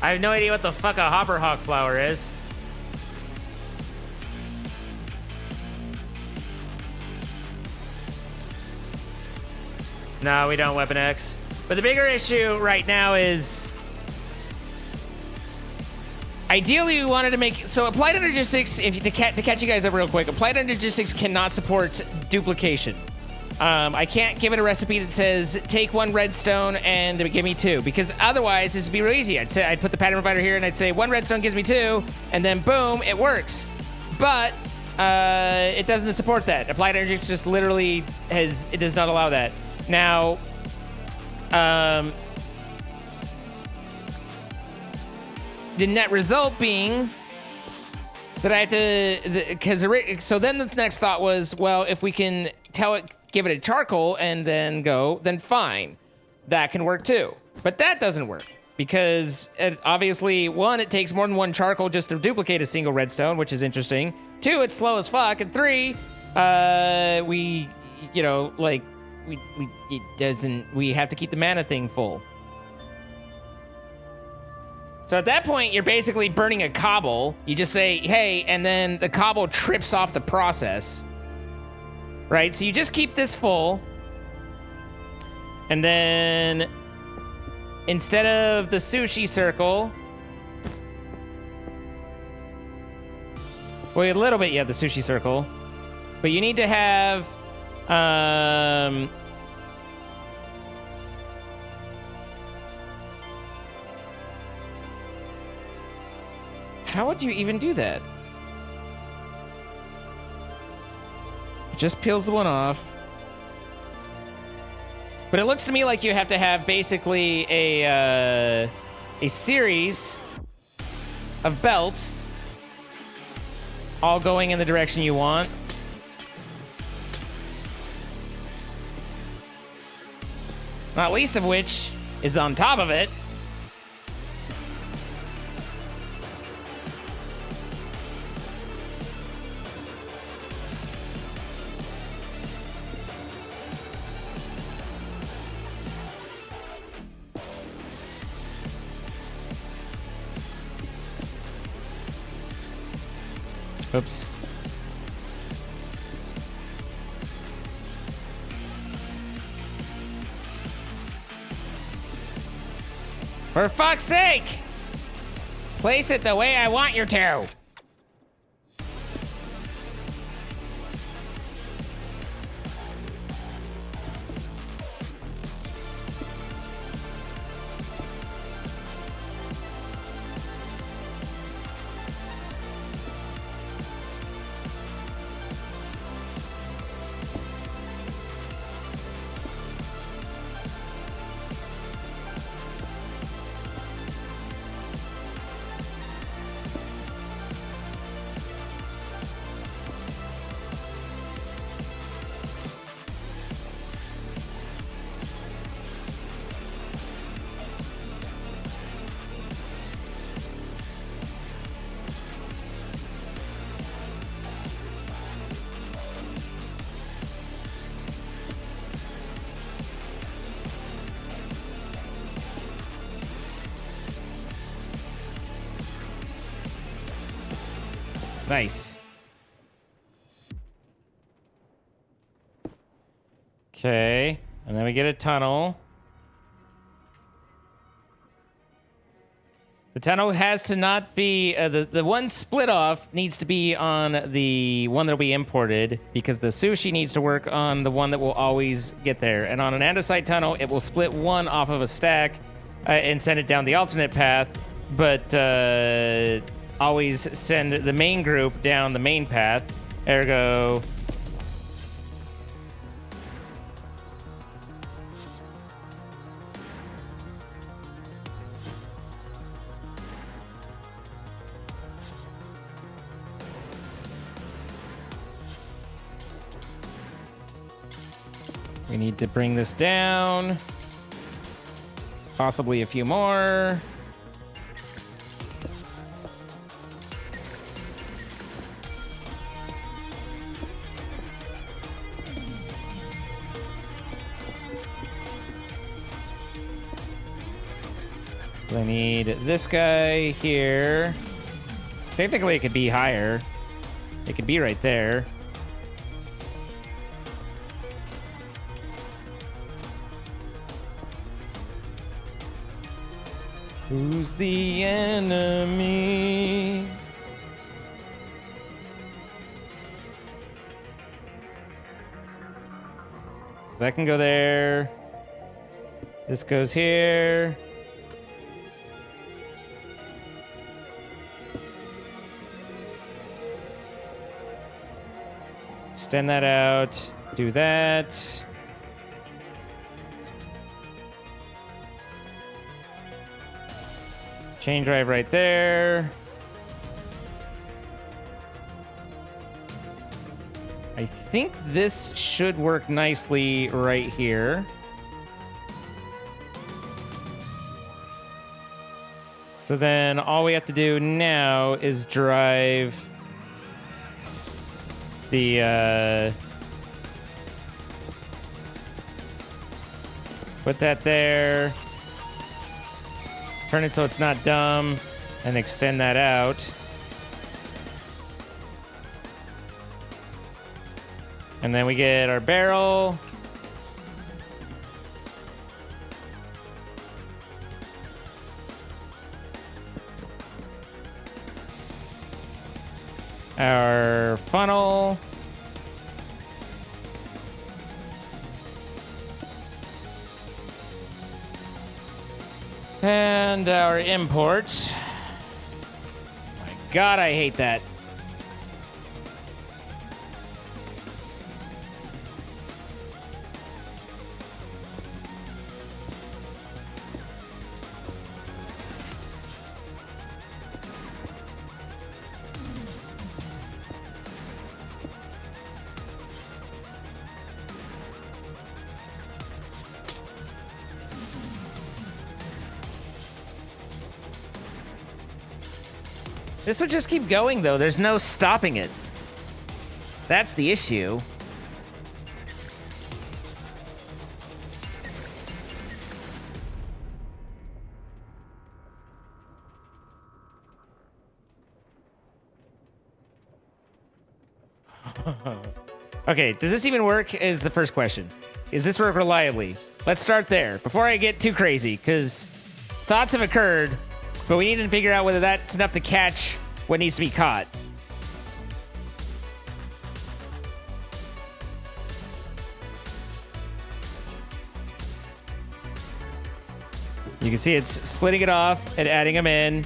S1: I have no idea what the fuck a hopperhawk flower is. No, we don't, Weapon X. But the bigger issue right now is... Ideally, we wanted to make... So Applied Energistics, to catch you guys up real quick, Applied Energistics cannot support duplication. I can't give it a recipe that says, take one redstone and give me two. Because otherwise, this would be real easy. I'd put the pattern provider here and I'd say, one redstone gives me two. And then boom, it works. But it doesn't support that. Applied Energistics just literally it does not allow that. Now... the net result being that I have to, so then the next thought was, well, if we can give it a charcoal and then go, then fine. That can work too. But that doesn't work because obviously, one, it takes more than one charcoal just to duplicate a single redstone, which is interesting. Two, it's slow as fuck. And three, we have to keep the mana thing full. So at that point, you're basically burning a cobble. You just say, hey, and then the cobble trips off the process. Right? So you just keep this full. And then instead of the sushi circle, well, a little bit you have the sushi circle, but you need to have, how would you even do that? It just peels the one off. But it looks to me like you have to have basically a series of belts all going in the direction you want. Not least of which is on top of it. Oops. For fuck's sake! Place it the way I want you to. Nice. Okay, and then we get a tunnel. The tunnel has to not be, the one split off needs to be on the one that'll be imported because the sushi needs to work on the one that will always get there. And on an andesite tunnel, it will split one off of a stack and send it down the alternate path, but always send the main group down the main path. Ergo, we need to bring this down. Possibly a few more. I need this guy here. Technically, it could be higher. It could be right there. Who's the enemy? So that can go there. This goes here. Extend that out. Do that. Chain drive right there. I think this should work nicely right here. So then all we have to do now is drive the put that there, turn it so it's not dumb, and extend that out. And then we get our barrel. Our funnel. And our import. My God, I hate that. This would just keep going, though. There's no stopping it. That's the issue. Okay, does this even work is the first question. Does this work reliably? Let's start there before I get too crazy, because thoughts have occurred, but we need to figure out whether that's enough to catch what needs to be caught. You can see it's splitting it off and adding them in.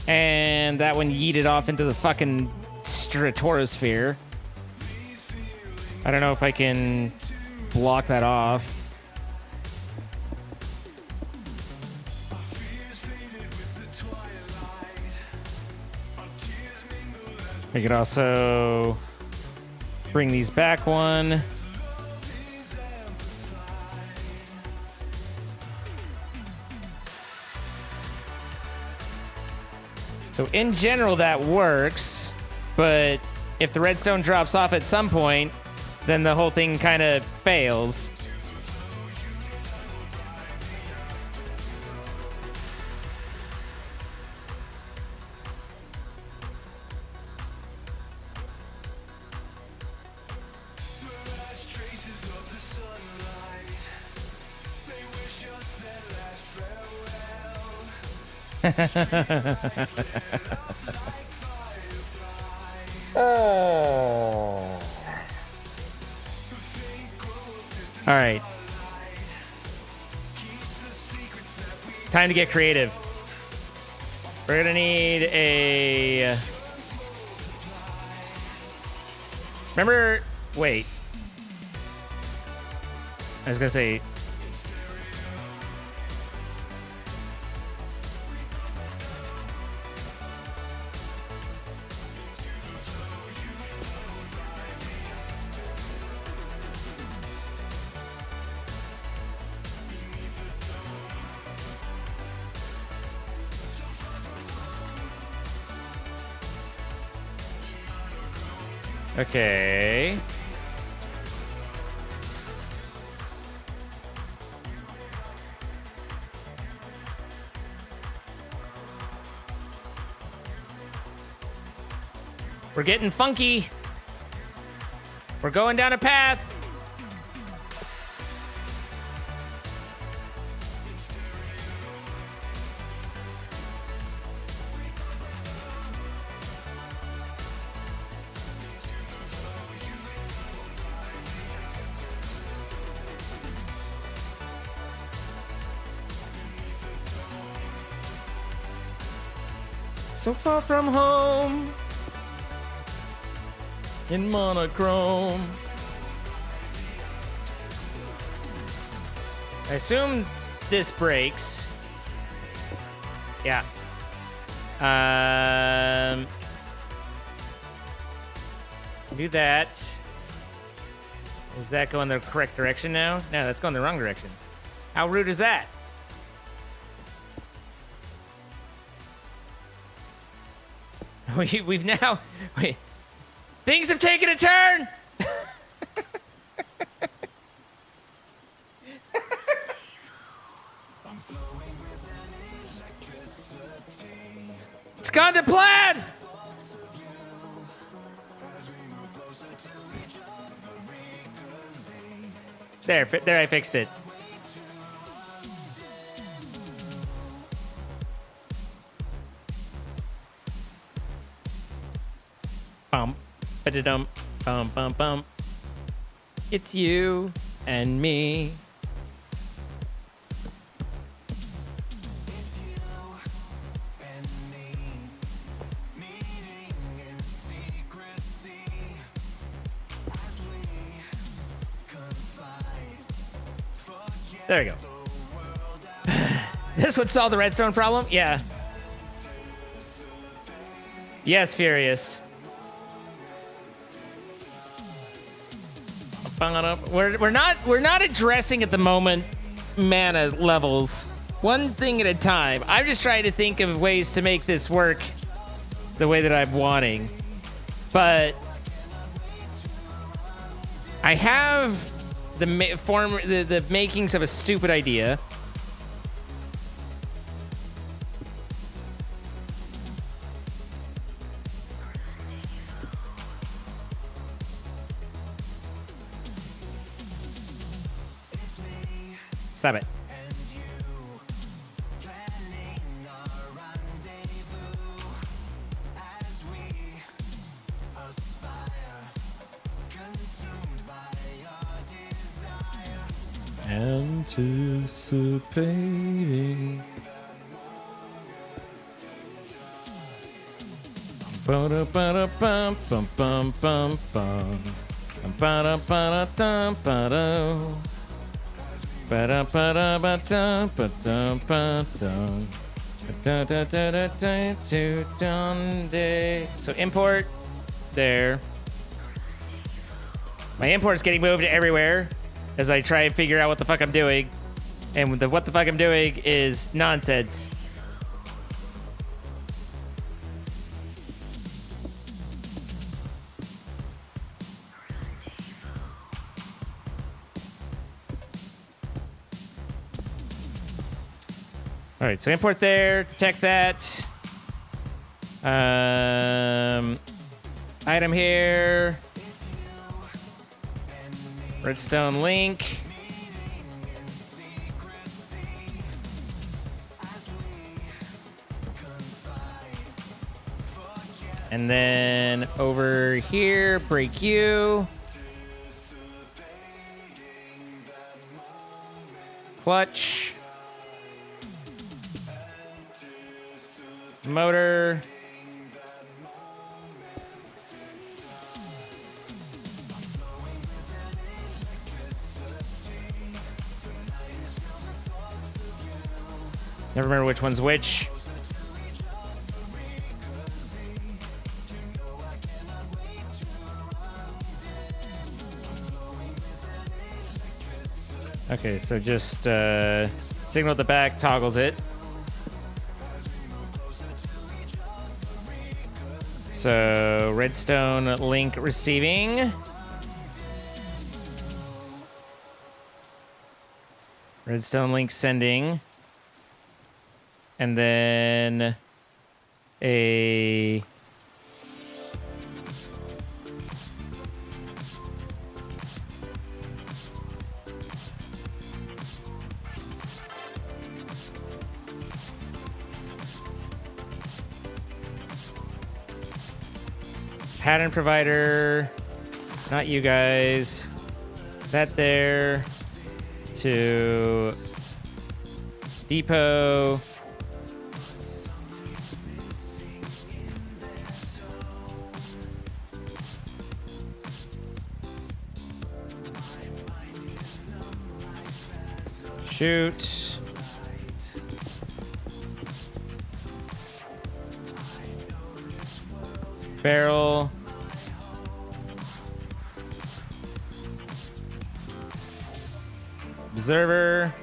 S1: And that one yeeted off into the fucking stratorosphere. I don't know if I can block that off. We could also bring these back one. So in general, that works, but if the redstone drops off at some point, then the whole thing kind of fails. Oh. All right. Time to get creative. We're gonna need a... Remember... Wait. I was gonna say... Okay. We're getting funky. We're going down a path. So far from home, in monochrome. I assume this breaks. Yeah. Do that. Is that going the correct direction now? No, that's going the wrong direction. How rude is that? We've now... Things have taken a turn! It's gone to plan! There, I fixed it. Bum, ba-da-dum, bum, bum, bum. It's you and me. There you go. This would solve the redstone problem? Yeah. Yes, Furious. We're not addressing at the moment mana levels. One thing at a time. I'm just trying to think of ways to make this work the way that I'm wanting. But I have the makings of a stupid idea. Stop it. Anticipating. Ba-da-ba-da-bum, bum, bum, bum, bum. Ba-da-ba-da-dum, ba-da-dum. So import there. My import is getting moved everywhere as I try and figure out what the fuck I'm doing. And what the fuck I'm doing is nonsense. All right, so import there, detect that. Item here. Redstone link. And then over here, break you. Clutch. Motor. Never remember which one's which. Okay, so just signal at the back toggles it. So redstone link receiving. Redstone link sending. And then a pattern provider, not you guys, that there to depot. Shoot. Barrel. Observer.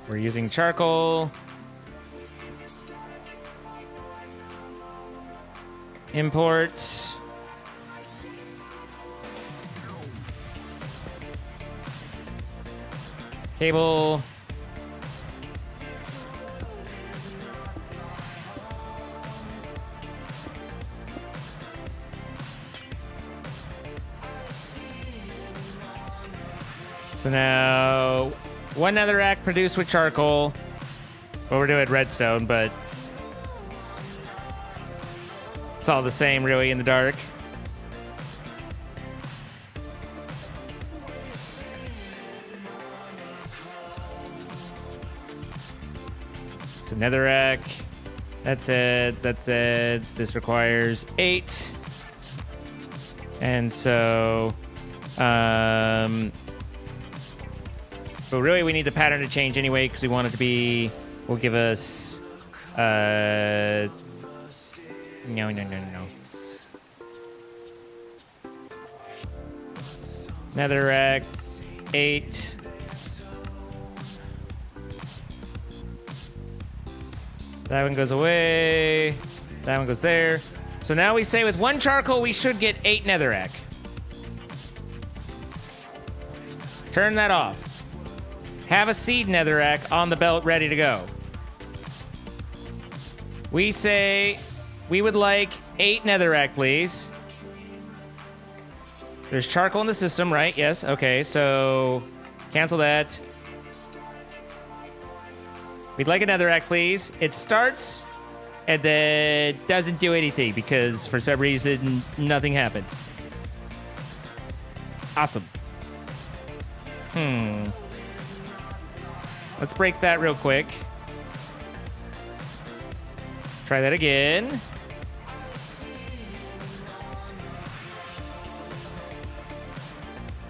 S1: We're using charcoal. Import. Cable. So now, one netherrack produced with charcoal. Well, we're doing redstone, but it's all the same, really, in the dark. So netherrack. That's it. That's it. This requires 8. And so, but really, we need the pattern to change anyway because we want it to be. Will give us. No. Netherrack 8. That one goes away. That one goes there. So now we say with 1 charcoal, we should get 8 netherrack. Turn that off. Have a seed netherrack on the belt ready to go. We say we would like 8 netherrack, please. There's charcoal in the system, right? Yes. Okay, so cancel that. We'd like a netherrack, please. It starts and then doesn't do anything because for some reason nothing happened. Awesome. Let's break that real quick. Try that again.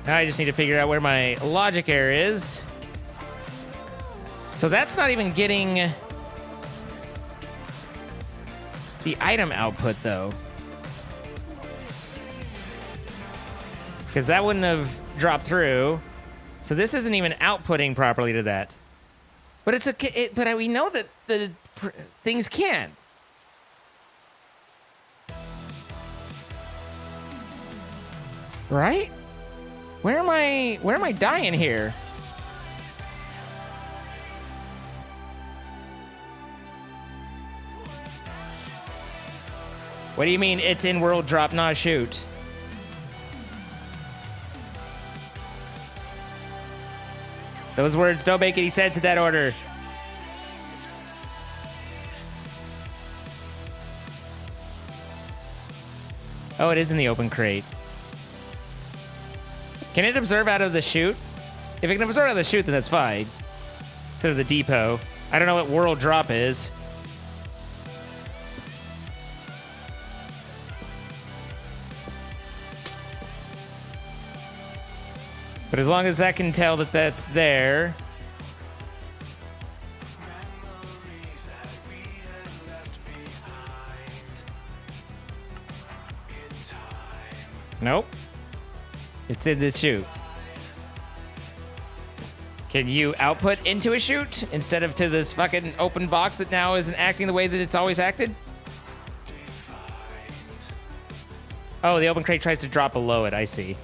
S1: Now I just need to figure out where my logic error is. So that's not even getting the item output, though. Because that wouldn't have dropped through. So this isn't even outputting properly to that. But it's okay. But we know that the things can. Right? Where am I dying here? What do you mean it's in world drop, not shoot? Those words don't make any sense in that order. Oh, it is in the open crate. Can it observe out of the chute? If it can observe out of the chute, then that's fine. Instead of the depot. I don't know what world drop is. But as long as that can tell that that's there. Nope. It's in the chute. Can you output into a chute instead of to this fucking open box that now isn't acting the way that it's always acted? Oh, the open crate tries to drop below it. I see.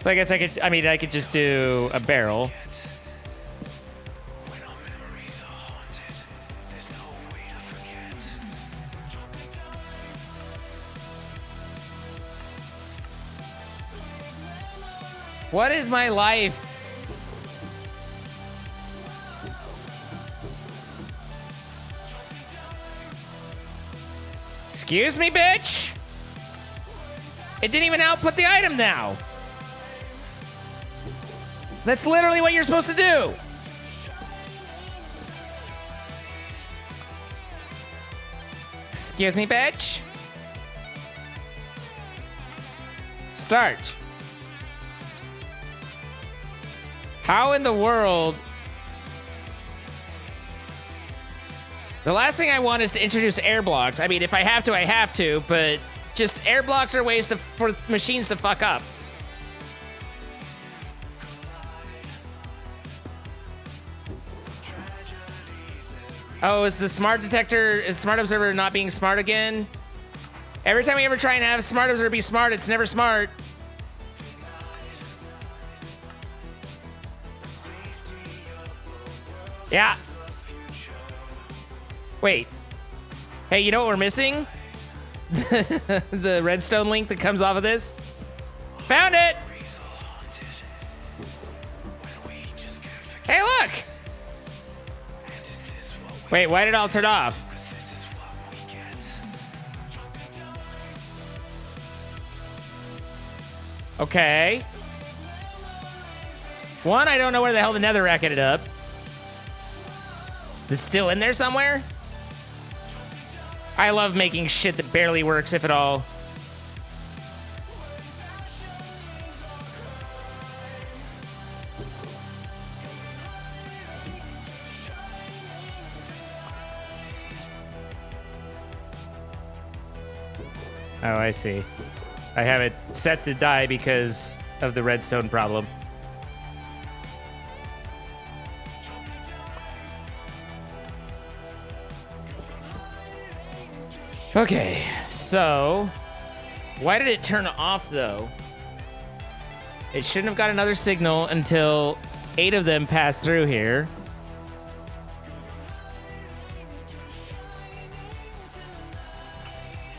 S1: So I guess I could just do a barrel. What is my life? Excuse me, bitch? It didn't even output the item now. That's literally what you're supposed to do. Excuse me, bitch. Start. How in the world The last thing I want is to introduce air blocks. I mean, if I have to, I have to, but just air blocks are ways for machines to fuck up. Oh, is the smart detector, is smart observer not being smart again? Every time we ever try and have smart observer be smart, it's never smart. Yeah. Wait. Hey, you know what we're missing? The redstone link that comes off of this. Found it! Hey, look! Wait, why did it all turn off? Okay. One, I don't know where the hell the netherrack ended up. Is it still in there somewhere? I love making shit that barely works, if at all. Oh, I see. I have it set to die because of the redstone problem. Okay, so why did it turn off though? It shouldn't have got another signal until 8 of them passed through here.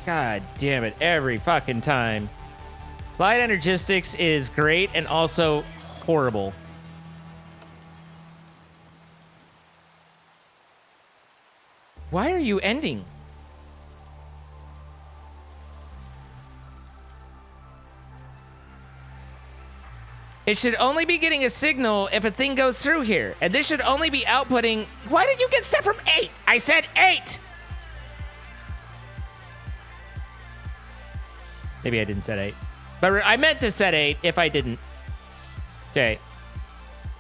S1: God damn it, every fucking time. Applied Energistics is great and also horrible. Why are you ending? It should only be getting a signal if a thing goes through here. And this should only be outputting... Why did you get set from 8? I said 8! Maybe I didn't set 8. But I meant to set 8 if I didn't. Okay.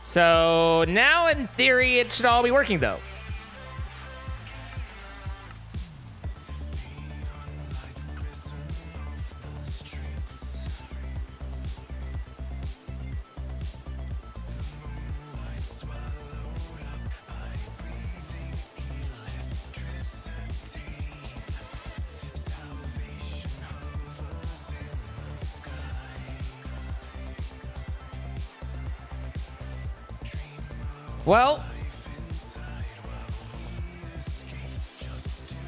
S1: So now in theory it should all be working though. Well.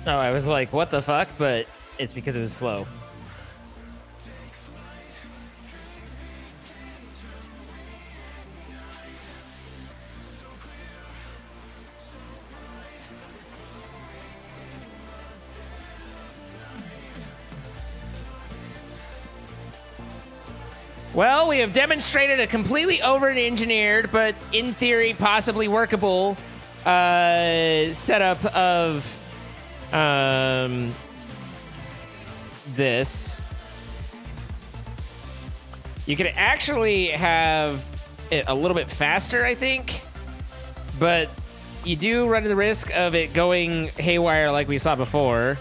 S1: Oh, I was like, what the fuck? But it's because it was slow. Well, we have demonstrated a completely over-engineered, but in theory possibly workable setup of this. You could actually have it a little bit faster, I think, but you do run the risk of it going haywire like we saw before.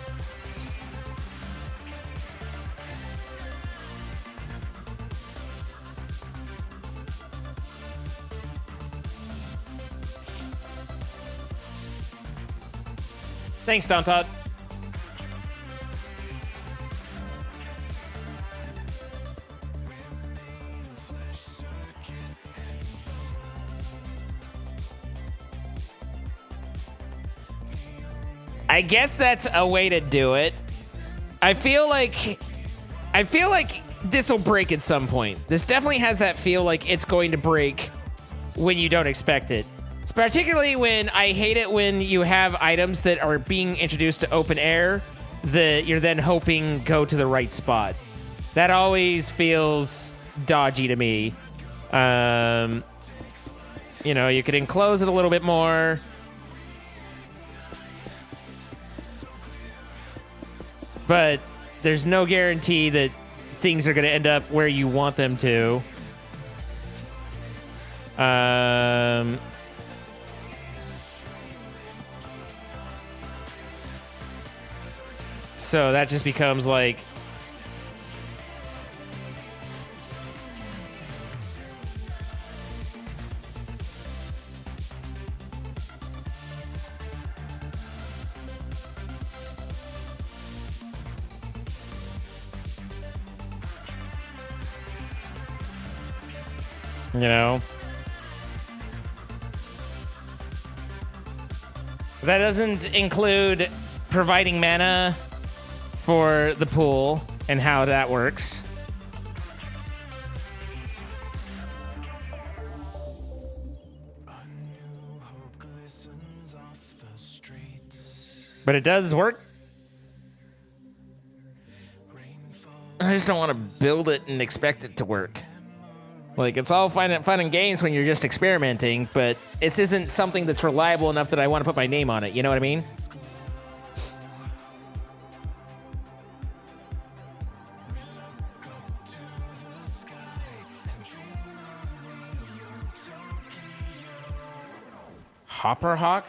S1: Thanks, Dantot. I guess that's a way to do it. I feel like this will break at some point. This definitely has that feel like it's going to break when you don't expect it. It's particularly when I hate it when you have items that are being introduced to open air that you're then hoping go to the right spot. That always feels dodgy to me. You know, you could enclose it a little bit more. But there's no guarantee that things are going to end up where you want them to. So that just becomes like... You know? That doesn't include providing mana for the pool and how that works. But it does work. I just don't want to build it and expect it to work. Like, it's all fun and games when you're just experimenting, but this isn't something that's reliable enough that I want to put my name on it. You know what I mean? Hopper Hawk?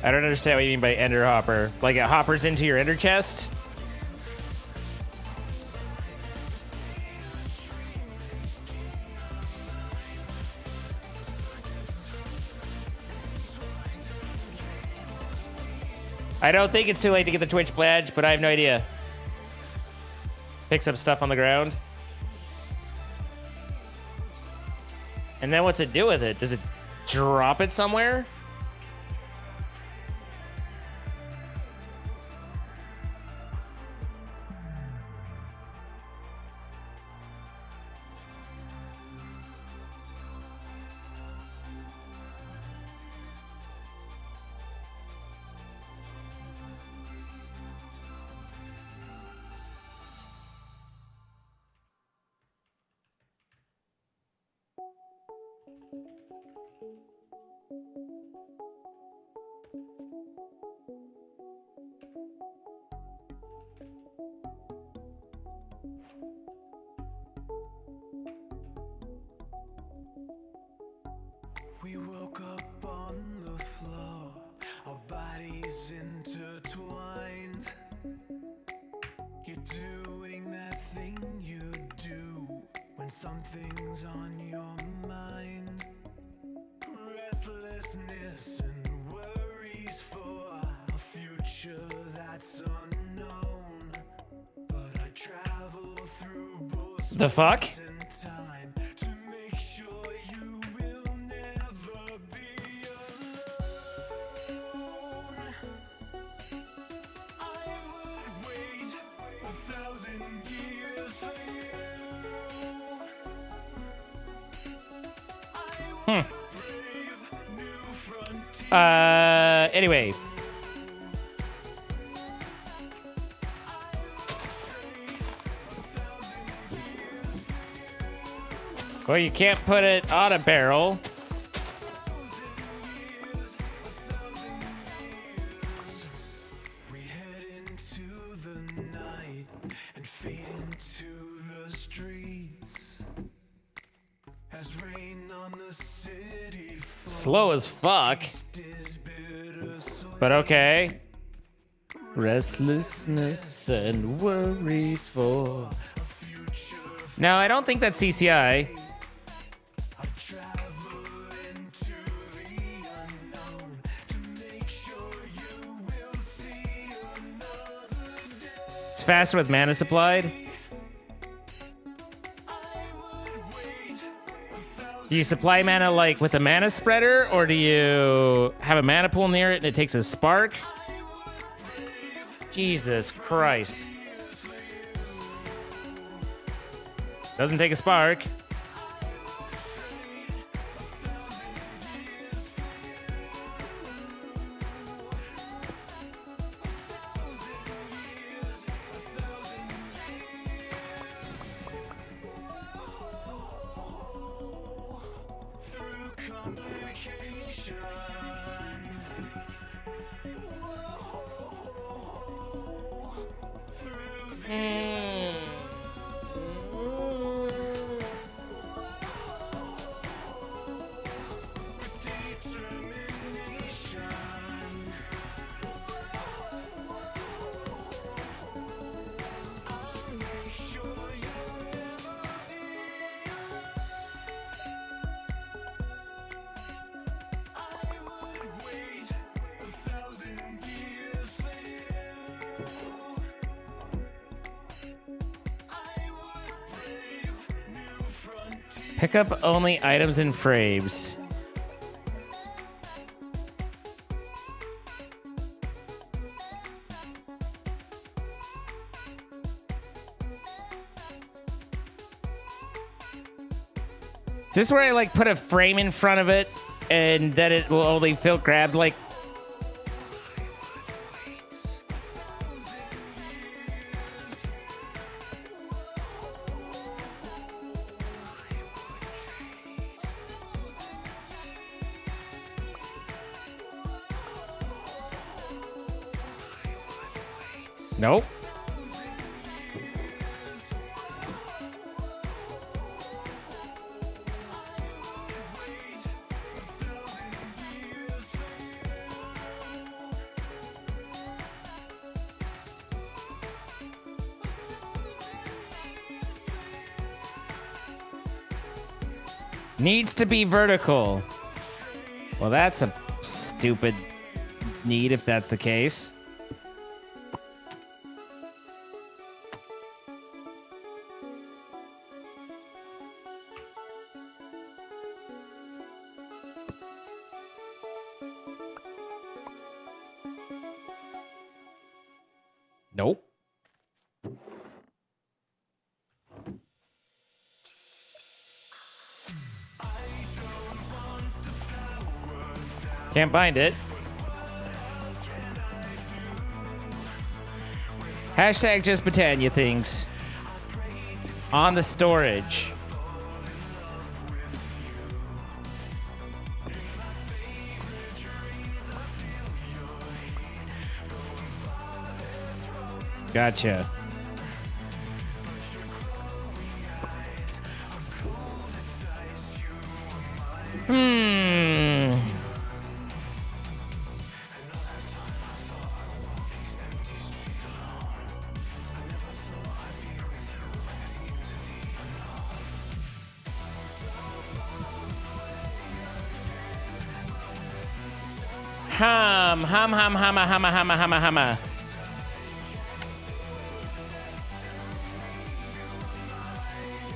S1: I don't understand what you mean by ender hopper. Like it hoppers into your ender chest? I don't think it's too late to get the Twitch pledge, but I have no idea. Picks up stuff on the ground. And then what's it do with it? Does it drop it somewhere?
S5: We woke up on the floor, our bodies intertwined. You're doing that thing you do when something's on your mind. Restlessness and worries for a future that's unknown. But I travel through both
S1: The fuck?
S5: space and time to make sure you will never be alone. I would wait 1,000 years for you. I would brave new frontiers.
S1: Anyway. Well, you can't put it on a barrel.
S5: We head into the night and fade into the streets as rain on the city
S1: Slow as fuck.
S5: is bitter. So
S1: But okay. Restlessness and worries for... No, I don't think that's CCI.
S5: I travel into the unknown to make sure you will see another day.
S1: It's faster with mana supplied. Do you supply mana like with a mana spreader, or do you have a mana pool near it and it takes a spark? Jesus Christ. Doesn't take a spark.
S5: Through complication. Through the
S1: Pick up only items and frames. Is this where I like put a frame in front of it and then it will only feel grabbed like? Nope. Needs to be vertical. Well, that's a stupid need if that's the case. Nope. Can't find it. Hashtag just Britannia things. On the storage. Gotcha. Hum.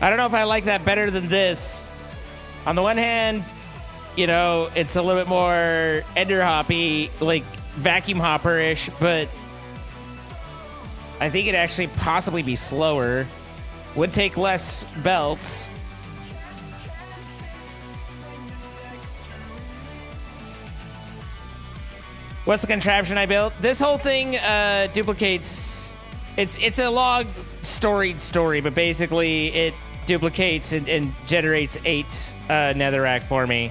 S1: I don't know if I like that better than this. On the one hand, you know, it's a little bit more ender hoppy, like vacuum hopper-ish, but I think it'd actually possibly be slower. Would take less belts. What's the contraption I built? This whole thing duplicates. It's a log storied story, but basically it duplicates and generates 8 netherrack for me.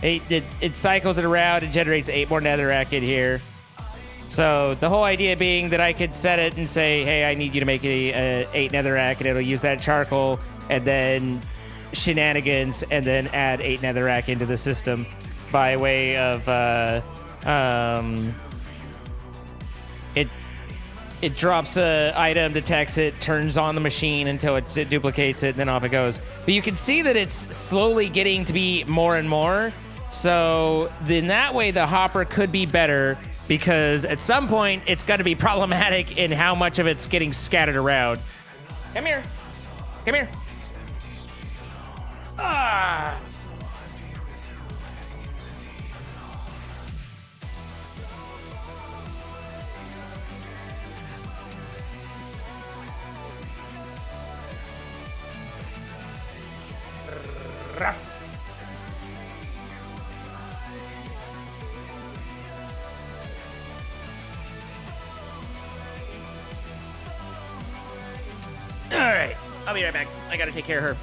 S1: It cycles it around and generates 8 more netherrack in here. So the whole idea being that I could set it and say, hey, I need you to make a 8 netherrack, and it'll use that charcoal and then shenanigans and then add 8 netherrack into the system by way of it drops a item, detects it, turns on the machine until it duplicates it, and then off it goes. But you can see that it's slowly getting to be more and more. So in that way, the hopper could be better, because at some point it's going to be problematic in how much of it's getting scattered around. Come here. Come here. Ah. All right, I'll be right back. I gotta take care of her.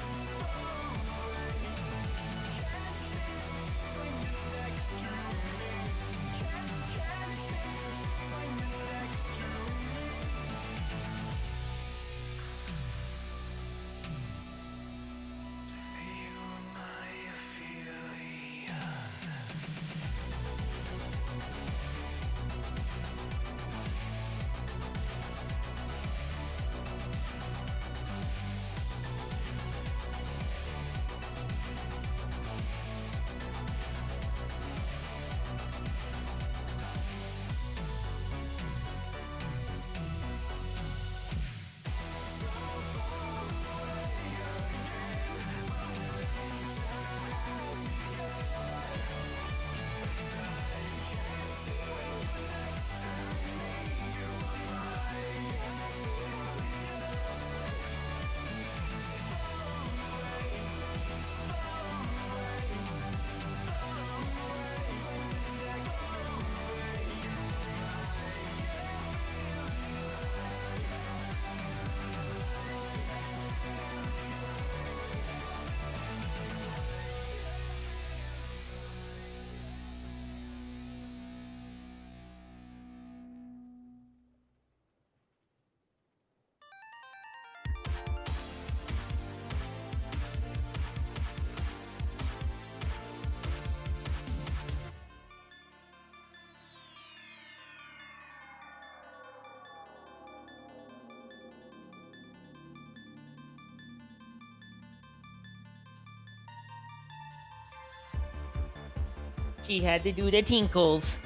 S1: She had to do the tinkles.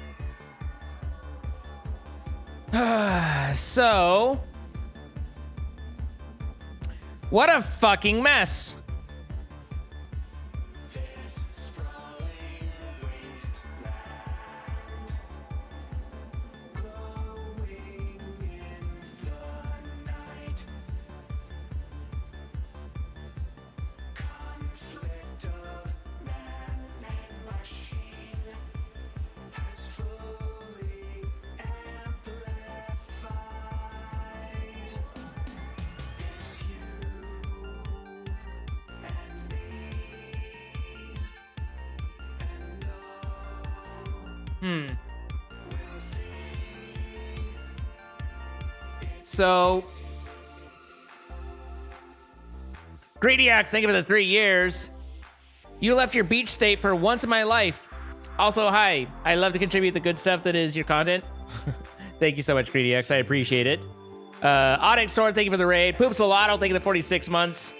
S1: So, what a fucking mess. So, Greedy Axe, thank you for the 3 years. You left your beach state for once in my life. Also, hi. I love to contribute the good stuff that is your content. Thank you so much, Greedy Axe. I appreciate it. Onyx Sword, thank you for the raid. Poops a lot. I'll thank you for the 46 months.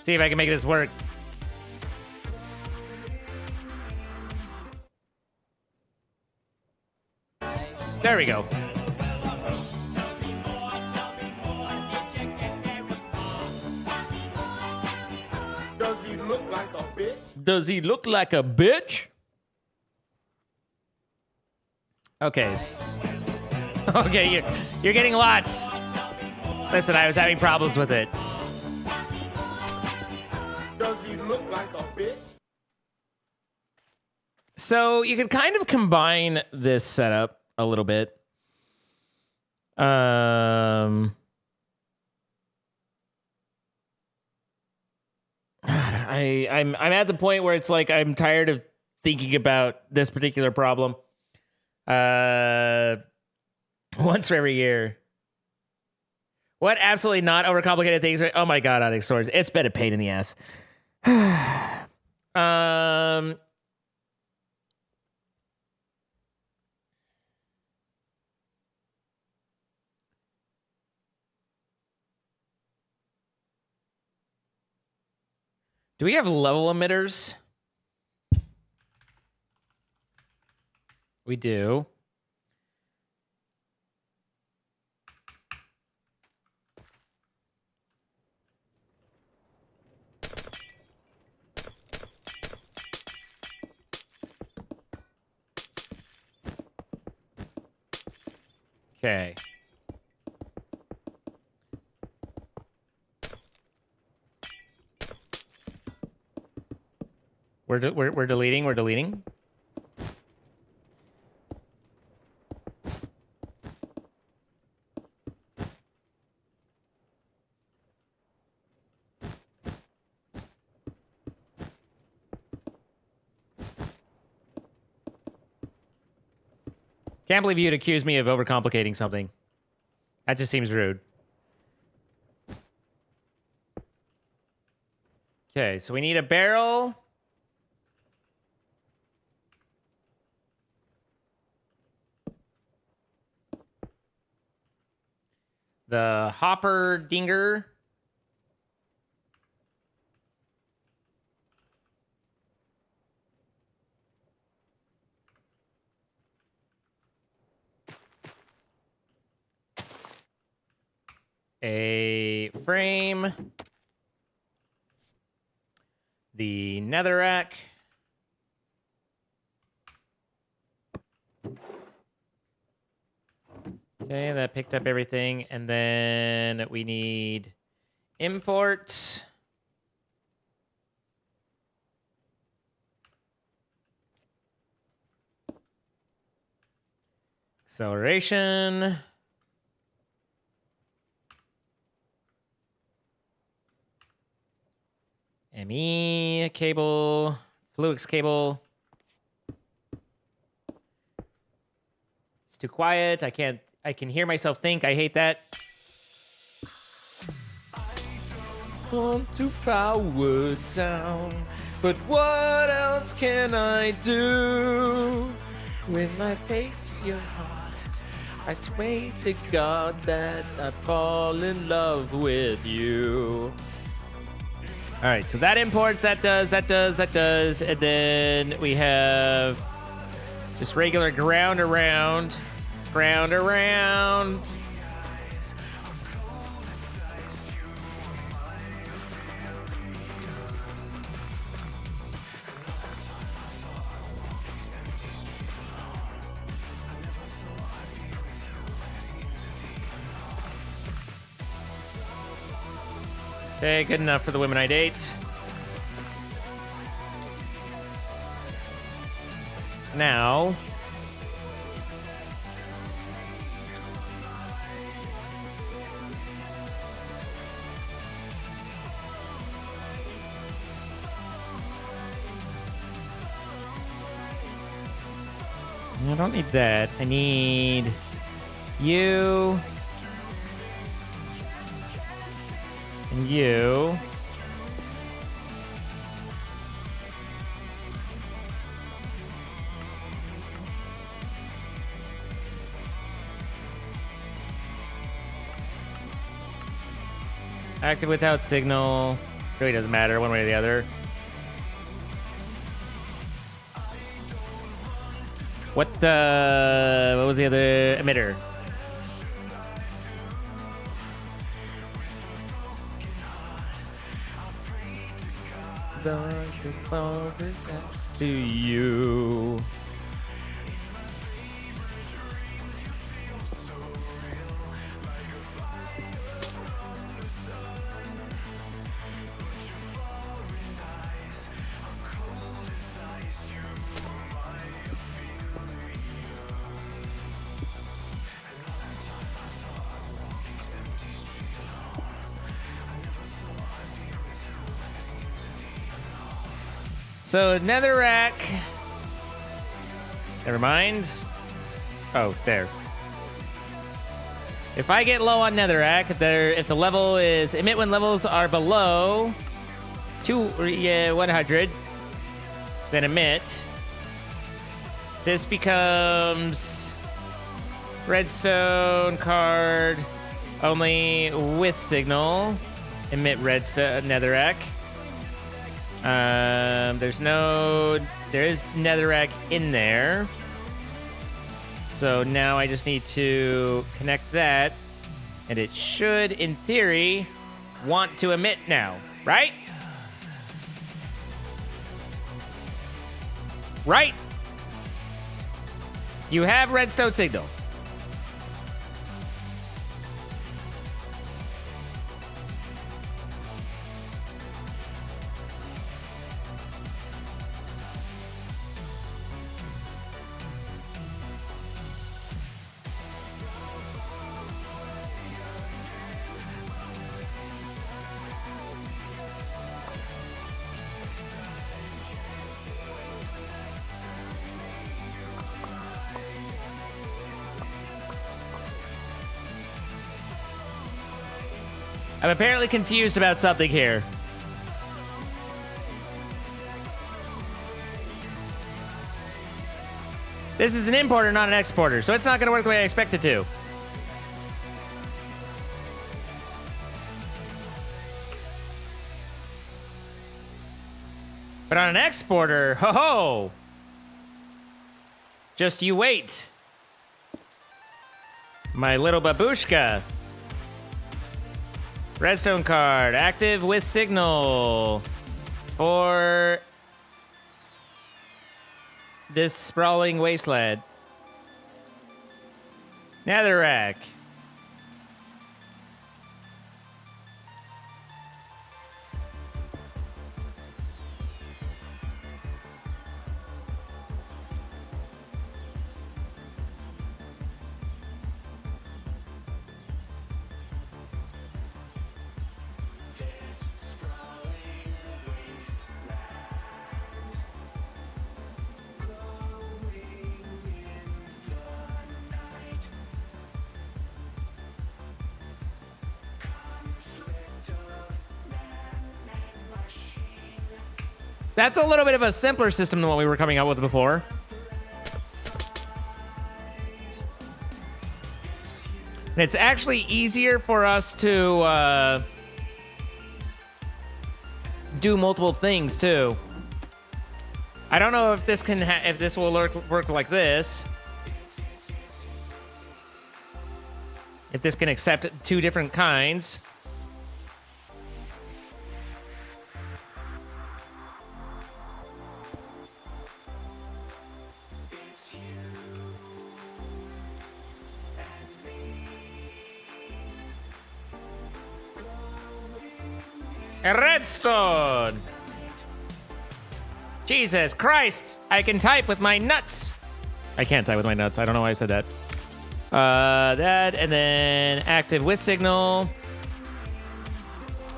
S1: See if I can make this work. There we go.
S3: Does he look like a bitch?
S1: Does he look like a bitch? Okay. Okay, you're getting lots. Listen, I was having problems with it.
S3: Does he look like a bitch?
S1: So you can kind of combine this setup a little bit. I'm at the point where it's like I'm tired of thinking about this particular problem. Once for every year. What absolutely not overcomplicated things? Oh my god, Onyx Swords. It's been a pain in the ass. Do we have level emitters? We do. Okay. We're deleting. We're deleting. Can't believe you'd accuse me of overcomplicating something. That just seems rude. Okay, so we need a barrel. The hopper dinger. A frame. The netherrack. Okay, that picked up everything. And then we need import. Acceleration. ME cable, Fluix cable. It's too quiet. I can hear myself think. I hate that. Want to power down, but what else can I do when life takes your heart I swear to God that I fall in love with you. All right, so that imports, that does. And then we have just regular ground around. Okay, good enough for the women I date. Now, I don't need that. I need you and you. Active without signal. Really doesn't matter one way or the other. What was the other emitter? To you. So netherrack. Never mind. Oh, there. If I get low on netherrack, if the level is emit when levels are below 100, then emit. This becomes redstone card only with signal. Emit redstone netherrack. There is netherrack in there. So now I just need to connect that, and it should, in theory, want to emit now, right? Right? You have redstone signal. I'm apparently confused about something here. This is an importer, not an exporter, so it's not going to work the way I expect it to. But on an exporter, ho-ho! Just you wait. My little babushka. Redstone card, active with signal for this sprawling wasteland. Netherrack. That's a little bit of a simpler system than what we were coming up with before. And it's actually easier for us to do multiple things too. I don't know if this can if this will work like this. If this can accept 2 different kinds. A redstone! Jesus Christ! I can type with my nuts! I can't type with my nuts. I don't know why I said that. That, and then active with signal.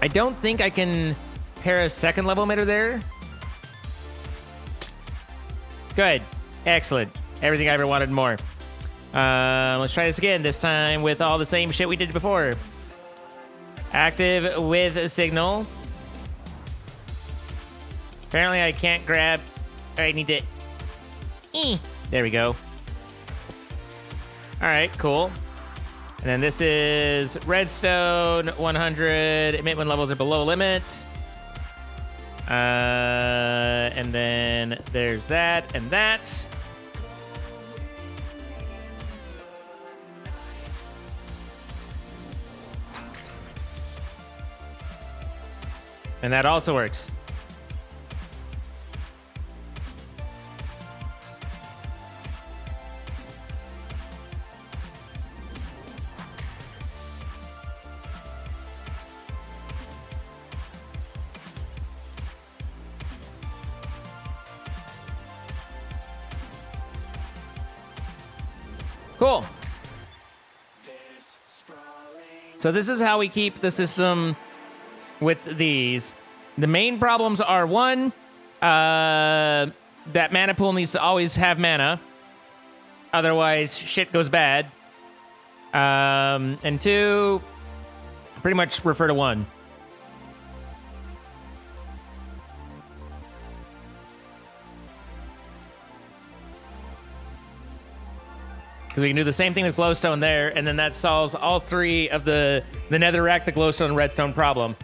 S1: I don't think I can pair a second level emitter there. Good. Excellent. Everything I ever wanted more. Let's try this again, this time with all the same shit we did before. Active with a signal. Apparently I can't grab... I need to... There we go. Alright, cool. And then this is redstone, 100. Emit when levels are below limit. And then there's that and that. And that also works. Cool. So this is how we keep the system with these. The main problems are, one, that mana pool needs to always have mana. Otherwise, shit goes bad. And 2, pretty much refer to 1. Because we can do the same thing with glowstone there, and then that solves all 3 of the netherrack, the glowstone, and redstone problem.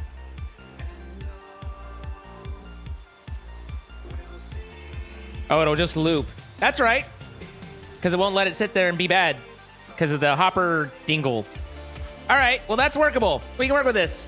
S1: Oh, it'll just loop. That's right. Because it won't let it sit there and be bad. Because of the hopper dingle. All right, well, that's workable. We can work with this.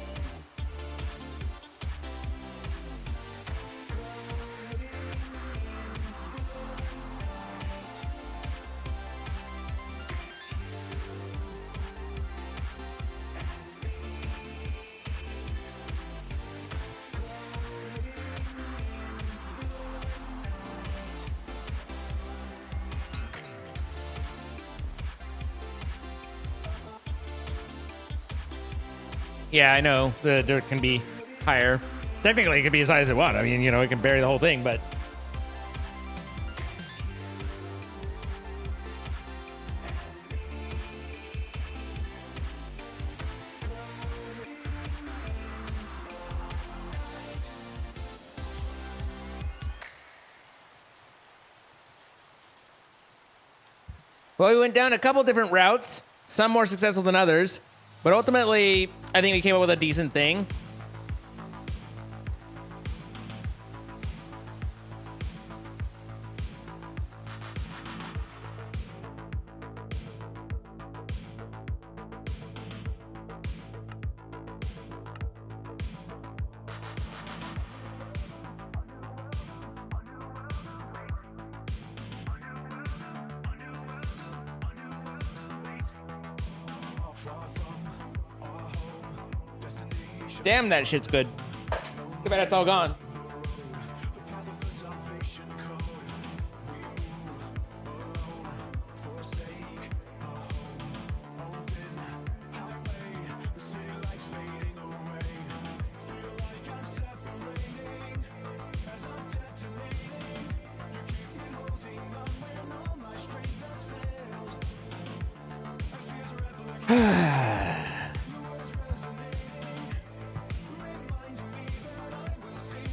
S1: Yeah, I know. The dirt can be higher. Technically, it can be as high as it wants. I mean, you know, it can bury the whole thing, but... Well, we went down a couple different routes, some more successful than others, but ultimately, I think we came up with a decent thing. Damn, that shit's good. Too bad it's all gone.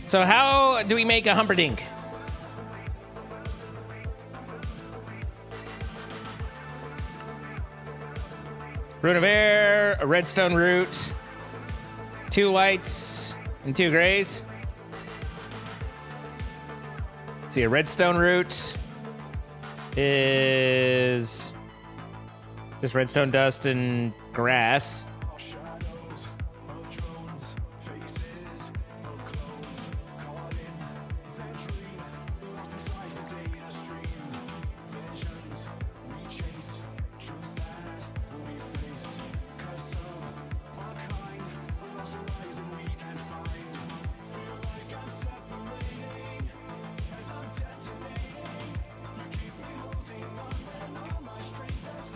S1: So how do we make a Humperdinck? Rune of Air, a redstone root, 2 lights, and 2 grays. Let's see, a redstone root is just redstone dust and grass.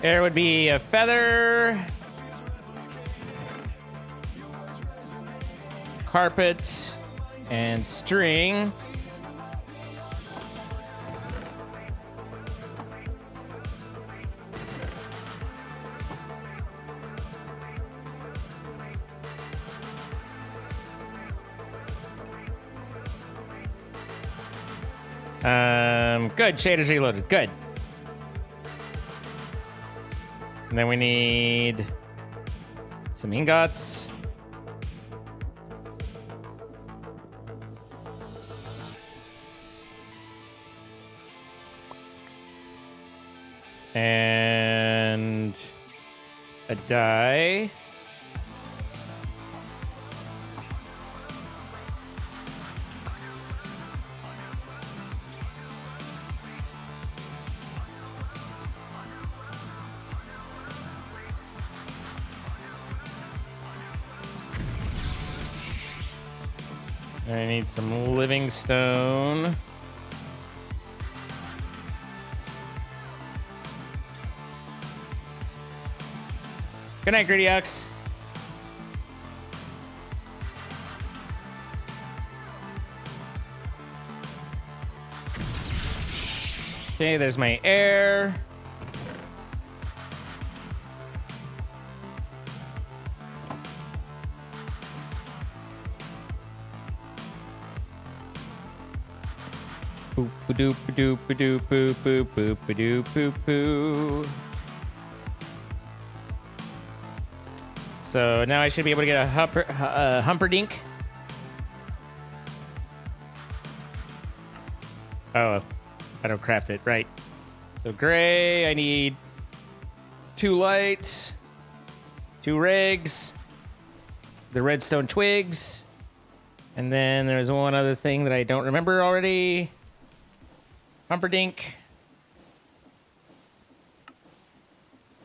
S1: There would be a feather, carpet, and string. Good. Shaders reloaded. Good. And then we need some ingots. And a die. I need some living stone. Good night, Greedy Ox. Okay, there's my air. Boop doop doop doop boop boop boop doop boop boo. So now I should be able to get a humperdink. Oh, I don't craft it right. So gray, I need 2 lights, 2 rigs, the redstone twigs, and then there's one other thing that I don't remember already. Humperdink.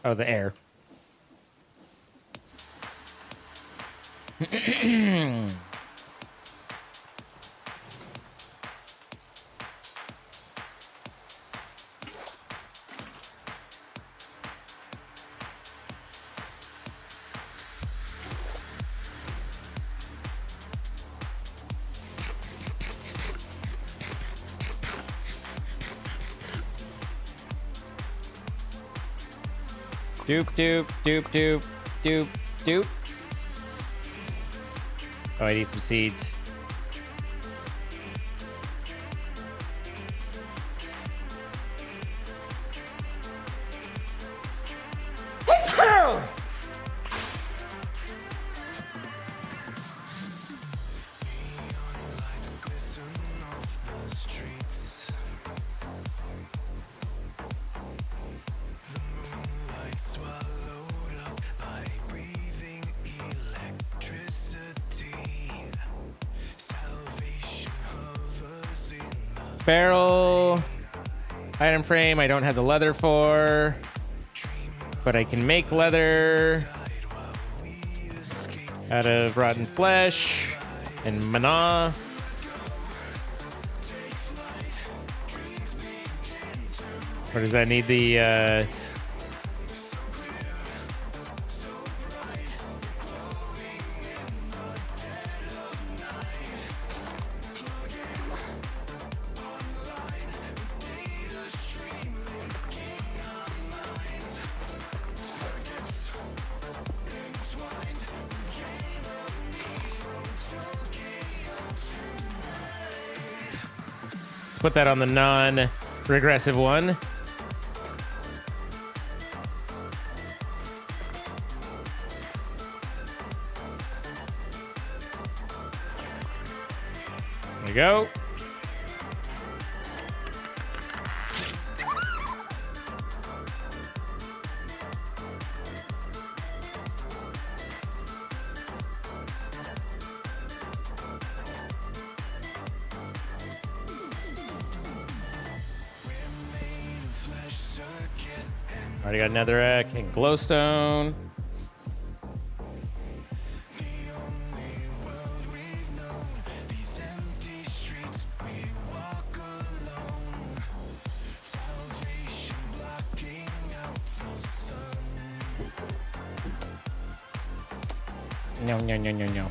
S1: Oh, the air. Doop, doop, doop, doop, doop, doop. Oh, I need some seeds. Barrel, item frame, I don't have the leather for, but I can make leather out of rotten flesh and mana. Or does that need the put that on the non-regressive one. you go. Already got another glowstone. No, no, no, no, no.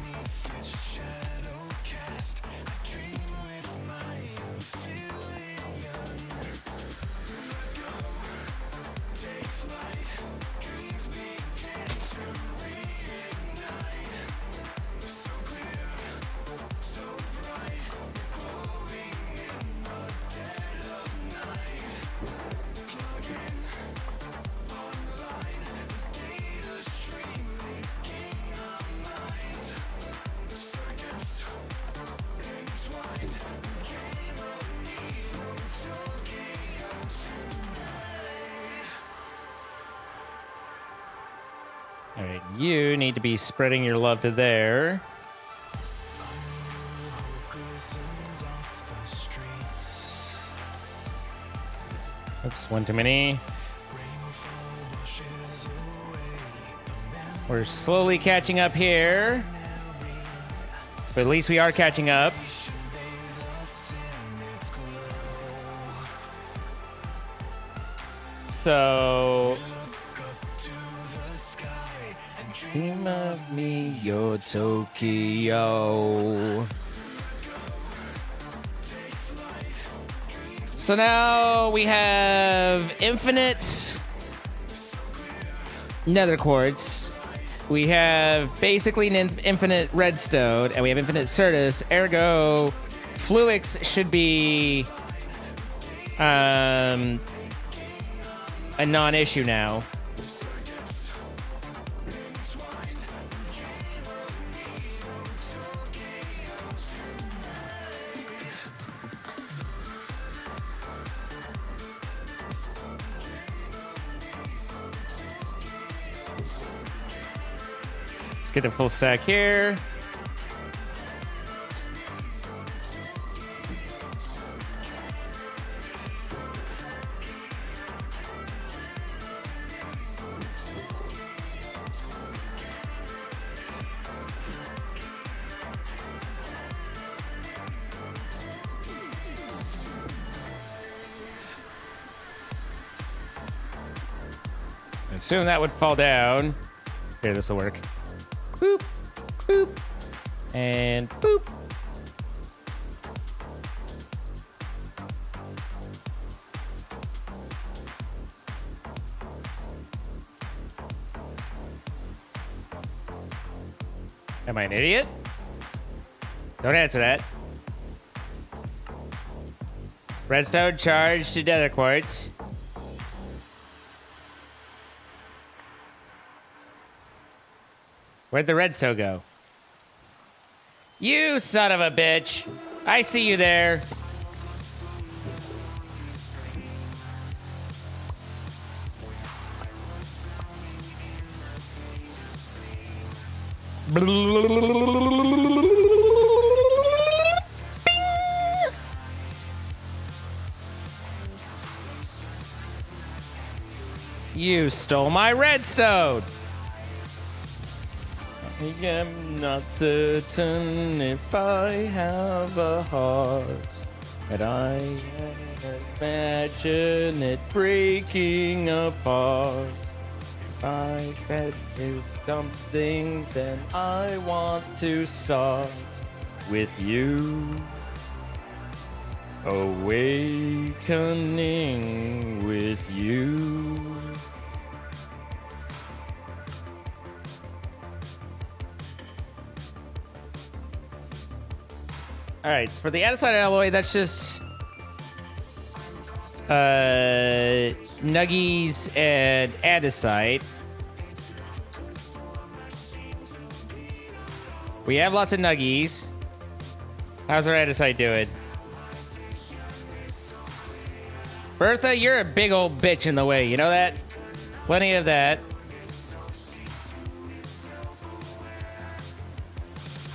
S1: All right, you need to be spreading your love to there. Oops, one too many. We're slowly catching up here. But at least we are catching up. So... Dream of me, your Tokyo. So now we have infinite nether quartz. We have basically an infinite redstone, and we have infinite certus. Ergo, Fluix should be a non-issue now. Let's get a full stack here. And soon that would fall down. Here, this will work. Boop, boop, and boop. Am I an idiot? Don't answer that. Redstone charged to nether quartz. Where'd the redstone go? You son of a bitch! I see you there. You stole my redstone! I am not certain if I have a heart, but I imagine it breaking apart. If I fed with something, then I want to start with you. Awakening with you. All right, so for the andesite alloy, that's just nuggies and andesite. We have lots of nuggies. How's our eyesight doing? Bertha, you're a big old bitch in the way. You know that? Plenty of that.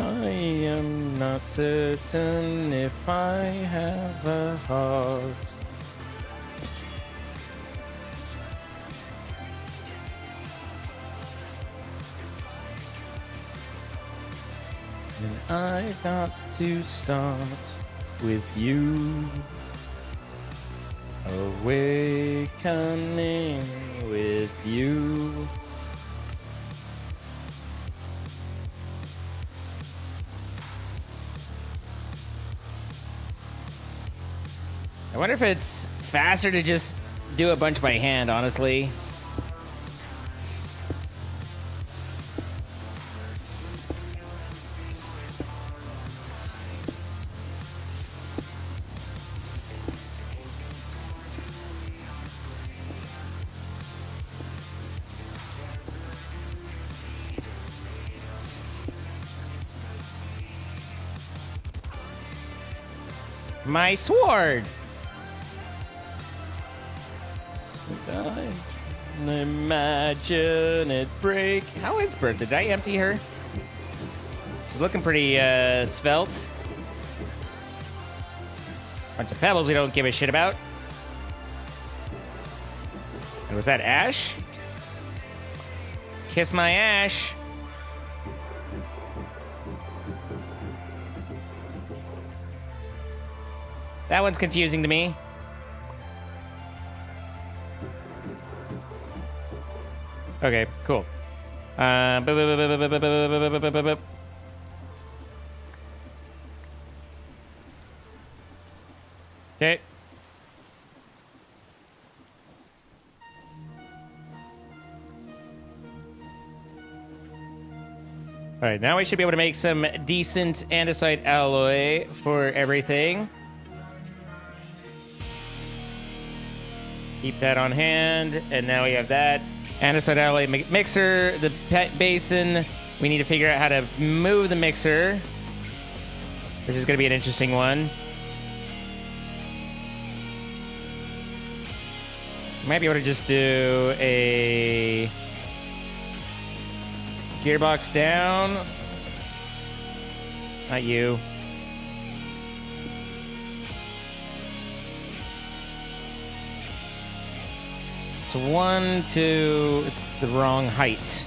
S1: I am not certain if I have a heart. And I got to start with you. Awakening with you. I wonder if it's faster to just do a bunch by hand, honestly. My sword! Imagine it break. How is Bertha? Did I empty her? She's looking pretty svelte. Bunch of pebbles we don't give a shit about. And was that Ash? Kiss my Ash. That one's confusing to me. Okay, cool. Okay. All right, now we should be able to make some decent andesite alloy for everything. Keep that on hand, and now we have that. Andesite alloy mixer, the pet basin. We need to figure out how to move the mixer, which is going to be an interesting one. Might be able to just do a gearbox down. Not you. So 1, 2, it's the wrong height.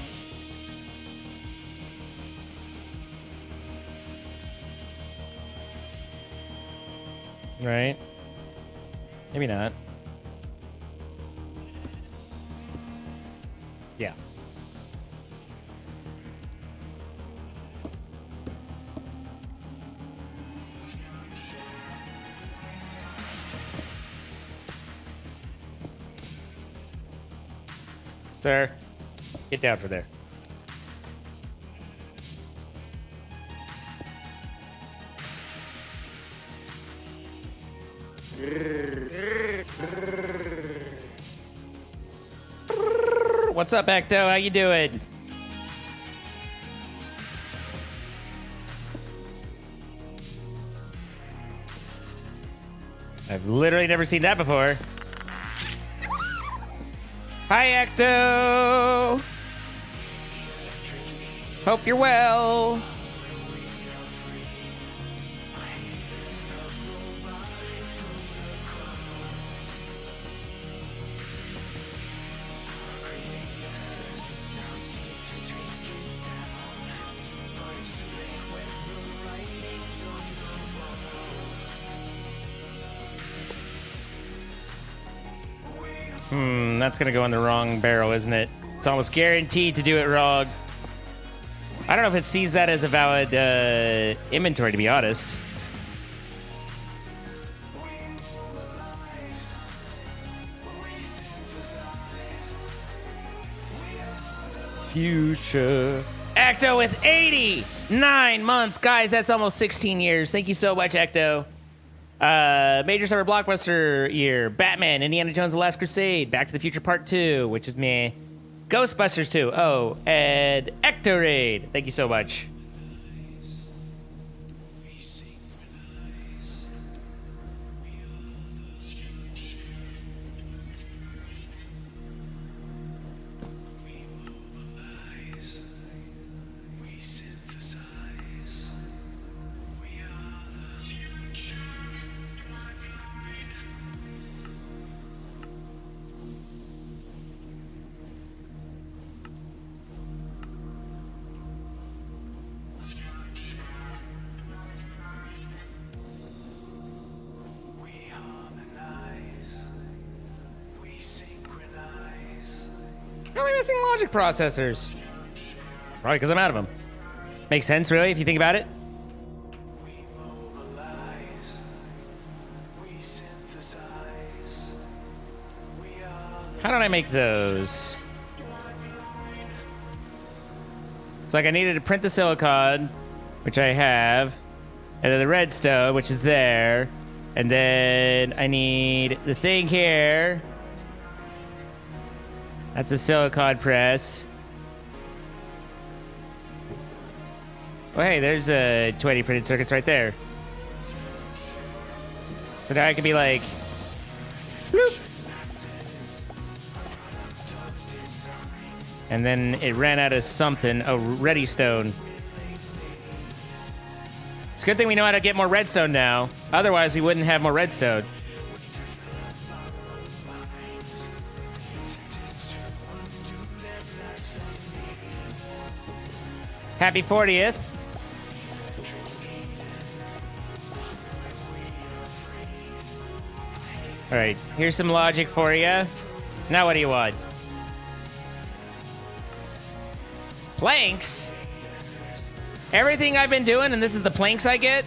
S1: Right? Maybe not. Yeah. Sir, get down from there. What's up, Ecto? How you doing? I've literally never seen that before. Hi, Ecto! Hope you're well. That's gonna go in the wrong barrel, isn't it? It's almost guaranteed to do it wrong. I don't know if it sees that as a valid inventory, to be honest. Future. Ecto with 89 months. Guys, that's almost 16 years. Thank you so much, Ecto. Major summer blockbuster year. Batman, Indiana Jones, The Last Crusade, Back to the Future Part 2, which is me. Ghostbusters 2. Oh, and Ectorade. Thank you so much. missing logic processors? Probably because I'm out of them. Makes sense, really, if you think about it.
S5: We mobilize, we synthesize, we are
S1: How did I make those? It's like I needed to print the silicon, which I have, and then the redstone, which is there, and then I need the thing here. That's a silicon press. Oh, hey, there's 20 printed circuits right there. So now I can be like, bloop. And then it ran out of something. Oh, ready stone. It's a good thing we know how to get more redstone now. Otherwise, we wouldn't have more redstone. Happy 40th. All right, here's some logic for you. Now what do you want? Planks? Everything I've been doing, and this is the planks I get?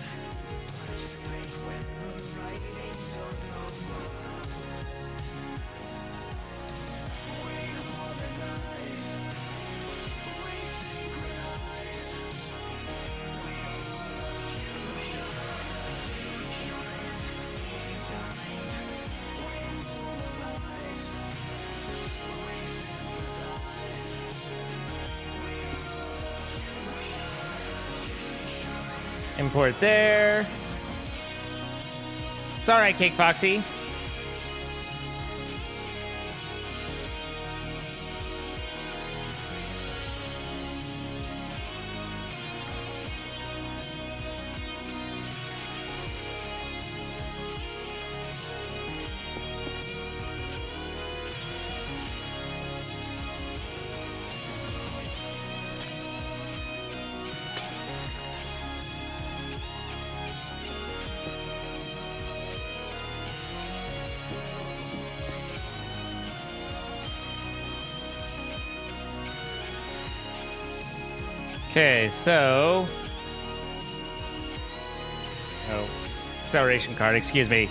S1: Import there. It's all right, Cake Foxy. Okay, so... Oh, acceleration card, excuse me.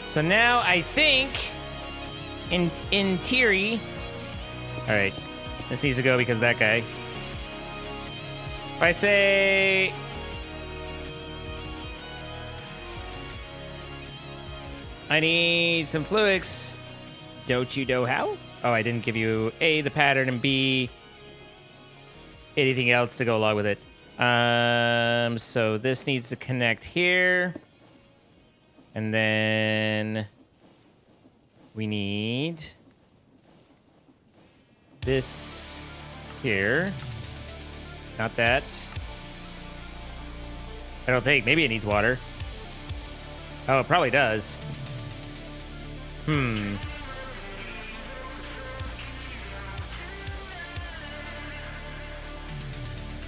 S1: So now I think, in theory... Alright, this needs to go because of that guy. If I say... I need some fluids. Don't you know how? Oh, I didn't give you A, the pattern, and B, anything else to go along with it. So this needs to connect here. And then we need this here. Not that. I don't think. Maybe it needs water. Oh, it probably does. I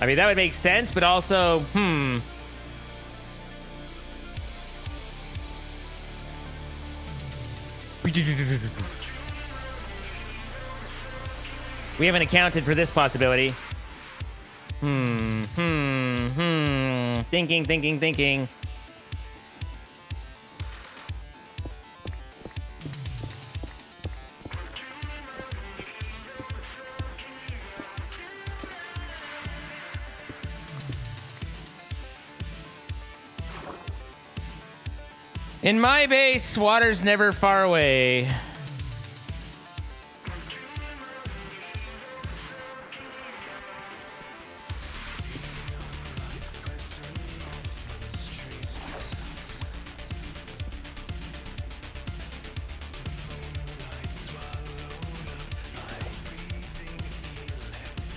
S1: mean, that would make sense, but also, We haven't accounted for this possibility. Thinking. In my base, water's never far away.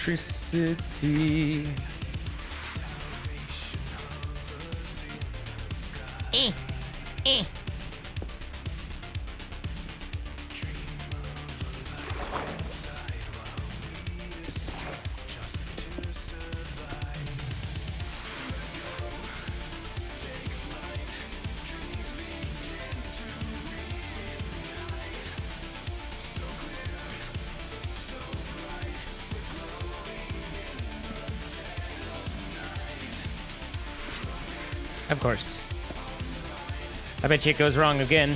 S1: Electricity. Of course. I bet you it goes wrong again.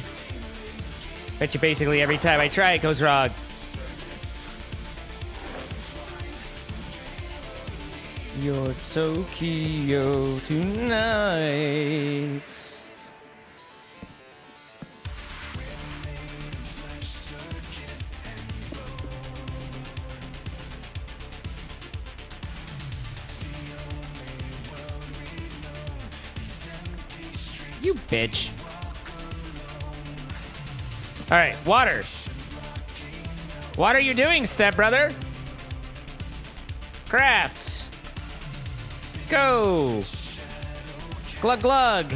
S1: Bet you basically every time I try it goes wrong. You're Tokyo tonight. You bitch. All right, water. What are you doing, stepbrother? Craft. Go. Glug glug.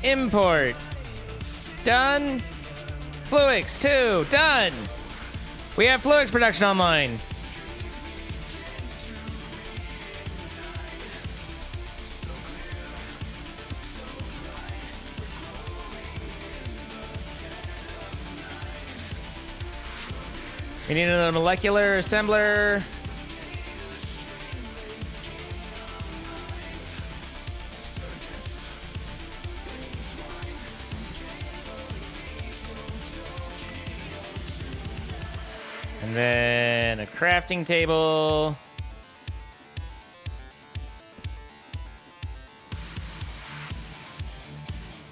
S1: Import. Done. Fluix 2. Done. We have Fluix production online. We need another molecular assembler. And then a crafting table.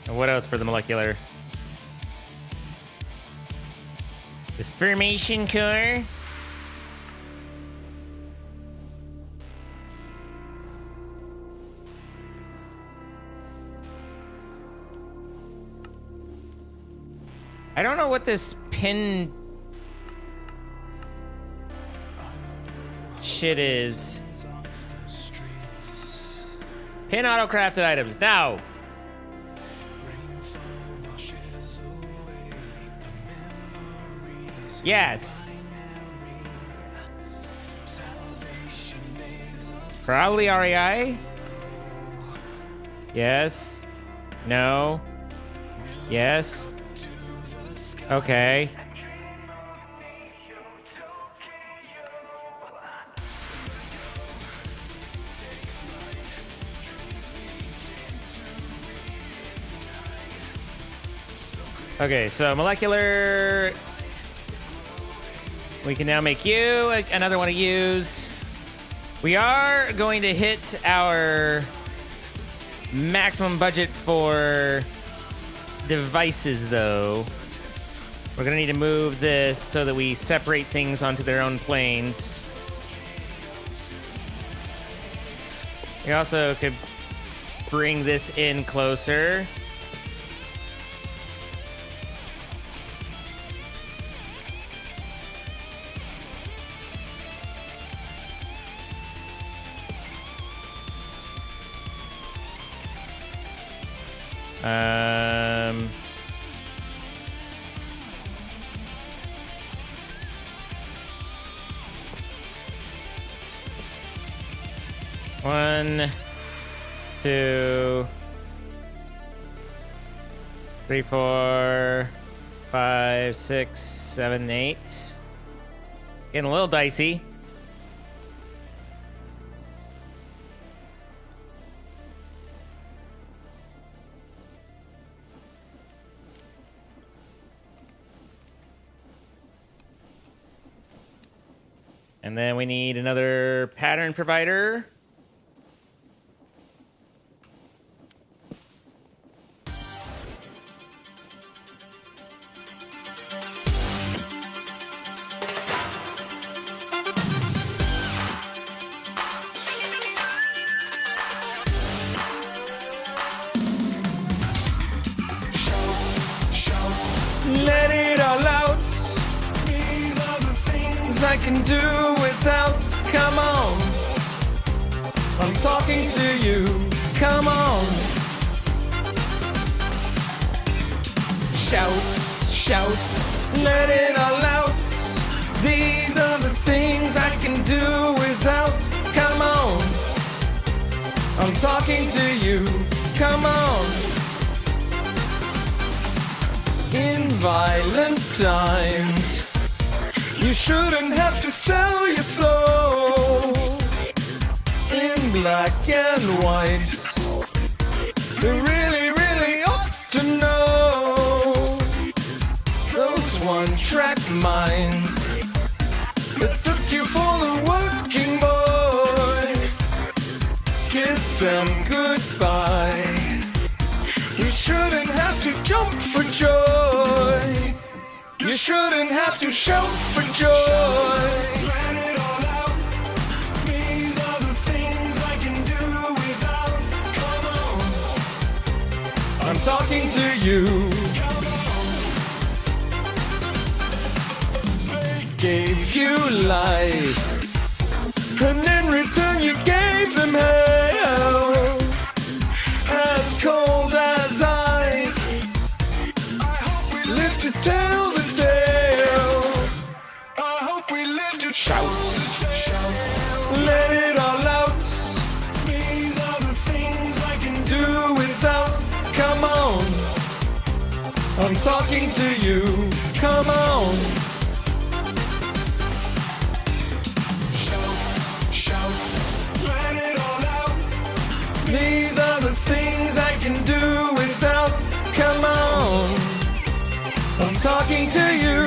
S1: And what else for the molecular? The formation core. I don't know what this pin shit is. Pin auto crafted items now. Yes. Probably REI. Yes. No. Yes. Okay. Okay, so molecular. We can now make you another one to use. We are going to hit our maximum budget for devices, though. We're going to need to move this so that we separate things onto their own planes. We also could bring this in closer. One, 2, 3, 4, 5, 6, 7, 8. Getting a little dicey. And then we need another pattern provider. Let it all out. These are the things I can do without. Come on. I'm talking to you. Come on. Shouts, shouts. Let it all out. These are the things I can do without. Come on. I'm talking to you. Come on. In violent times, you shouldn't have to sell your soul. In black and white, there really
S5: attract minds. It took you for the working boy. Kiss them goodbye. You shouldn't have to jump for joy. You shouldn't have to shout for joy. Plan it all out. These are the things I can do without. Come on. I'm talking to you. Come on. They gave you life, and in return you gave them hell. As cold as ice. I hope we live to tell the tale. I hope we live to shout. Let it all out. These are the things I can do without. Come on. I'm talking to you. Come on. Shout. Let it all out. These are the things I can do without. Come on, I'm talking to you.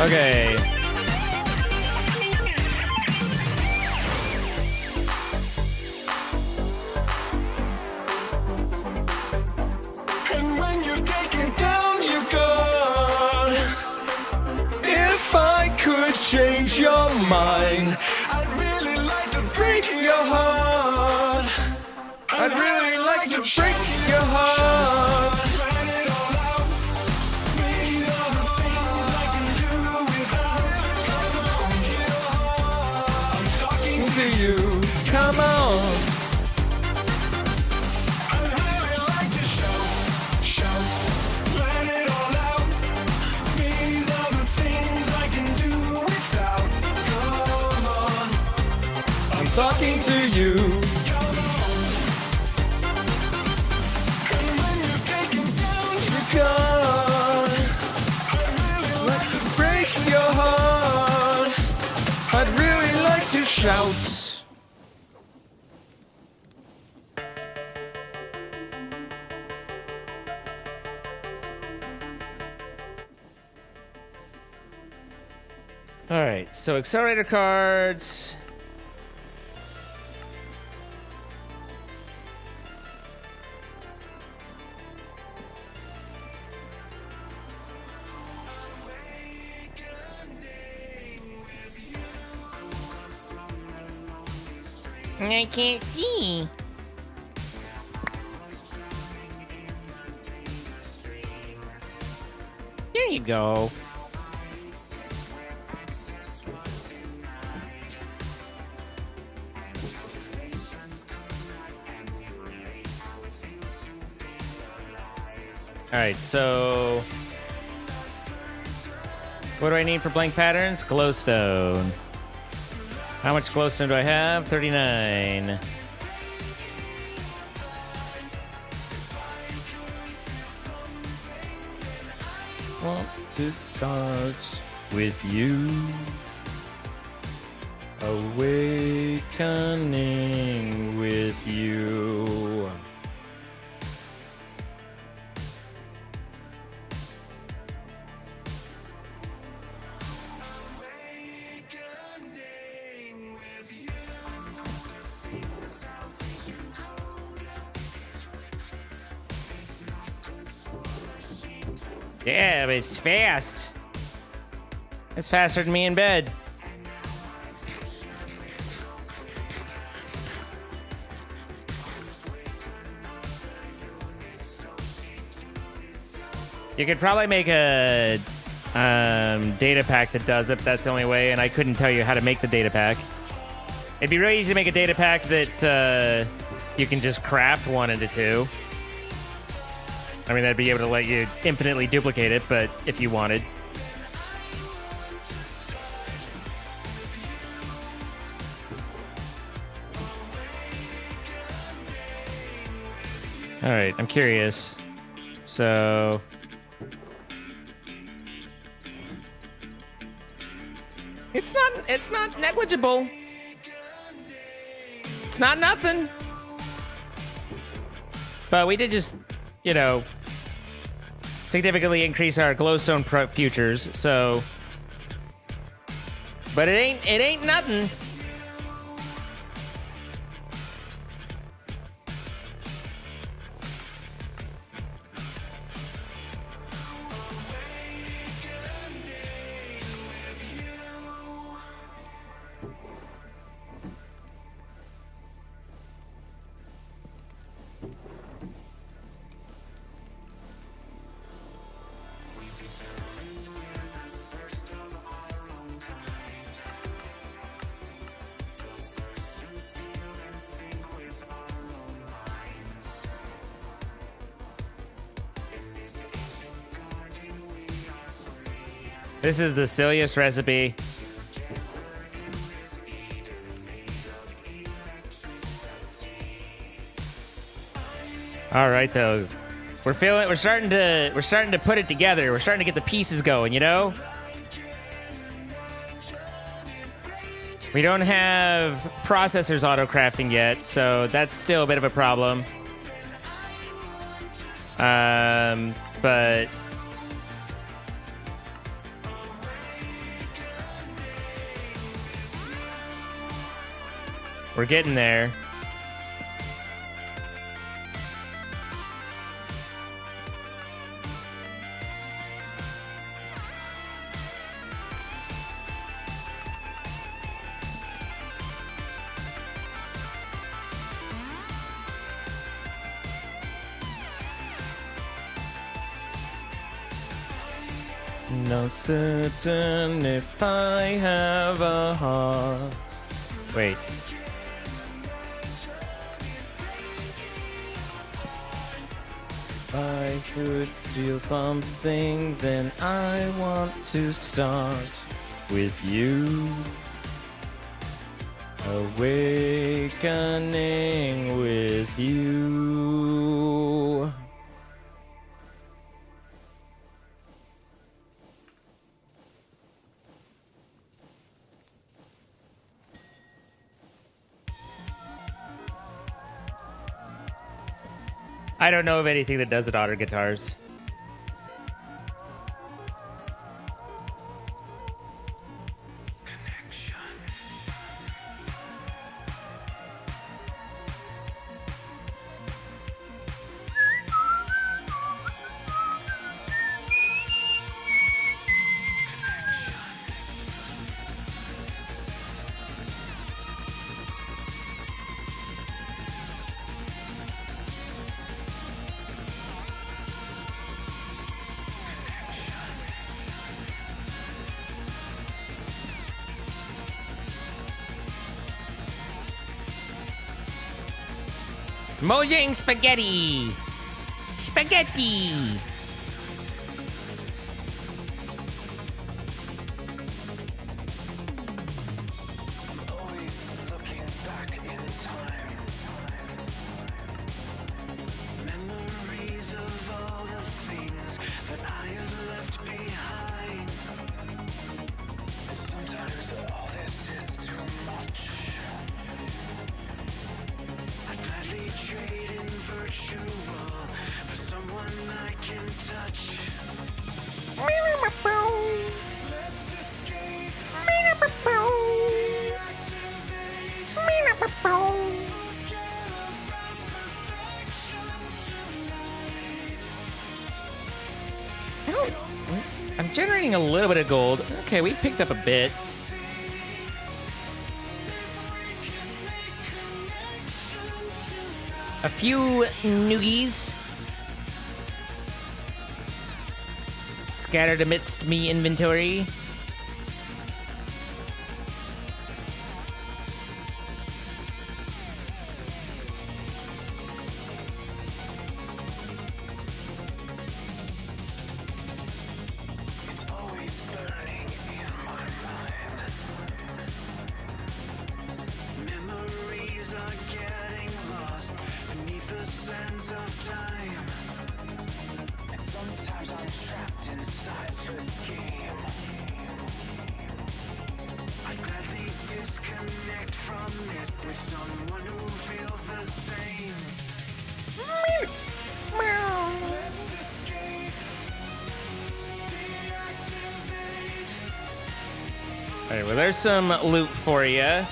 S1: Okay.
S5: And when you've taken down your gun, if I could change your mind, I'd really like to break your heart. I'd really like to break your heart. Plan it all out. These are the things I can do without. Come on, I'm talking to you. Come on. I'd really like to shout. Plan it all out. These are the things I can do without. Come on, I'm talking to you. Come on. And when you've taken down your gun, I'd really like to break your heart. I'd really like to shout.
S1: All right, so accelerator cards. I can't see. There you go. All right, so what do I need for blank patterns? Glowstone. How much glowstone do I have? 39. Want to start with you. Awakening with you. Yeah, but it's fast. It's faster than me in bed. You could probably make a data pack that does it, but that's the only way, and I couldn't tell you how to make the data pack. It'd be really easy to make a data pack that you can just craft 1 into 2. I mean, that'd be able to let you infinitely duplicate it, but if you wanted. All right, I'm curious. So It's not negligible. It's not nothing. But we did just, you know, significantly increase our glowstone futures, so. But it ain't nothing. This is the silliest recipe. All right, though. We're starting to put it together. We're starting to get the pieces going, you know? We don't have processors auto-crafting yet, so that's still a bit of a problem. But we're getting there. Not certain if I have a heart. Wait. If I could feel something, then I want to start with you. Awakening with you. I don't know of anything that does it auto guitars. Mojang spaghetti! Spaghetti!
S6: Always looking back in time. Memories of all the things that I have left behind. And sometimes all this is too much. I'd gladly trade in virtual for someone I can touch. Let's escape.
S1: I'm generating a little bit of gold. Okay, we picked up a bit. A few noogies scattered amidst me inventory.
S6: It's always burning in my mind. Memories are getting lost beneath the sands of time. And sometimes I'm trapped inside the game.
S1: right, well, there's some loot for you.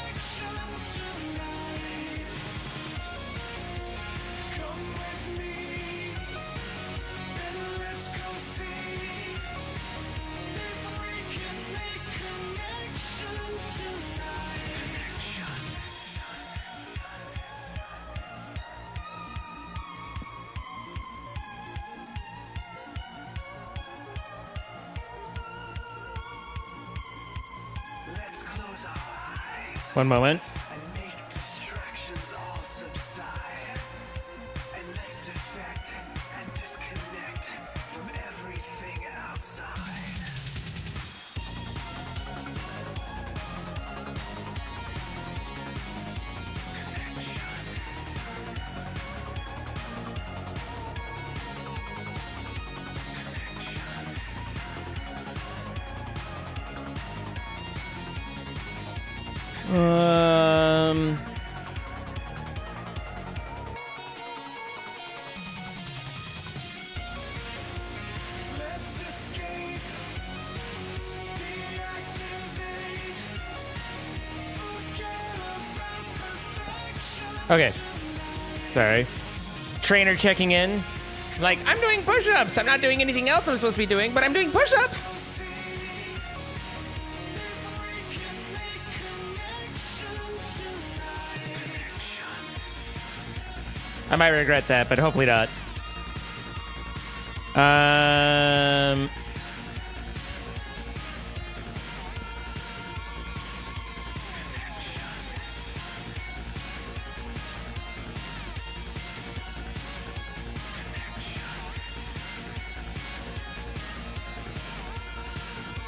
S6: Let's close our eyes
S1: One moment.
S6: and make distractions all subside. And let's defect and disconnect from everything outside.
S1: Um.
S6: Let's escape. Deactivate. Forget about perfection.
S1: Okay. Sorry. Trainer checking in. Like, I'm doing push-ups. I'm not doing anything else I'm supposed to be doing, but I'm doing push-ups. I might regret that, but hopefully not.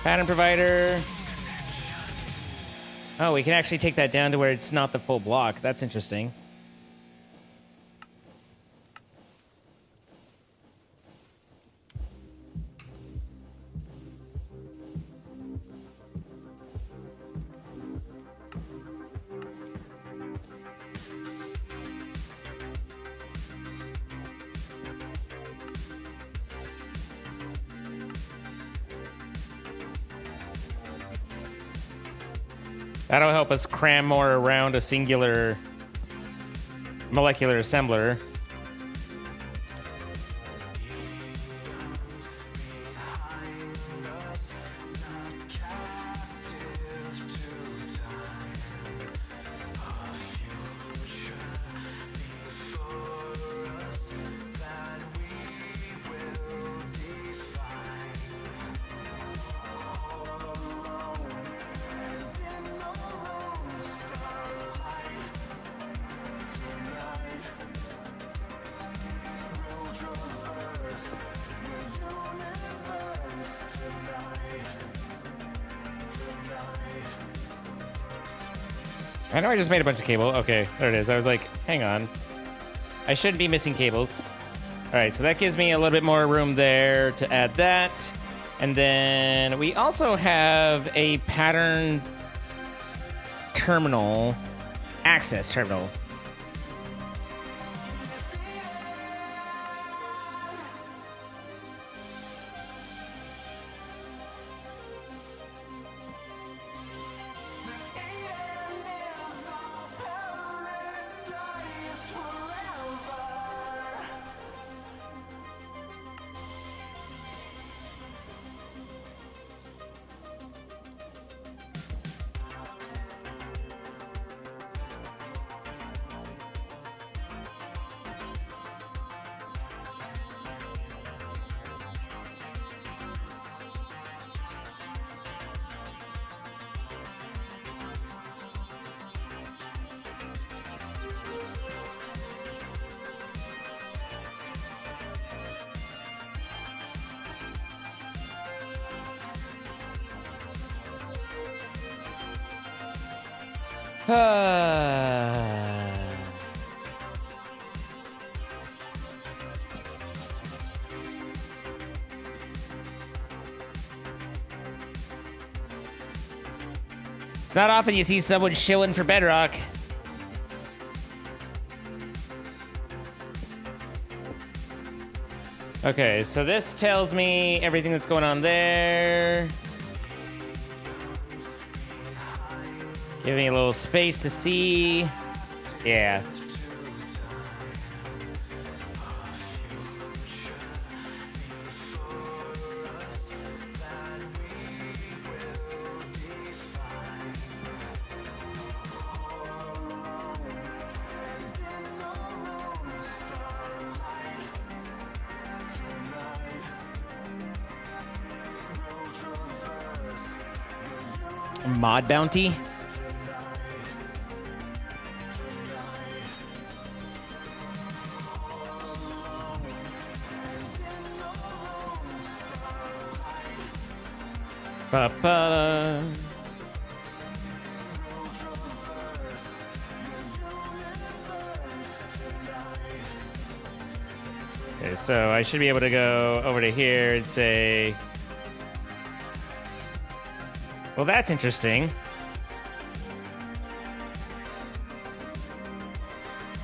S1: Pattern provider. Oh, we can actually take that down to where it's not the full block. That's interesting. That'll help us cram more around a singular molecular assembler. I know I just made a bunch of cable. Okay, there it is. I was like, hang on. I shouldn't be missing cables. All right, so that gives me a little bit more room there to add that. And then we also have a pattern terminal, access terminal. It's not often you see someone shilling for Bedrock. Okay, so this tells me everything that's going on there. Give me a little space to see. Yeah. Mod bounty. Ba-ba. Okay, so I should be able to go over to here and say, well, that's interesting.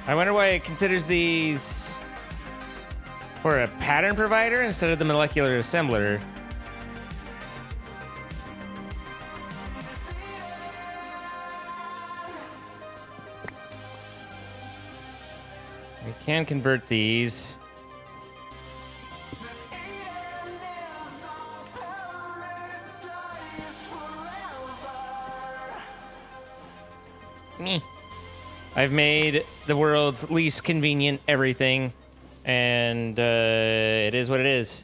S1: I wonder why it considers these for a pattern provider instead of the molecular assembler. We can convert these. Meh. I've made the world's least convenient everything, and it is what it is.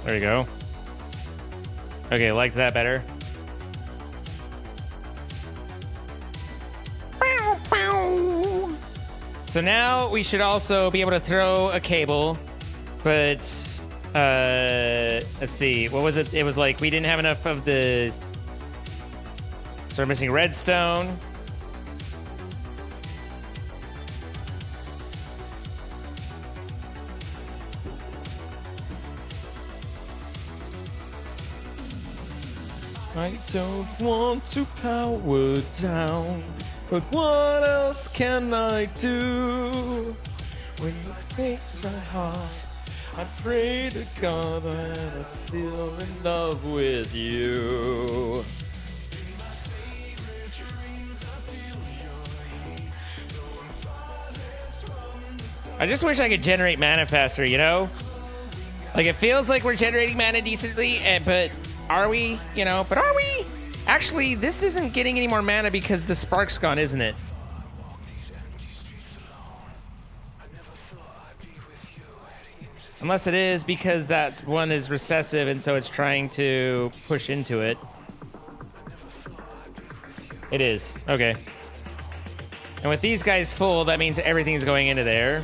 S1: There you go. Okay, liked that better. So now we should also be able to throw a cable, but let's see, what was it? It was like we didn't have enough of the. So we're missing redstone. I don't want to power down, but what else can I do? When you breaks my heart, I pray to God that I'm still in love with you. I just wish I could generate mana faster, you know? Like, it feels like we're generating mana decently, but are we? You know, but are we? Actually, this isn't getting any more mana because the spark's gone, isn't it? Unless it is because that one is recessive and so it's trying to push into it. It is. Okay. And with these guys full, that means everything's going into there.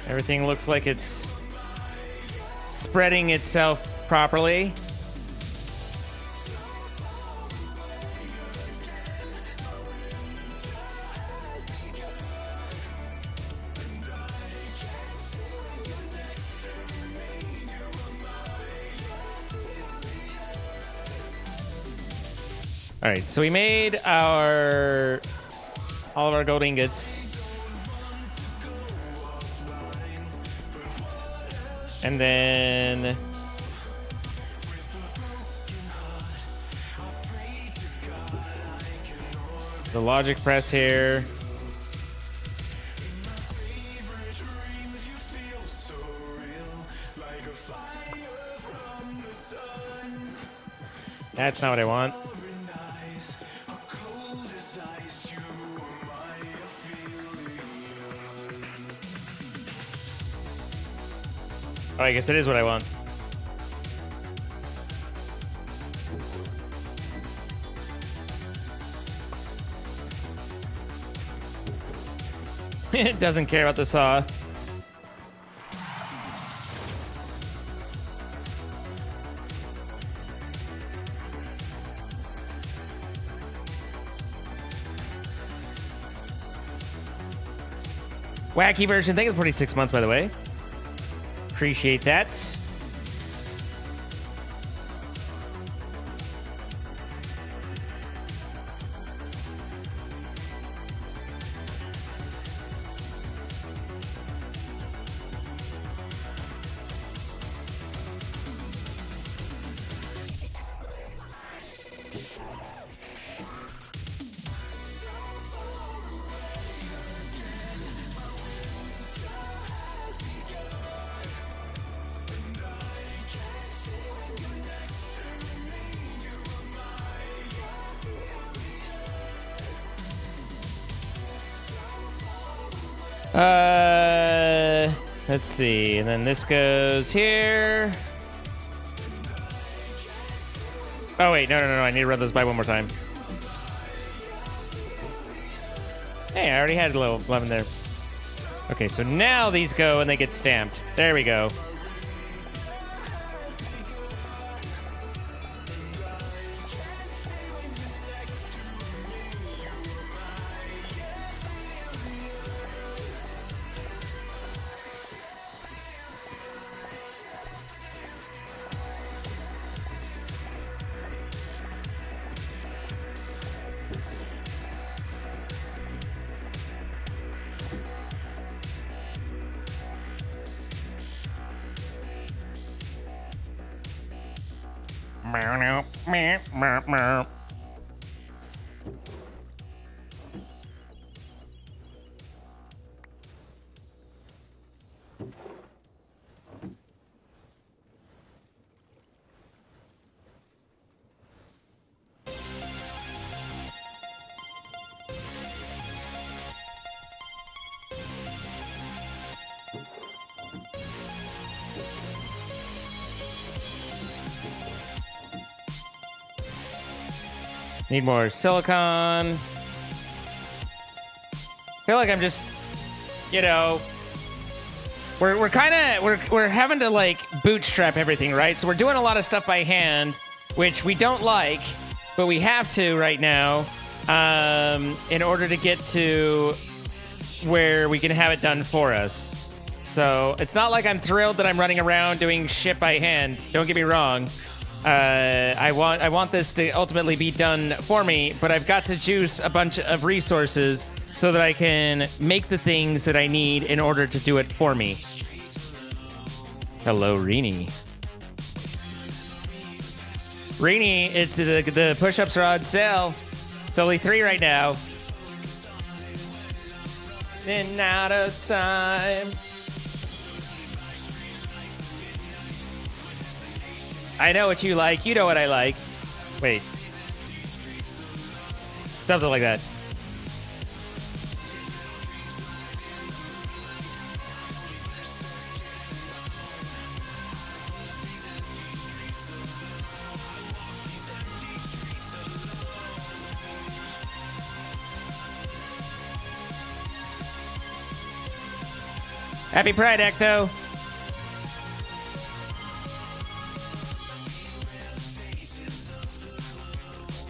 S1: Everything looks like it's spreading itself properly. All right, so we made all of our gold ingots. And then the logic press here. That's not what I want. Oh, I guess it is what I want. It doesn't care about the saw. Wacky version. Thank you for 46 months, by the way. Appreciate that. Let's see. And then this goes here. Oh, wait. No. I need to run those by one more time. Hey, I already had a little 11 there. Okay, so now these go and they get stamped. There we go. Need more silicon. Feel like I'm just, you know, we're having to like bootstrap everything, right? So we're doing a lot of stuff by hand, which we don't like, but we have to right now, in order to get to where we can have it done for us. So it's not like I'm thrilled that I'm running around doing shit by hand. Don't get me wrong. I want this to ultimately be done for me, but I've got to juice a bunch of resources so that I can make the things that I need in order to do it for me. Hello, Rini. Rini, it's the push-ups are on sale. It's only 3 right now. Been out of time. I know what you like. You know what I like. Wait. Something like that. Happy Pride, Ecto.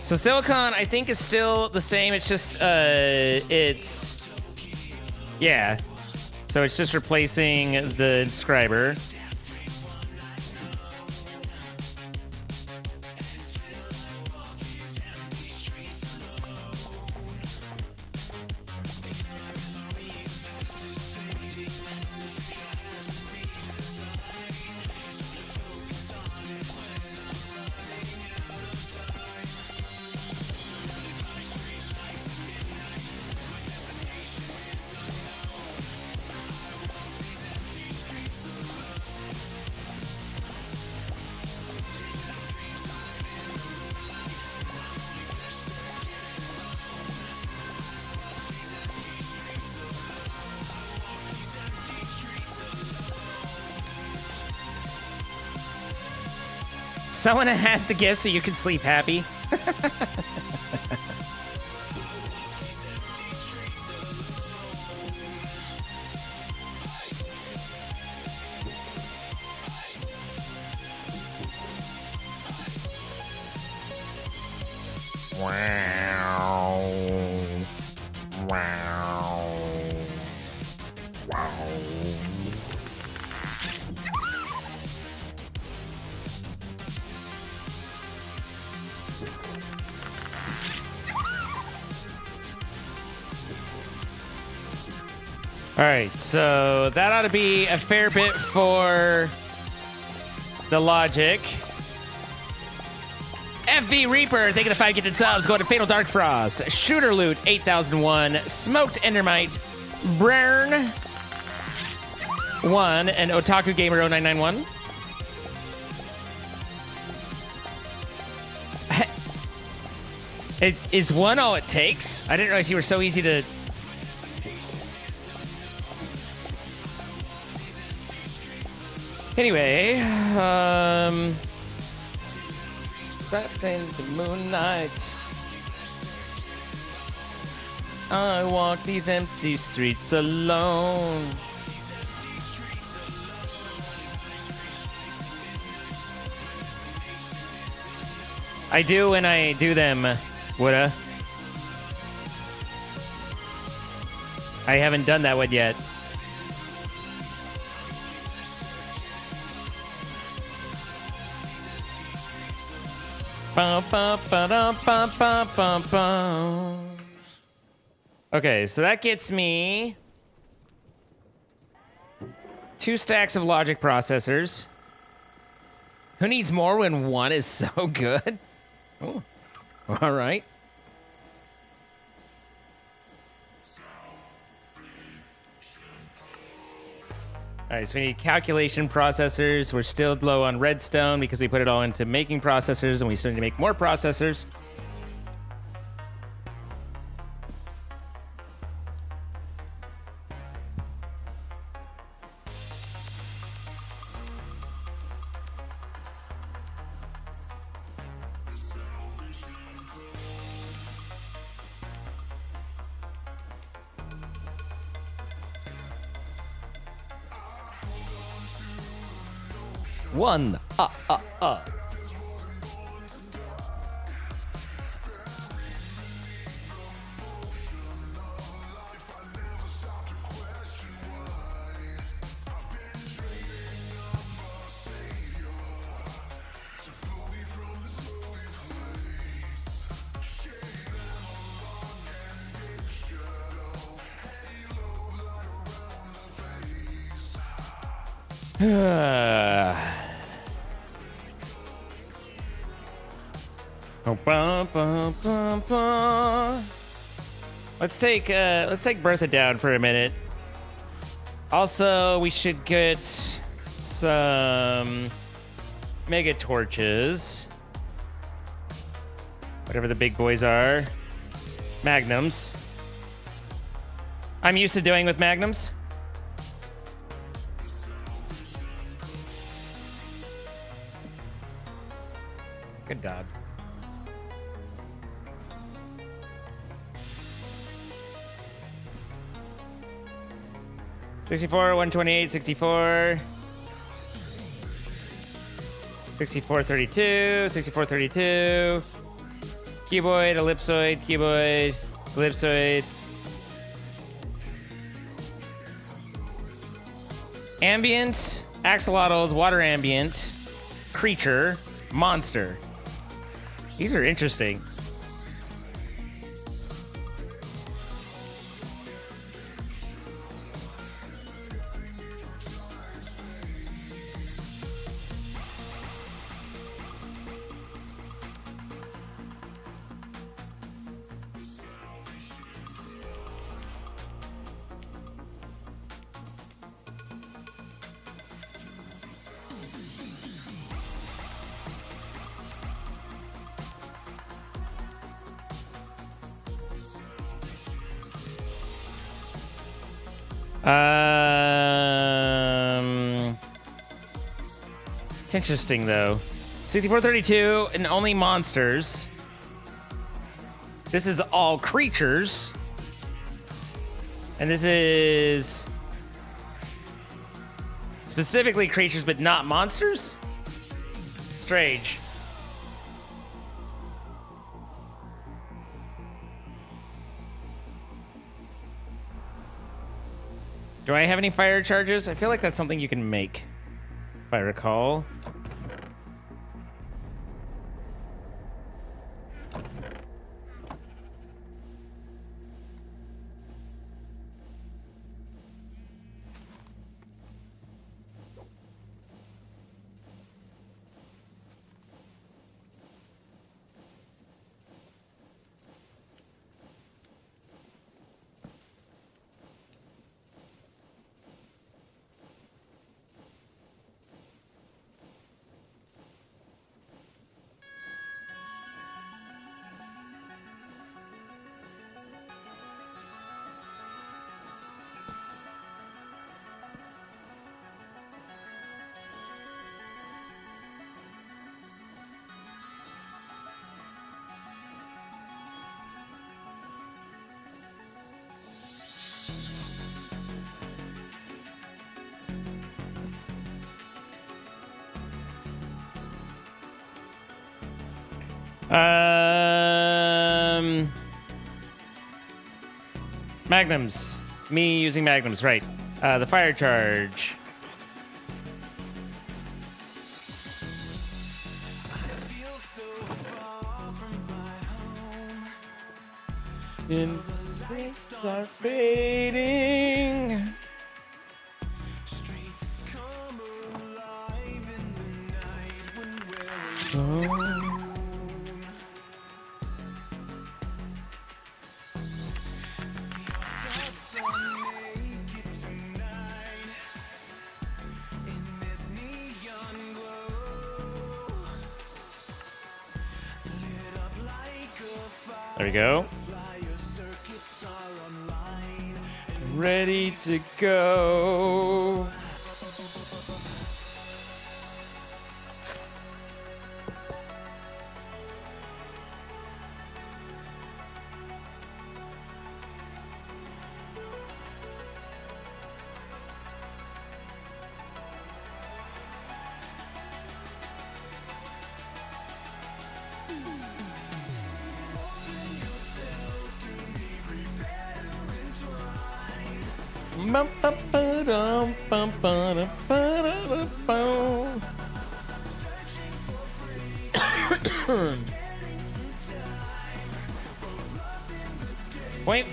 S1: So silicon, I think, is still the same. It's just, yeah. So it's just replacing the inscriber. Someone has to give so you can sleep happy. Wow. Wow. All right, so that ought to be a fair bit for the logic. FV Reaper, thank you for the 5 gifted subs. Going to Fatal Dark Frost. Shooter Loot, 8001. Smoked Endermite. Brern 1 and Otaku Gamer 0991. Is one all it takes? I didn't realize you were so easy to... Anyway, trapped in the moonlight. I walk these empty streets alone. I do when I do them, woulda. I haven't done that one yet. Okay, so that gets me 2 stacks of logic processors. Who needs more when one is so good? Oh, all right. All right, so we need calculation processors. We're still low on redstone because we put it all into making processors, and we still need to make more processors. One. Let's take Bertha down for a minute. Also, we should get some mega torches. Whatever the big boys are. Magnums. I'm used to doing with magnums. Good dog. $64, 128, 64. 6432, 6432. Cuboid, ellipsoid, cuboid, ellipsoid. Ambient, axolotls, water ambient, creature, monster. These are interesting. It's interesting though. 6432 and only monsters. This is all creatures. And this is specifically creatures but not monsters? Strange. Do I have any fire charges? I feel like that's something you can make, if I recall. Magnums. Me using magnums, right. The fire charge. And the lights are fading.
S6: Streets come alive in the night when we're alone. Thoughts are naked tonight in this neon glow, lit up like a fire.
S1: There we go.
S6: Circuits are online.
S1: Ready to go.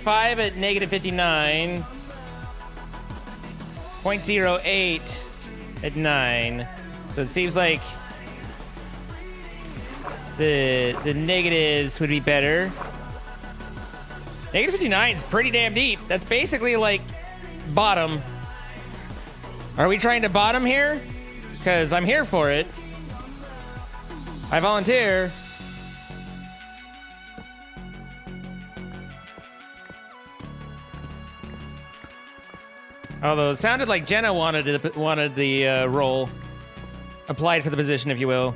S1: .5 at negative 59. 0.08 at 9. So it seems like the negatives would be better. Negative 59 is pretty damn deep. That's basically like bottom. Are we trying to bottom here? Because I'm here for it. I volunteer. Although it sounded like Jenna wanted the role. Applied for the position, if you will.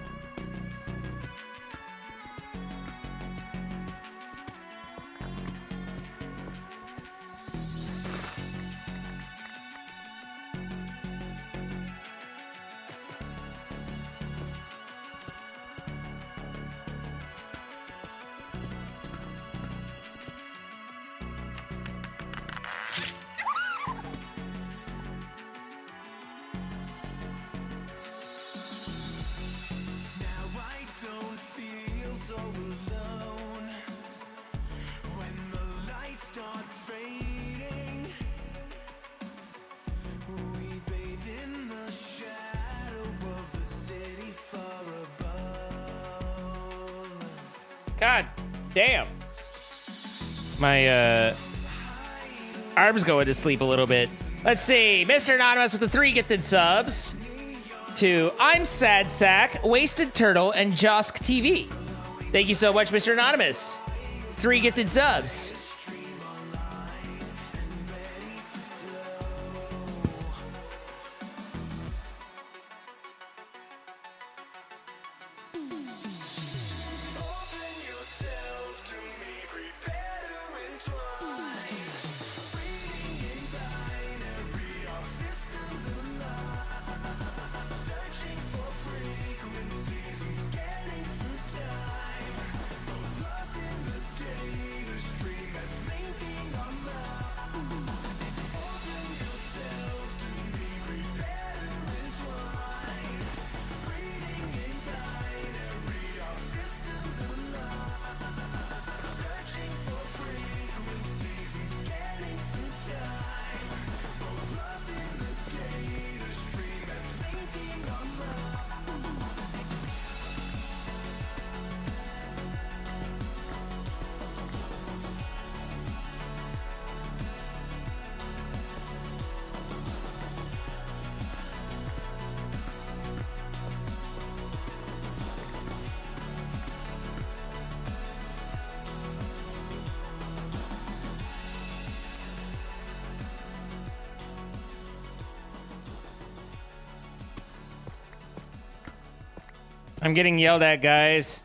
S1: God damn. My arm's going to sleep a little bit. Let's see. Mr. Anonymous with the 3 gifted subs. To I'm Sad Sack, Wasted Turtle, and Josk TV. Thank you so much, Mr. Anonymous. 3 gifted subs. I'm getting yelled at, guys.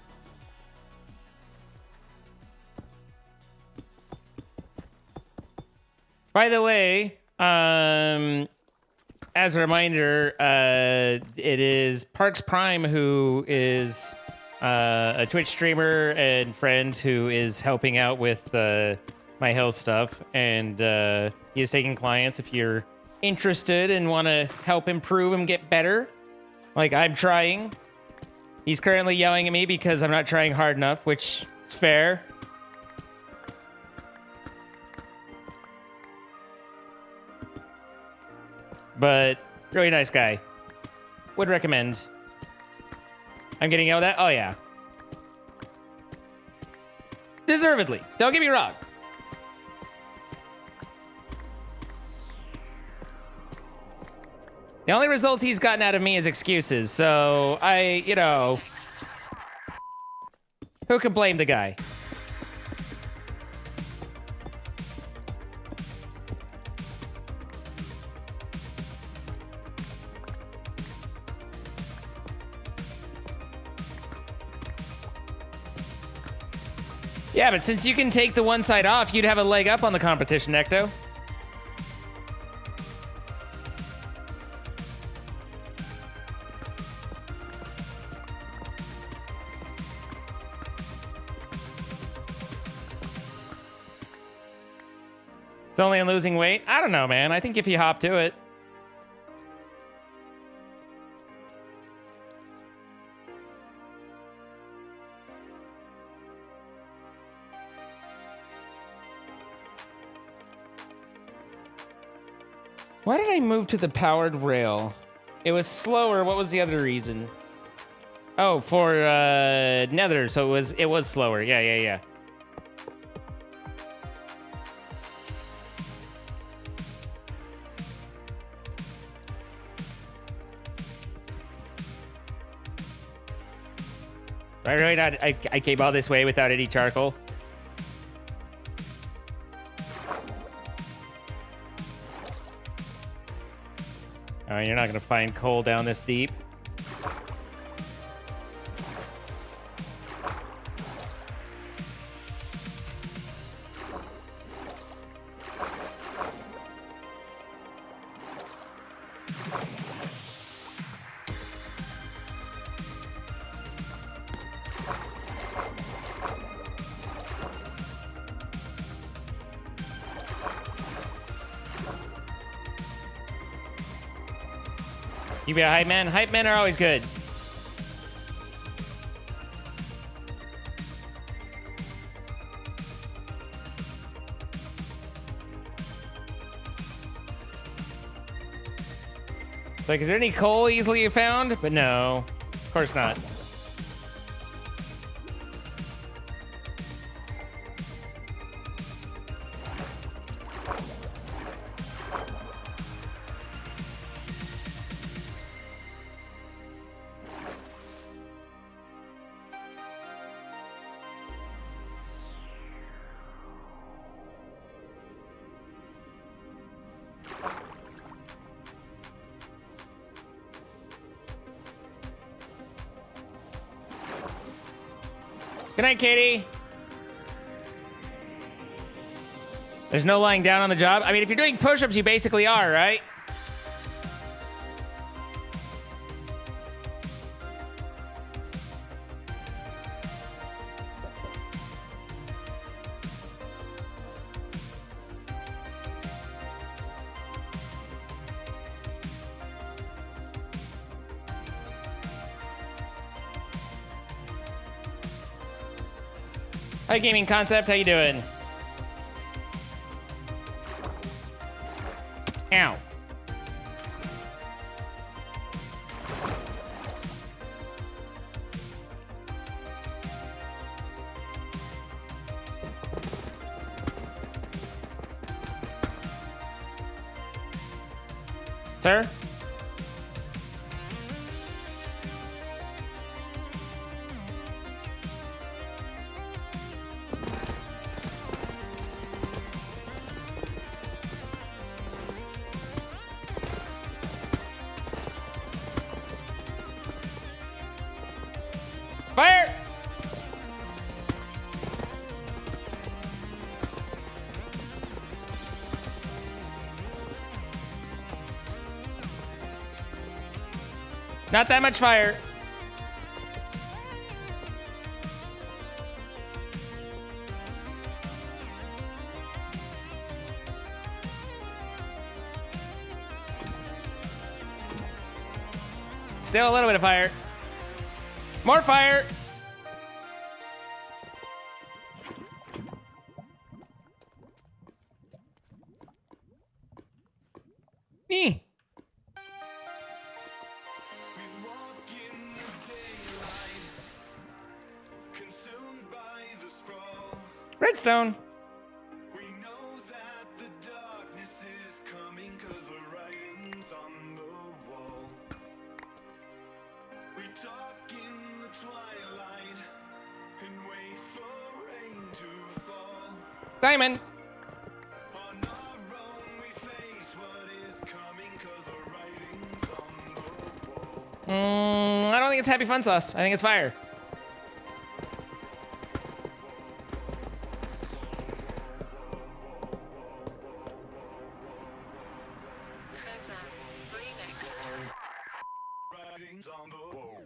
S1: By the way, as a reminder, it is Parks Prime who is a Twitch streamer and friend who is helping out with my health stuff, and he is taking clients. If you're interested and want to help improve and get better, like I'm trying. He's currently yelling at me because I'm not trying hard enough, which is fair. But really nice guy. Would recommend. I'm getting yelled at? Oh, yeah. Deservedly. Don't get me wrong. The only results he's gotten out of me is excuses, so you know, who can blame the guy? Yeah, but since you can take the one side off, you'd have a leg up on the competition, Necto. It's only in losing weight? I don't know, man. I think if you hop to it. Why did I move to the powered rail? It was slower. What was the other reason? Oh, for Nether, so it was slower. Yeah. Right, I came all this way without any charcoal. Oh, you're not gonna find coal down this deep. You be a hype man? Hype men are always good. It's like, is there any coal easily found? But no, of course not. Good night, Katie. There's no lying down on the job. I mean, if you're doing push-ups, you basically are, right? Hi, Gaming Concept. How you doing? Ow. Sir? Fire! Not that much fire. Still a little bit of fire. More fire. Eh. Redstone.
S6: We know that the darkness is coming 'cause the writing's on the wall. We talk in the twilight and wait for rain to fall.
S1: Diamond.
S6: On our own we face what is coming 'cause the writing's on the wall.
S1: I don't think it's happy fun sauce. I think it's fire.
S6: Writing's on the wall.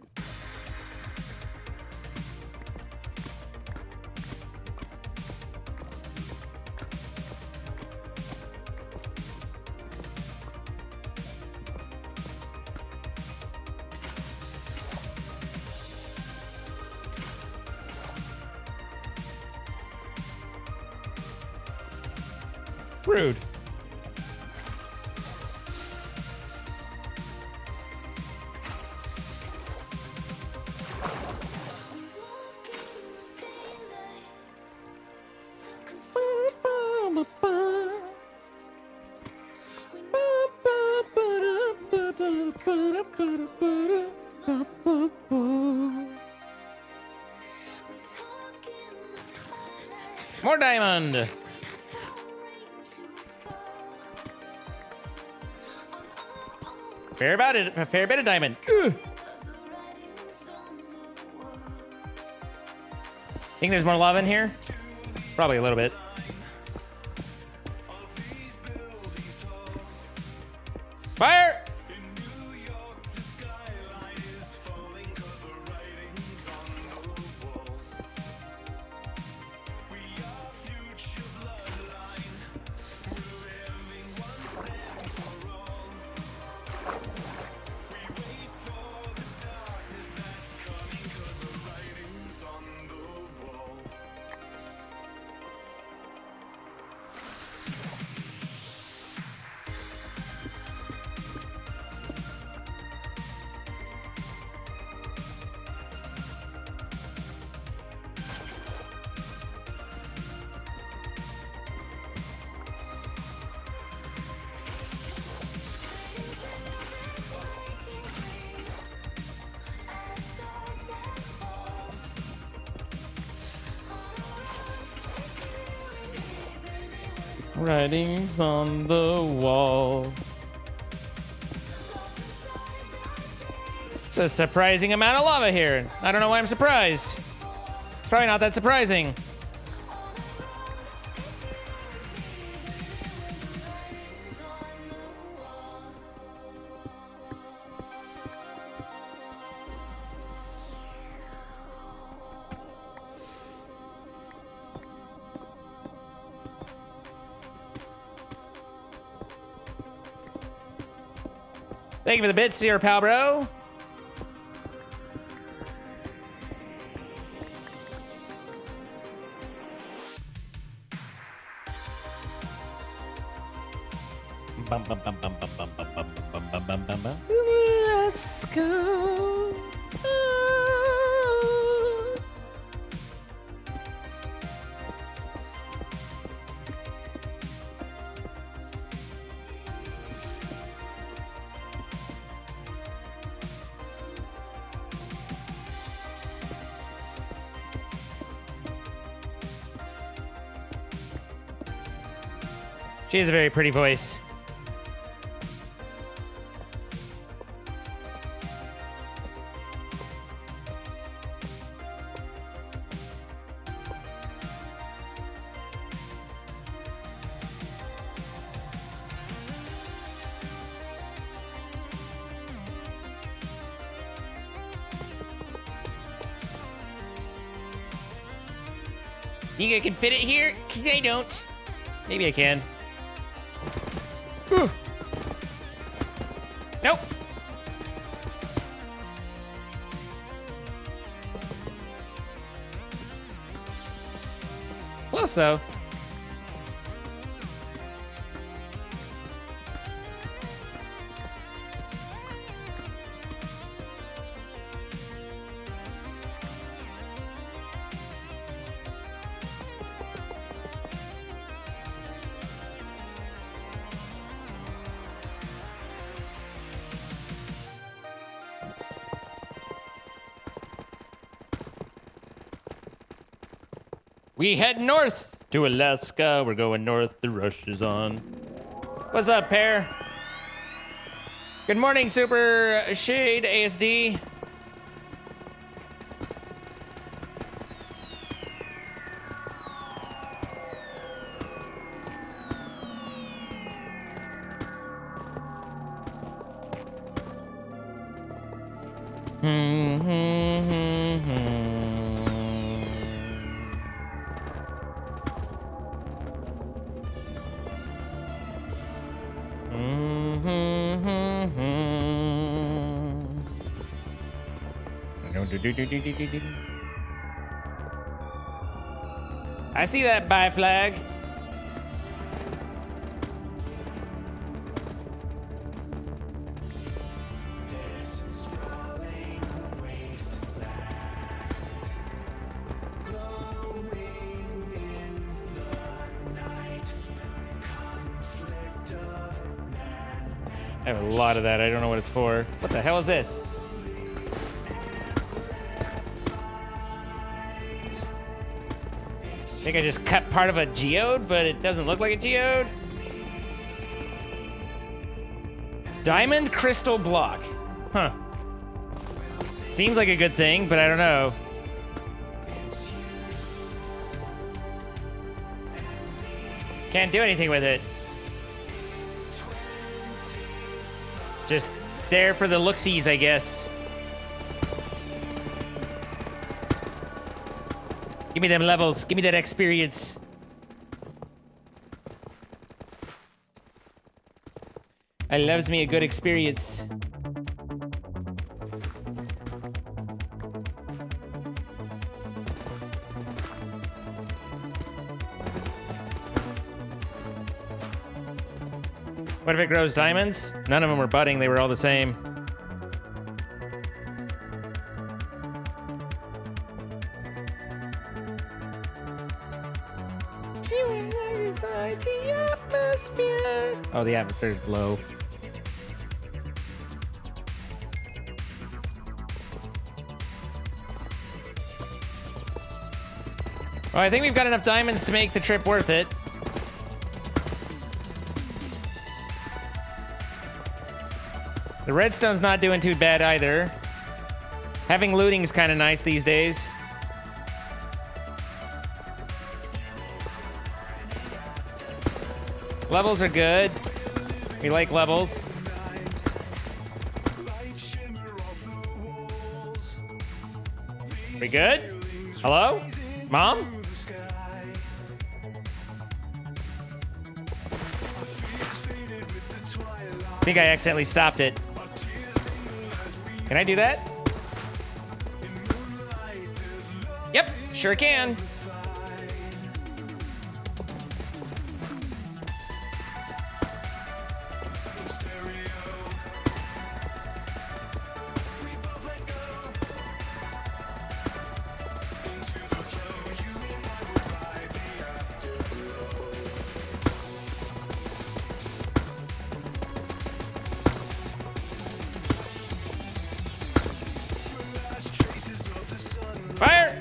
S1: Rude. More diamond. A fair bit of diamond. Ugh. Think there's more lava in here? Probably a little bit. Fire! Writings on the wall. It's a surprising amount of lava here. I don't know why I'm surprised. It's probably not that surprising. Thank you for the bits here, pal bro. Bum, bum, bum, bum, bum, bum, bum, bum, bum, bum, bum, bum, bum. Let's go. She has a very pretty voice. Think I can fit it here? 'Cause I don't. Maybe I can. Ooh. Nope. close though. We head north to Alaska. We're going north. The rush is on. What's up, pair? Good morning, Super Shade ASD. I see that buy flag. I have a lot of that. I don't know what it's for. What the hell is this? I think I just cut part of a geode, but it doesn't look like a geode. Diamond crystal block. Huh. Seems like a good thing, but I don't know. Can't do anything with it. Just there for the look-sees, I guess. Give me them levels. Give me that experience. I loves me a good experience. What if it grows diamonds? None of them were budding. They were all the same. Oh, the atmosphere is low. Well, I think we've got enough diamonds to make the trip worth it. The redstone's not doing too bad either. Having looting's kind of nice these days. Levels are good. We like levels. We good? Hello? Mom? I think I accidentally stopped it. Can I do that? Yep, sure can. Fire!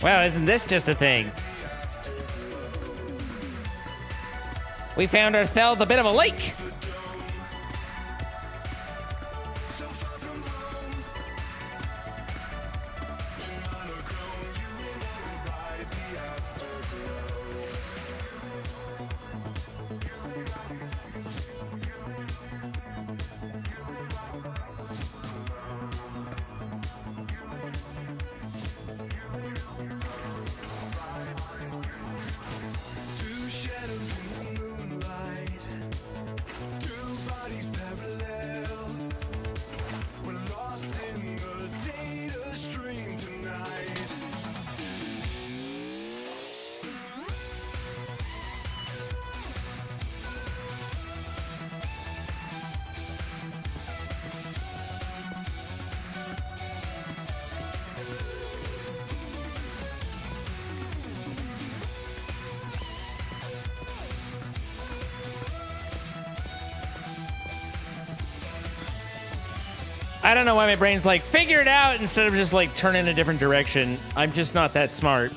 S1: Wow, isn't this just a thing? We found ourselves a bit of a lake. I don't know why my brain's like, figure it out instead of just like turn in a different direction. I'm just not that smart.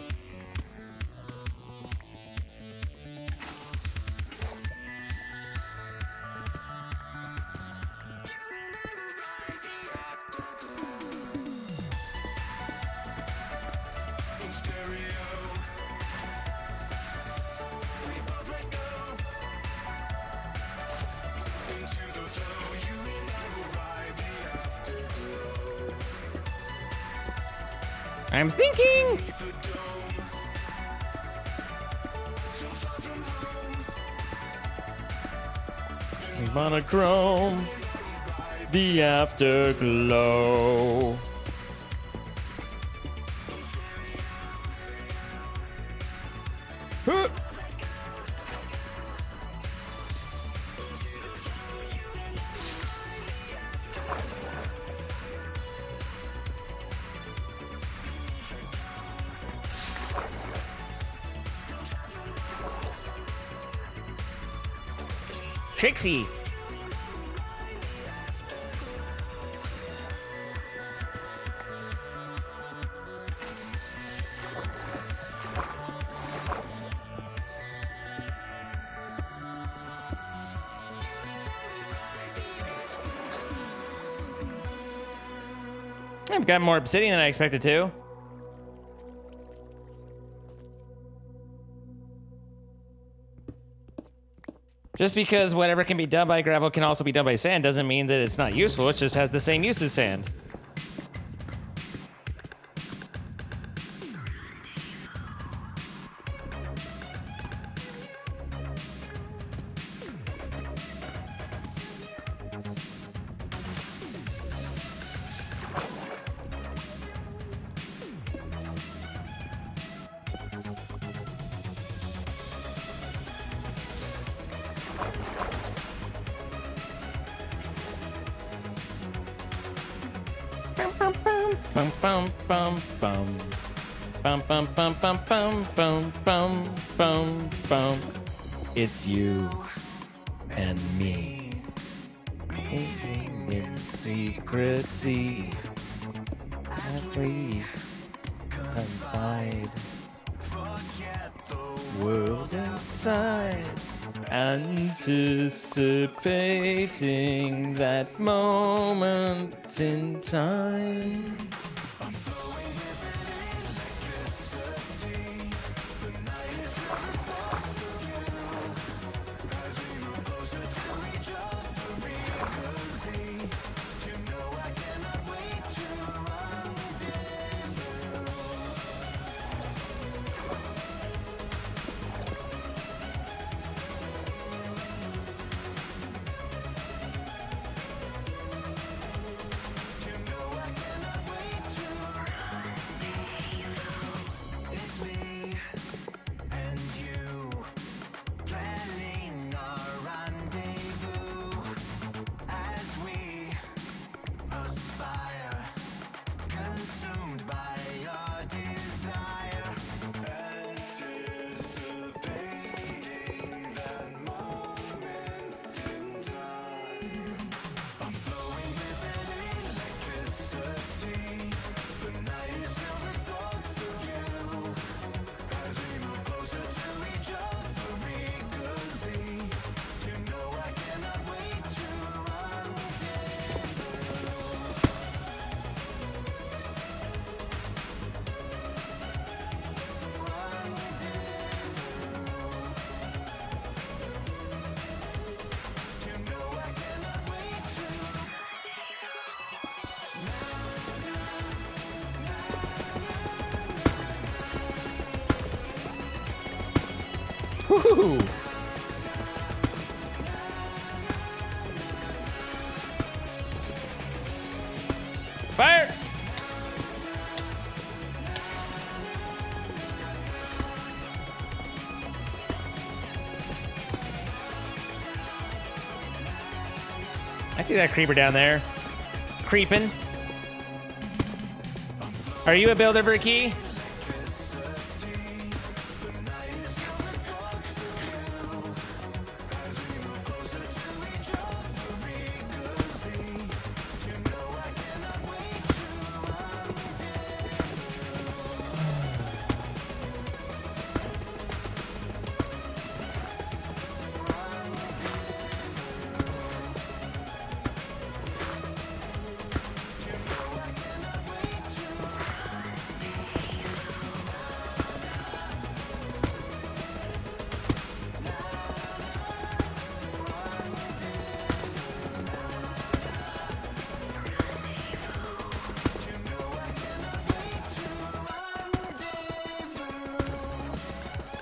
S1: I'm thinking. Monochrome, the afterglow. Huh. Trixie. I've got more obsidian than I expected to. Just because whatever can be done by gravel can also be done by sand doesn't mean that it's not useful. It just has the same use as sand. Bum bum bum bum. Bum bum bum bum bum bum bum bum bum. It's you and me. In secrecy. Happily confide. World inside. Anticipating that moment in time. Woohoo! Fire! I see that creeper down there. Creeping. Are you a builder, Bricky?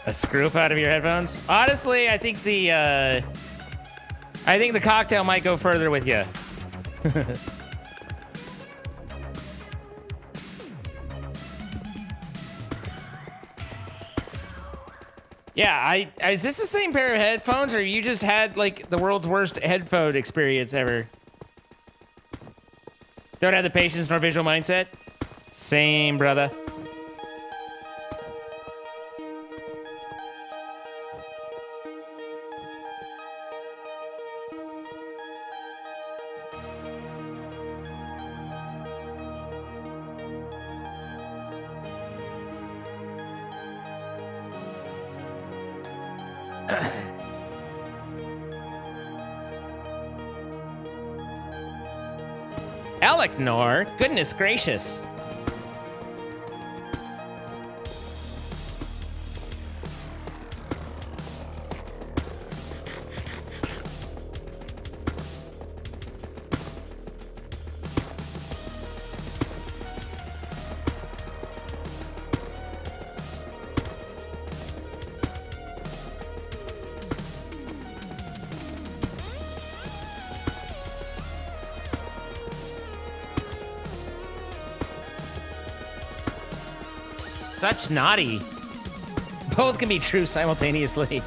S1: A screw up out of your headphones? Honestly, I think the cocktail might go further with you. Yeah, is this the same pair of headphones, or you just had like the world's worst headphone experience ever? Don't have the patience nor visual mindset? Same, brother. Elknor? Goodness gracious. Such naughty. Both can be true simultaneously.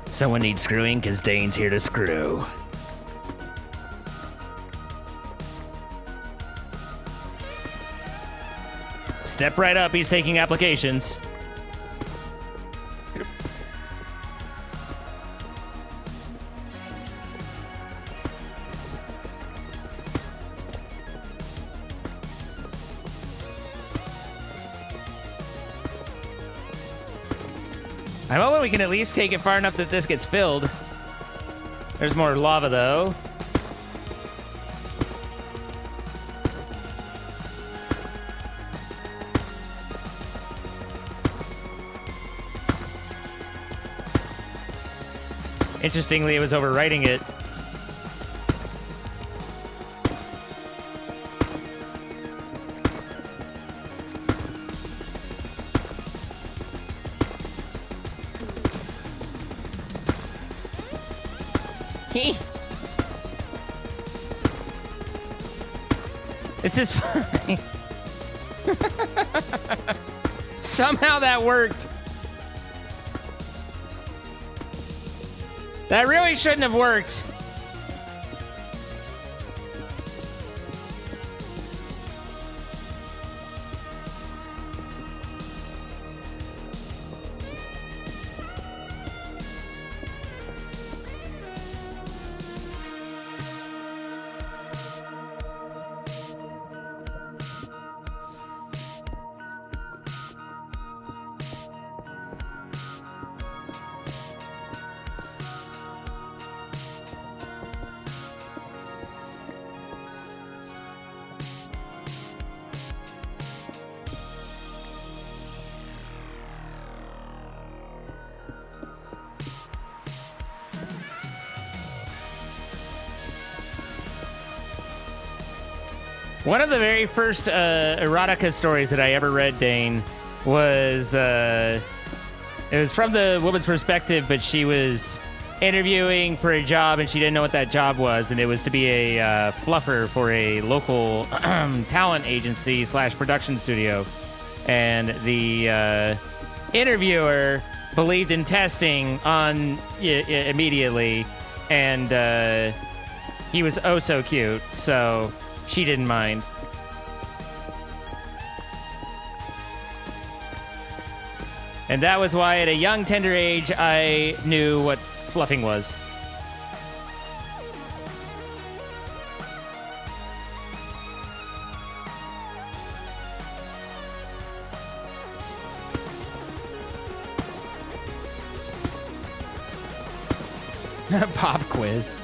S1: Someone needs screwing because Dane's here to screw. Step right up, he's taking applications. I'm hoping we can at least take it far enough that this gets filled. There's more lava, though. Interestingly, it was overwriting it. This is fine. Somehow that worked. That really shouldn't have worked. One of the very first erotica stories that I ever read, Dane, was it was from the woman's perspective, but she was interviewing for a job and she didn't know what that job was, and it was to be a fluffer for a local talent agency / production studio, and the interviewer believed in testing on immediately, and he was oh so cute, so she didn't mind. And that was why at a young, tender age, I knew what fluffing was. Pop quiz.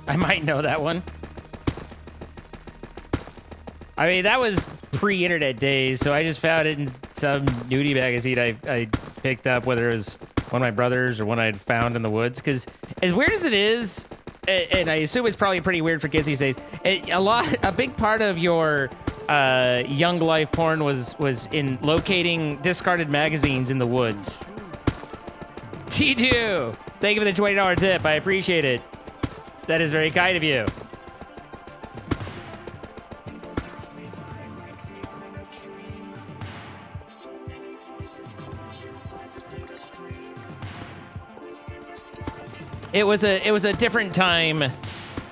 S1: I might know that one. I mean, that was pre-internet days, so I just found it in some nudie magazine I picked up, whether it was one of my brothers or one I'd found in the woods. Because as weird as it is, and I assume it's probably pretty weird for kids these days, a big part of your young life porn was in locating discarded magazines in the woods. T2, thank you for the $20 tip. I appreciate it. That is very kind of you. It was a different time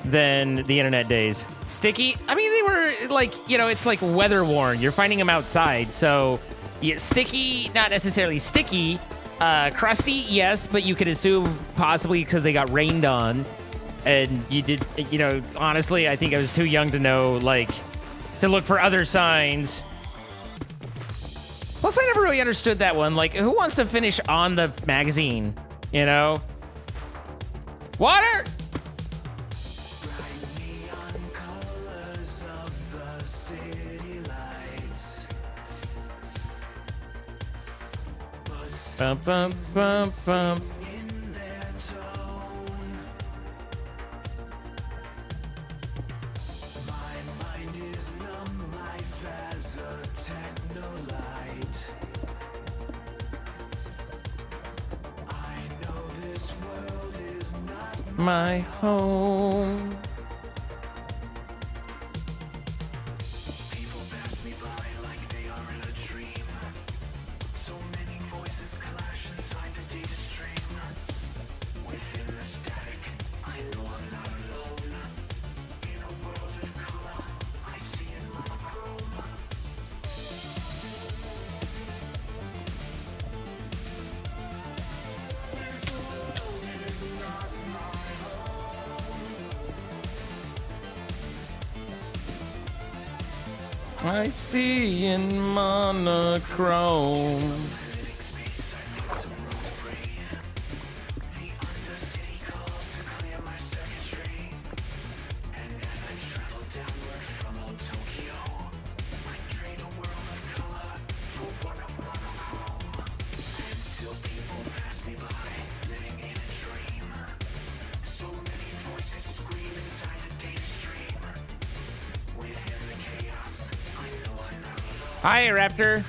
S1: than the internet days. Sticky, I mean, they were like, you know, it's like weather worn. You're finding them outside, so yeah, sticky, not necessarily sticky. Crusty, yes, but you could assume possibly because they got rained on. And you did, you know, honestly, I think I was too young to know, like, to look for other signs. Plus, I never really understood that one. Like, who wants to finish on the magazine, you know? Water! Bum, bum, bum, bum. My home.
S6: People pass me by like they are in a dream. So many voices clash inside the data stream. Within the static, I know I'm not alone. In a world of color, I see it monochrome.
S1: I see in monochrome. Hi, Raptor.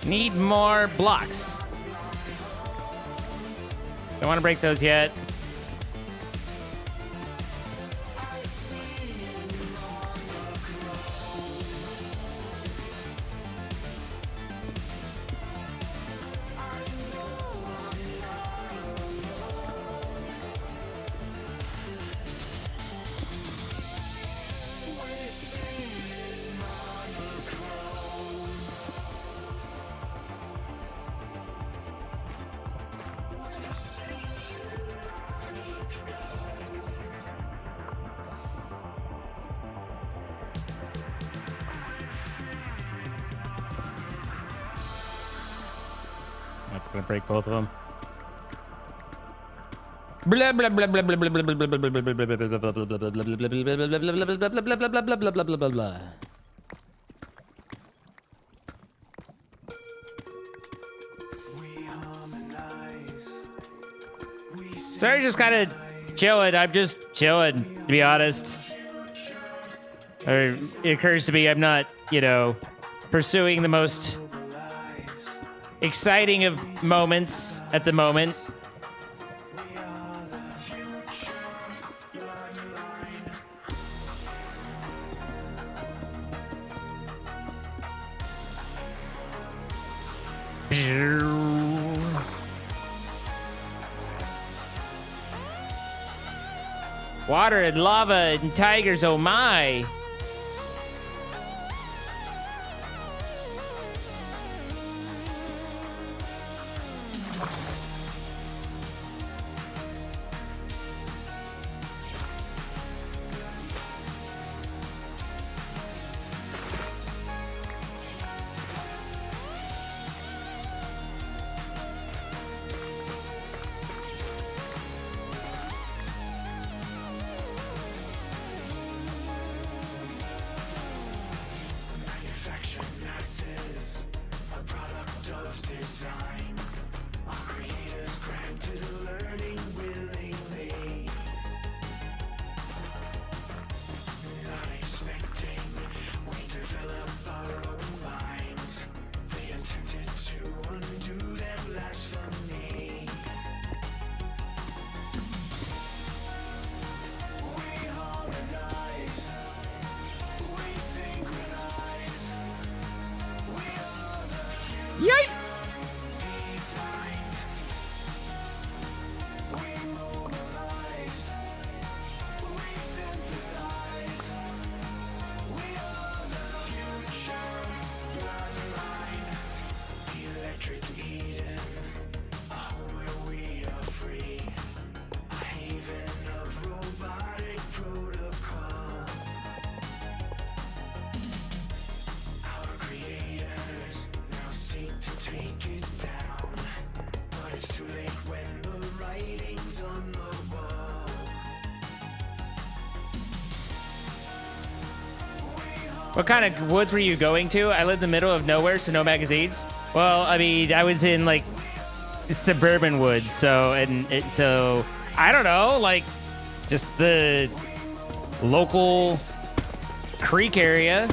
S1: Need more blocks. Don't want to break those yet. That's gonna break both of them. Blah blah blah blah blah blah blah blah blah blah blah blah blah blah blah blah. Sorry, just kind of chilling. I'm just chilling, to be honest. Or it occurs to me I'm not, pursuing the most exciting of moments at the moment. Water and lava and tigers, oh my. Yipe! What kind of woods were you going to? I live in the middle of nowhere, so no magazines. Well, I mean, I was in like suburban woods, so I don't know, like just the local creek area.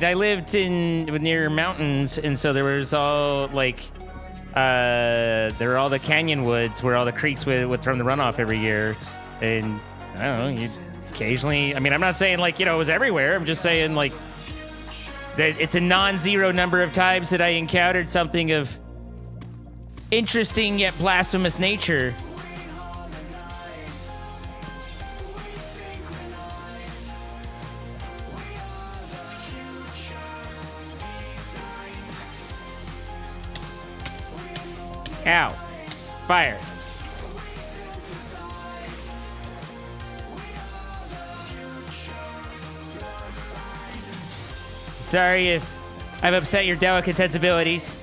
S1: I lived near mountains, and so there was all like, there were all the canyon woods where all the creeks would from the runoff every year. And I don't know, you occasionally, I mean, I'm not saying like, it was everywhere. I'm just saying like that it's a non-zero number of times that I encountered something of interesting yet blasphemous nature. Ow. Fire. Sorry if I've upset your delicate sensibilities.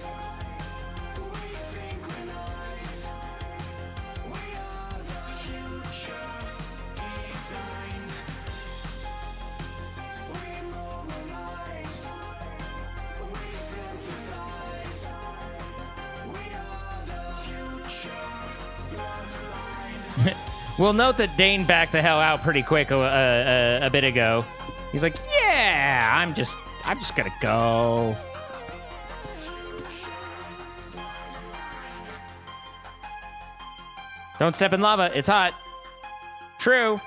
S1: We'll note that Dane backed the hell out pretty quick a bit ago. He's like, yeah, I'm just gonna go. Don't step in lava, it's hot. True.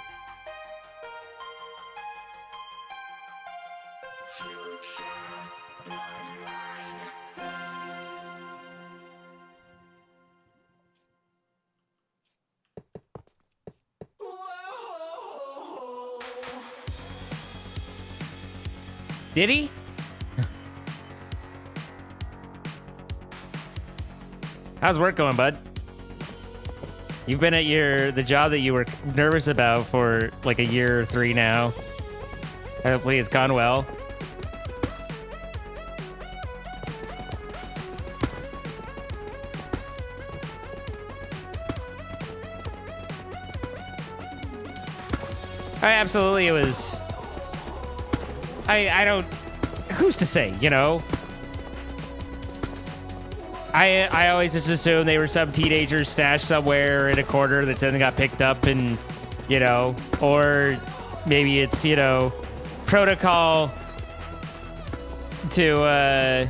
S1: Did he? How's work going, bud? You've been at the job that you were nervous about for like a year or 3 now. Hopefully it's gone well. Absolutely, it was. I don't. Who's to say? You know. I always just assumed they were some teenagers stashed somewhere in a corner that then got picked up, and you know, or maybe it's protocol to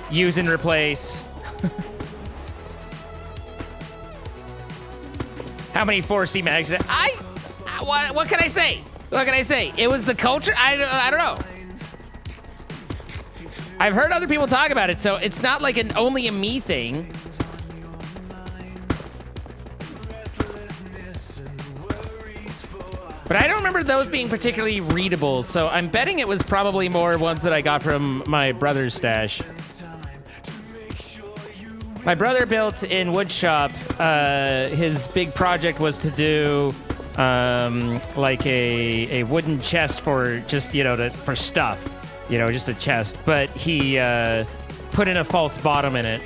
S1: use and replace. How many 4C mags? What can I say? What can I say? It was the culture. I don't know. I've heard other people talk about it, so it's not like only a me thing. But I don't remember those being particularly readable, so I'm betting it was probably more ones that I got from my brother's stash. My brother built in woodshop. His big project was to do like a wooden chest for just for stuff. Just a chest, but he put in a false bottom in it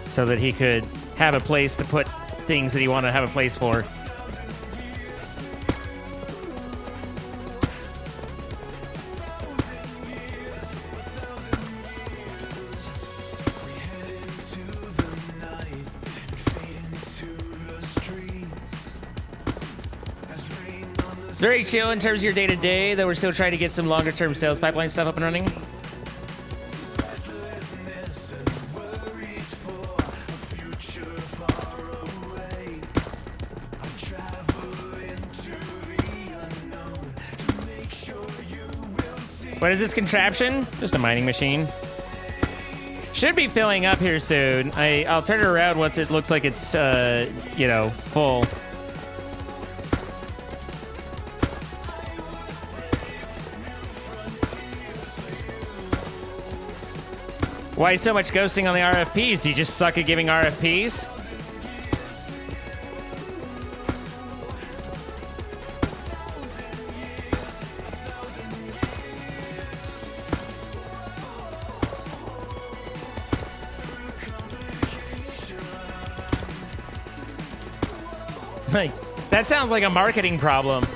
S1: so that he could have a place to put things that he wanted to have a place for. Very chill in terms of your day-to-day, though we're still trying to get some longer-term sales pipeline stuff up and running. What is this contraption? Just a mining machine. Should be filling up here soon. I'll turn it around once it looks like it's, full. Why so much ghosting on the RFPs? Do you just suck at giving RFPs? Like, that sounds like a marketing problem.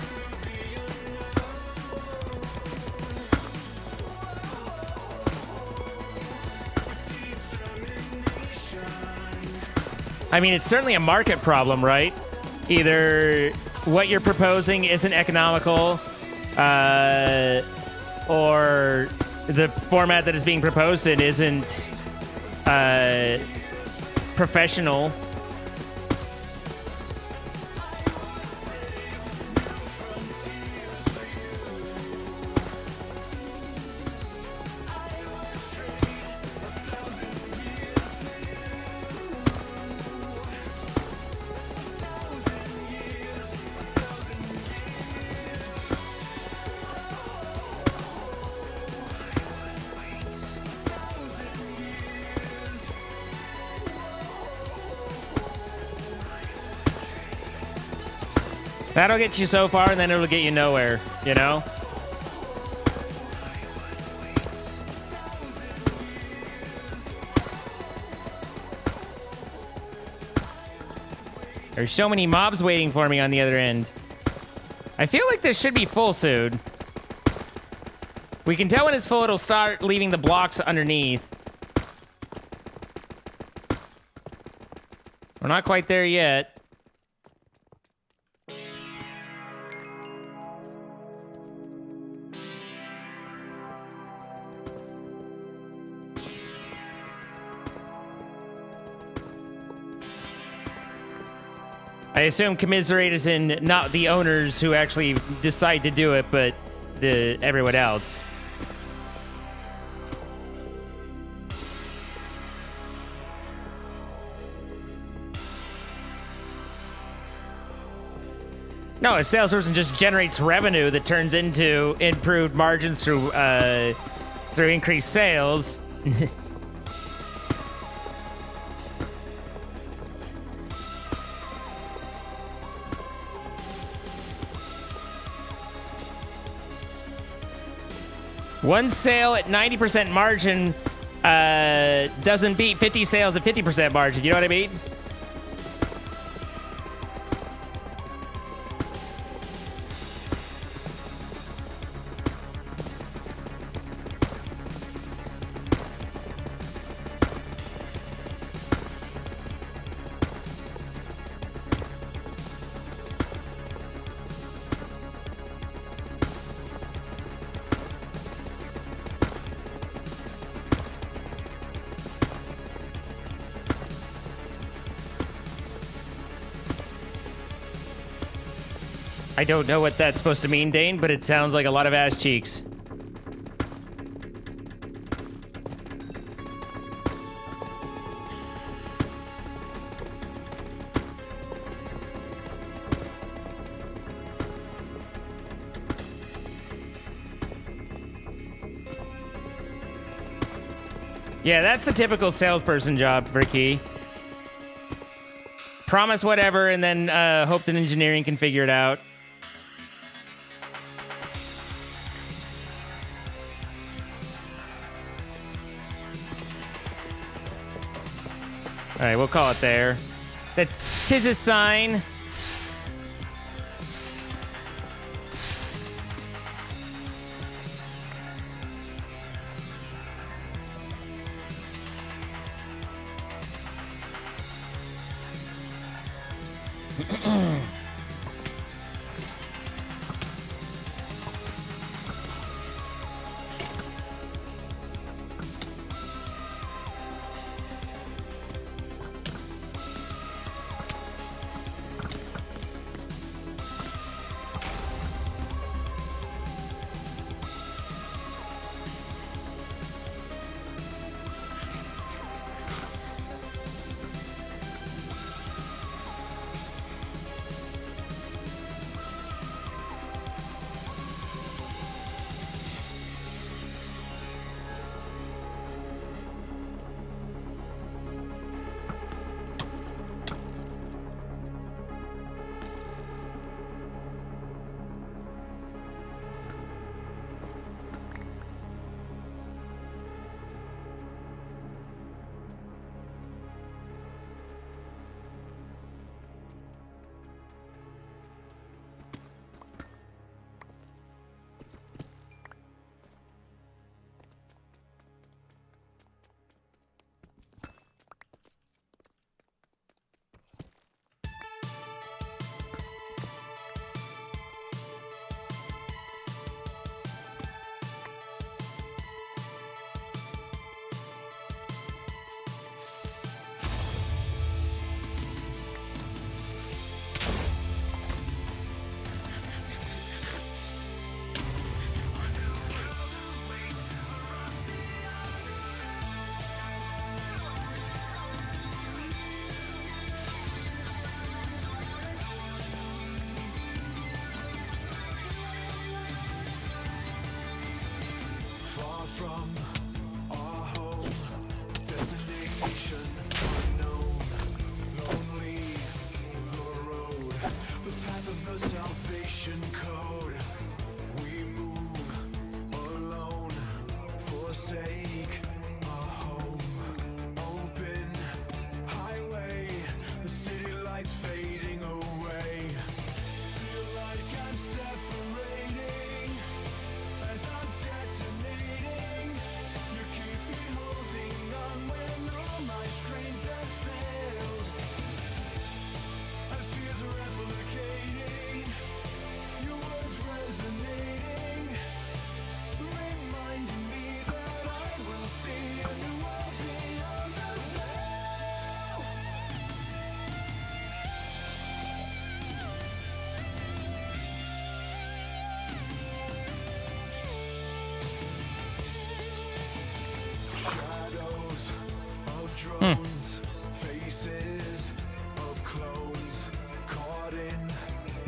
S1: I mean, it's certainly a market problem, right? Either what you're proposing isn't economical, or the format that is being proposed in isn't professional. That'll get you so far, and then it'll get you nowhere, you know? There's so many mobs waiting for me on the other end. I feel like this should be full soon. We can tell when it's full, it'll start leaving the blocks underneath. We're not quite there yet. I assume commiserate is in not the owners who actually decide to do it, but everyone else. No, a salesperson just generates revenue that turns into improved margins through increased sales. One sale at 90% margin doesn't beat 50 sales at 50% margin. You know what I mean? I don't know what that's supposed to mean, Dane, but it sounds like a lot of ass cheeks. Yeah, that's the typical salesperson job, Ricky. Promise whatever and then hope that engineering can figure it out. All right, we'll call it there. Tis a sign.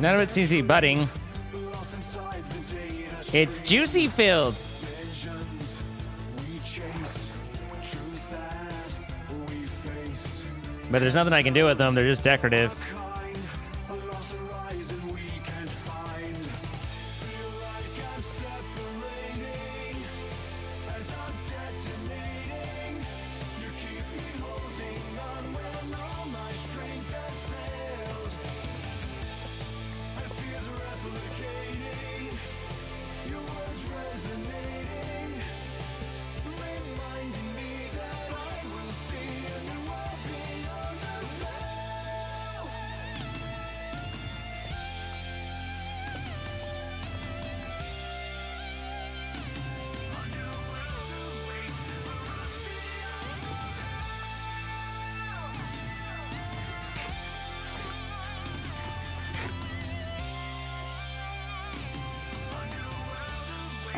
S1: None of it's easy budding. It's juicy filled. But there's nothing I can do with them. They're just decorative.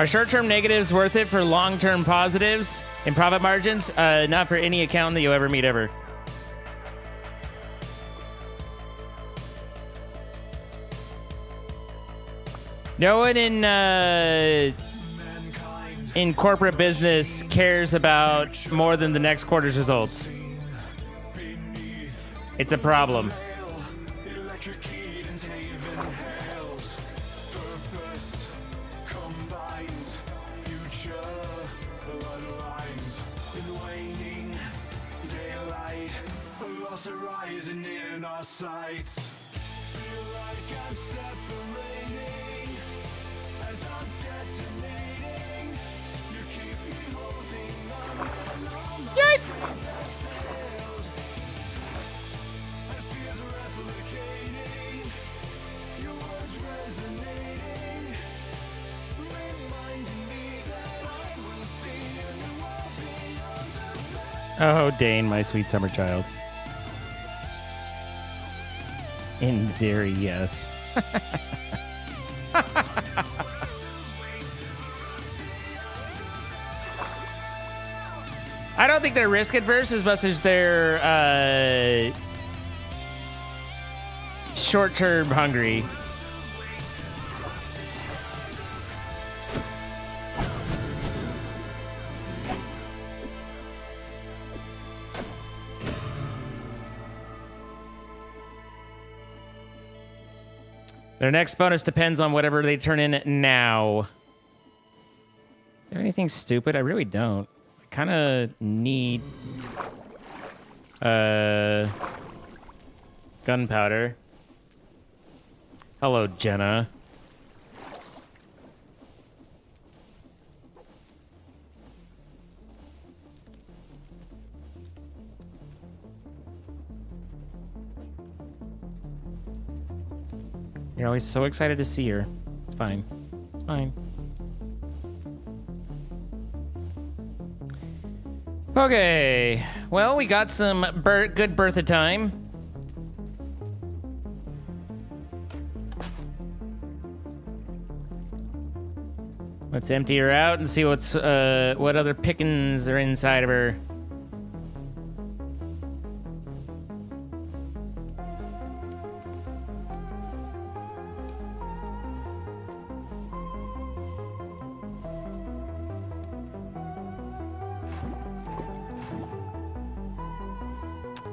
S1: Are short-term negatives worth it for long-term positives in profit margins? Not for any accountant that you'll ever meet ever. No one in corporate business cares about more than the next quarter's results. It's a problem. Oh, Dane, my sweet summer child. In theory, yes. I don't think they're risk adverse as much as they're short-term hungry. Their next bonus depends on whatever they turn in now. Is there anything stupid? I really don't. I kind of need gunpowder. Hello, Jenna. You're always so excited to see her. It's fine. It's fine. Okay. Well, we got some good Bertha time. Let's empty her out and see what's what other pickings are inside of her.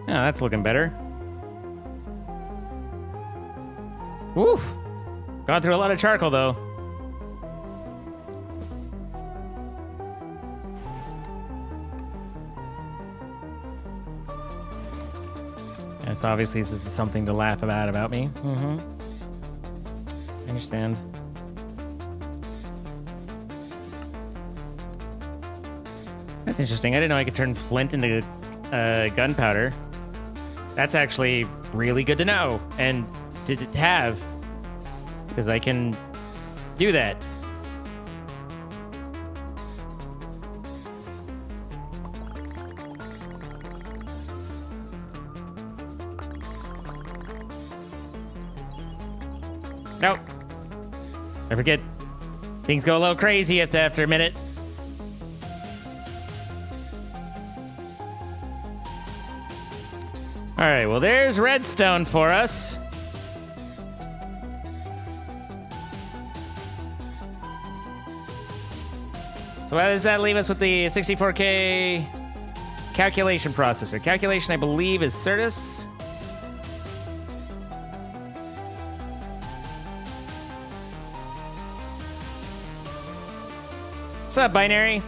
S1: Oh, that's looking better. Woof. Gone through a lot of charcoal, though. Yes, obviously this is something to laugh about me. Mm-hmm. I understand. That's interesting. I didn't know I could turn flint into gunpowder. That's actually really good to know and to have, because I can do that. Nope. I forget. Things go a little crazy after a minute. All right, well, there's redstone for us. So how does that leave us with the 64K calculation processor? Calculation, I believe, is Certus. What's up, Binary?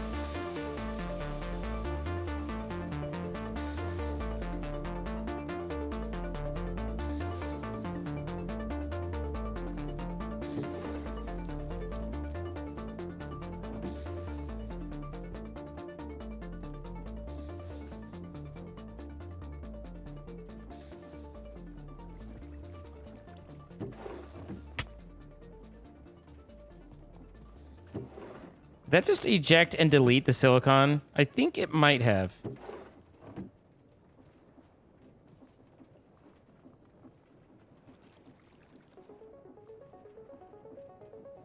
S1: Did that just eject and delete the silicon? I think it might have.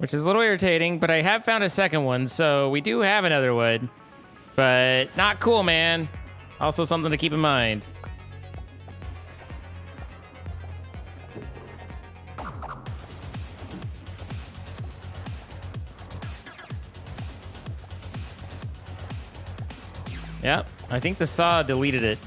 S1: which is a little irritating, but I have found a second one, so we do have another wood. But not cool, man. Also something to keep in mind. Yep, I think the saw deleted it.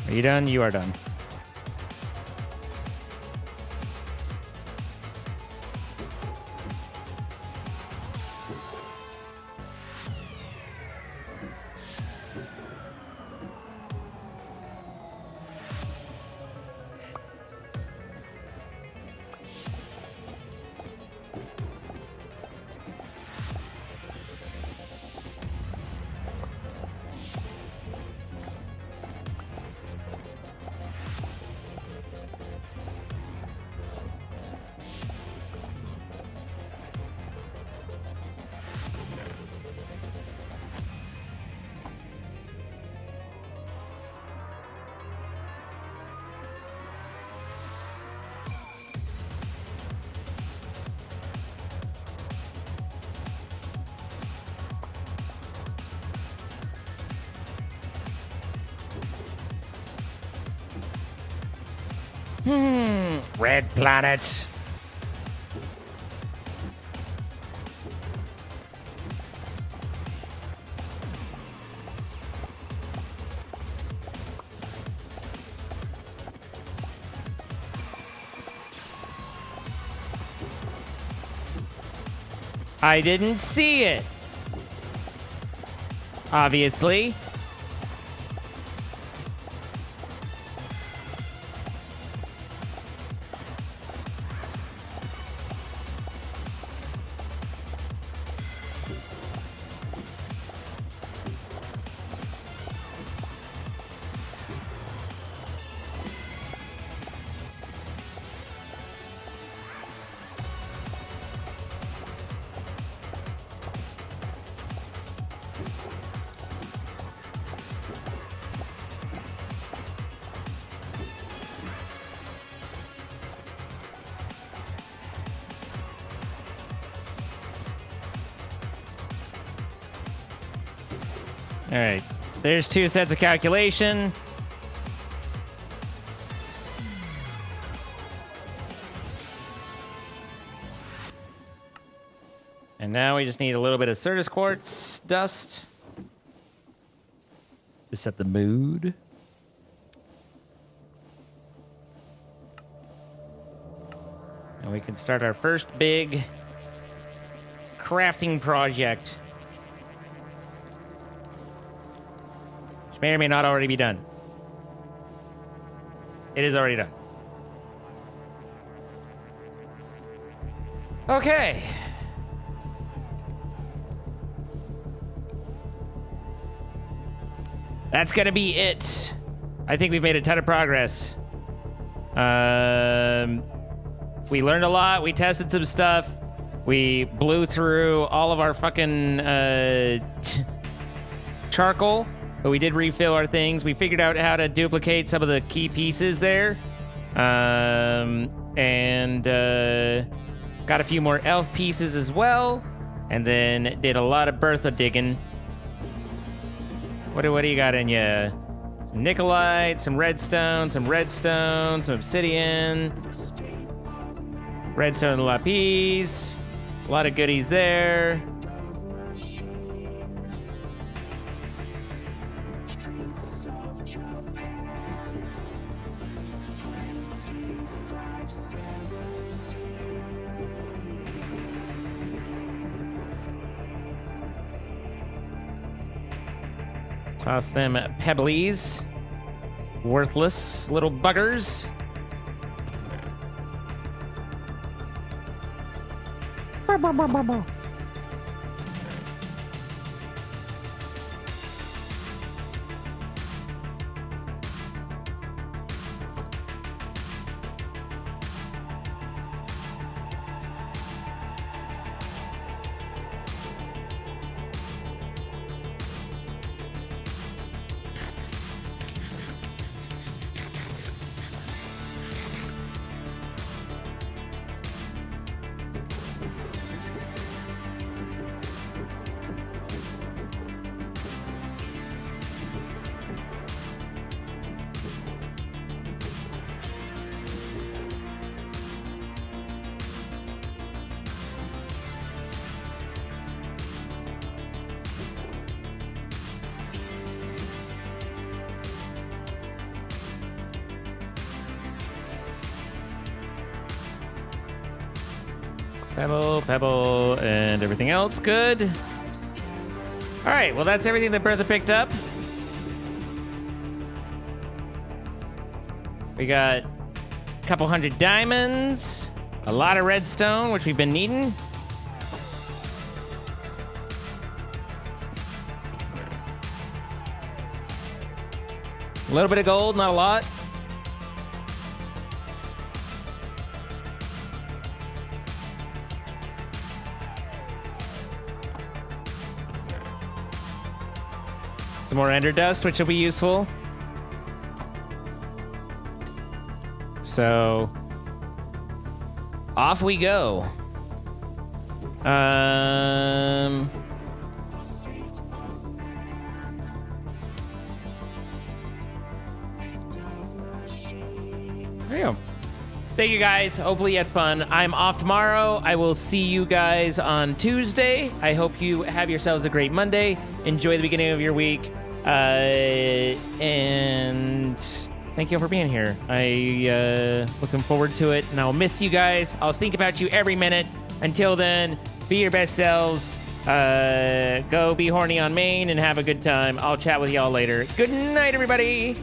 S1: Are you done? You are done. Red planet. I didn't see it. Obviously. All right, there's 2 sets of calculation. And now we just need a little bit of Certus quartz dust to set the mood. And we can start our first big crafting project. May or may not already be done. It is already done. Okay. That's gonna be it. I think we've made a ton of progress. We learned a lot. We tested some stuff. We blew through all of our fucking charcoal. But we did refill our things. We figured out how to duplicate some of the key pieces there. And got a few more elf pieces as well. And then did a lot of Bertha digging. What do you got in you? Some Nikolite, some redstone, some obsidian. Redstone and lapis. A lot of goodies there. Toss them pebblies. Worthless little buggers. Pebble, and everything else good. All right, well, that's everything that Bertha picked up. We got a couple hundred diamonds, a lot of redstone, which we've been needing. A little bit of gold, not a lot. Some more ender dust, which will be useful. So, off we go. There you go. Thank you guys. Hopefully you had fun. I'm off tomorrow. I will see you guys on Tuesday. I hope you have yourselves a great Monday. Enjoy the beginning of your week. And thank you for being here. Looking forward to it, and I'll miss you guys. I'll think about you every minute. Until then, be your best selves. Go be horny on Main and have a good time. I'll chat with y'all later. Good night, everybody.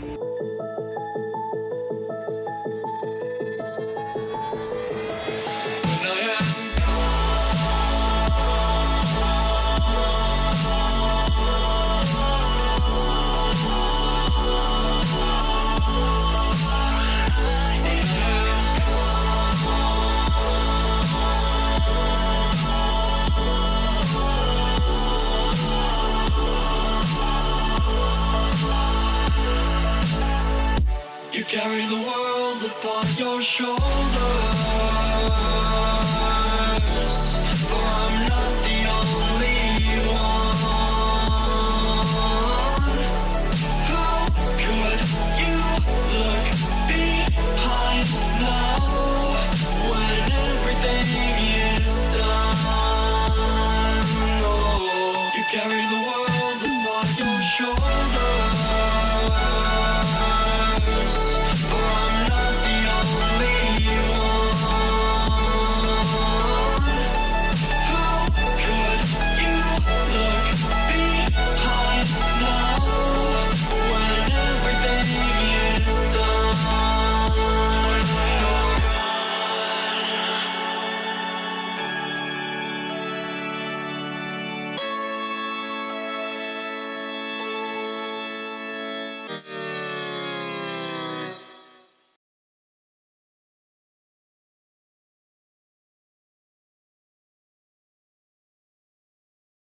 S6: You carry the world upon your shoulders.